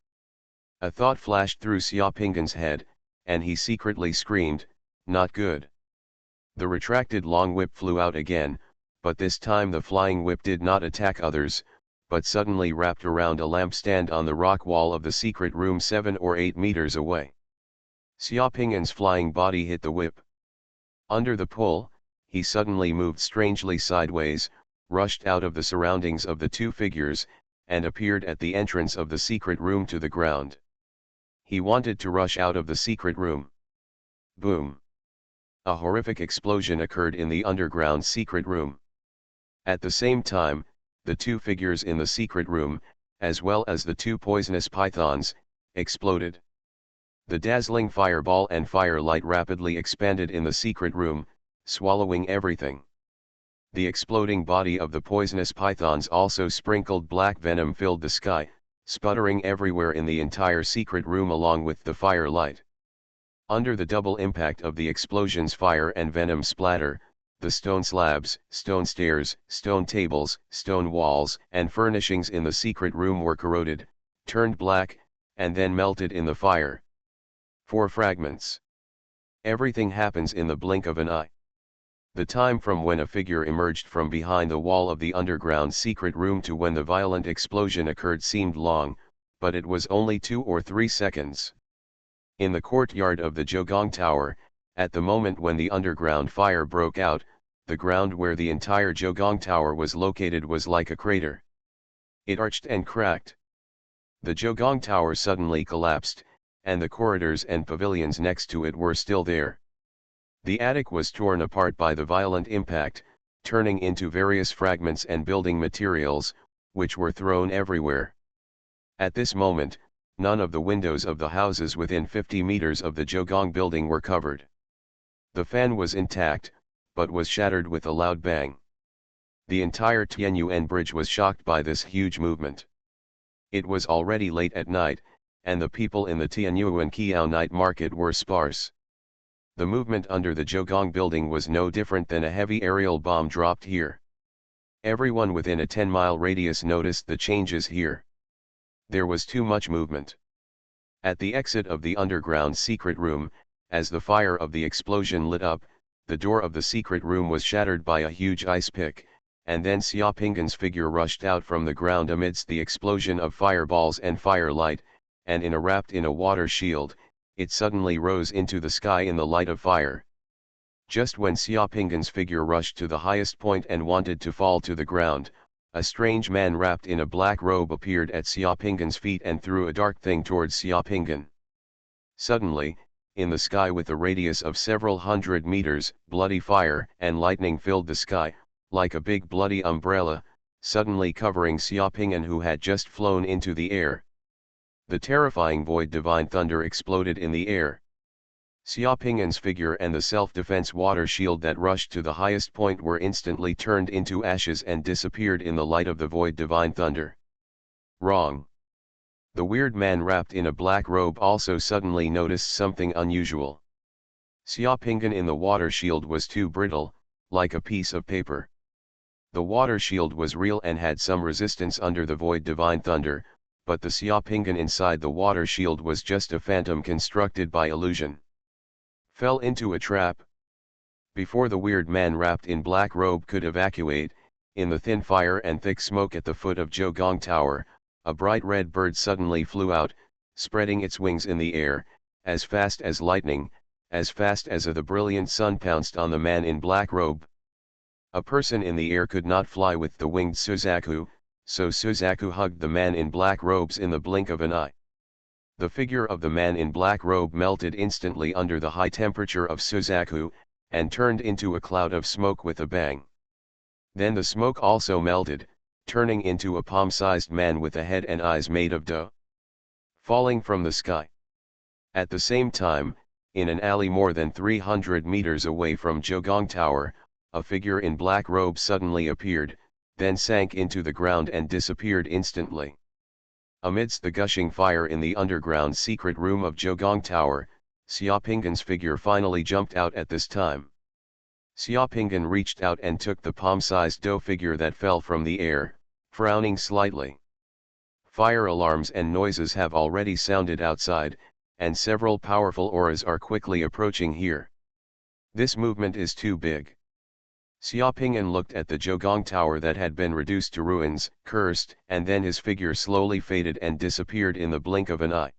A thought flashed through Xiaopingan's head, and he secretly screamed, "Not good." The retracted long whip flew out again, but this time the flying whip did not attack others, but suddenly wrapped around a lampstand on the rock wall of the secret room 7 or 8 meters away. Xiaopingan's flying body hit the whip. Under the pull, he suddenly moved strangely sideways, rushed out of the surroundings of the two figures, and appeared at the entrance of the secret room to the ground. He wanted to rush out of the secret room. Boom! A horrific explosion occurred in the underground secret room. At the same time, the two figures in the secret room, as well as the two poisonous pythons, exploded. The dazzling fireball and firelight rapidly expanded in the secret room, swallowing everything. The exploding body of the poisonous pythons also sprinkled black venom filled the sky, sputtering everywhere in the entire secret room along with the firelight. Under the double impact of the explosion's fire and venom splatter, the stone slabs, stone stairs, stone tables, stone walls, and furnishings in the secret room were corroded, turned black, and then melted in the fire. 4 fragments. Everything happens in the blink of an eye. The time from when a figure emerged from behind the wall of the underground secret room to when the violent explosion occurred seemed long, but it was only 2 or 3 seconds. In the courtyard of the Zhougong Tower, at the moment when the underground fire broke out, the ground where the entire Zhougong Tower was located was like a crater. It arched and cracked. The Zhougong Tower suddenly collapsed, and the corridors and pavilions next to it were still there. The attic was torn apart by the violent impact, turning into various fragments and building materials, which were thrown everywhere. At this moment, none of the windows of the houses within 50 meters of the Zhougong building were covered. The fan was intact, but was shattered with a loud bang. The entire Tianyuan bridge was shocked by this huge movement. It was already late at night, and the people in the Tianyuan Qiao night market were sparse. The movement under the Zhougong building was no different than a heavy aerial bomb dropped here. Everyone within a 10-mile radius noticed the changes here. There was too much movement. At the exit of the underground secret room, as the fire of the explosion lit up, the door of the secret room was shattered by a huge ice pick, and then Xiaopingan's figure rushed out from the ground amidst the explosion of fireballs and firelight, and wrapped in a water shield, it suddenly rose into the sky in the light of fire. Just when Xiaopingan's figure rushed to the highest point and wanted to fall to the ground, a strange man wrapped in a black robe appeared at Xiaopingan's feet and threw a dark thing towards Xiaopingan. Suddenly, in the sky with a radius of several hundred meters, bloody fire and lightning filled the sky, like a big bloody umbrella, suddenly covering Xiaoping'an, who had just flown into the air. The terrifying void divine thunder exploded in the air. Xiaoping'an's figure and the self-defense water shield that rushed to the highest point were instantly turned into ashes and disappeared in the light of the void divine thunder. Wrong. The weird man wrapped in a black robe also suddenly noticed something unusual. Xiaoping'an in the water shield was too brittle, like a piece of paper. The water shield was real and had some resistance under the void divine thunder, but the Xiaoping'an inside the water shield was just a phantom constructed by illusion. Fell into a trap. Before the weird man wrapped in black robe could evacuate, in the thin fire and thick smoke at the foot of Zhougong Tower, a bright red bird suddenly flew out, spreading its wings in the air, as fast as lightning, as fast as the brilliant sun pounced on the man in black robe. A person in the air could not fly with the winged Suzaku, so Suzaku hugged the man in black robes in the blink of an eye. The figure of the man in black robe melted instantly under the high temperature of Suzaku, and turned into a cloud of smoke with a bang. Then the smoke also melted, turning into a palm-sized man with a head and eyes made of dough, falling from the sky. At the same time, in an alley more than 300 meters away from Zhougong Tower, a figure in black robe suddenly appeared, then sank into the ground and disappeared instantly. Amidst the gushing fire in the underground secret room of Zhougong Tower, Xiaoping'an's figure finally jumped out at this time. Xiaoping'an reached out and took the palm-sized dough figure that fell from the air, frowning slightly. Fire alarms and noises have already sounded outside, and several powerful auras are quickly approaching here. This movement is too big. Xiaoping'an looked at the Zhougong Tower that had been reduced to ruins, cursed, and then his figure slowly faded and disappeared in the blink of an eye.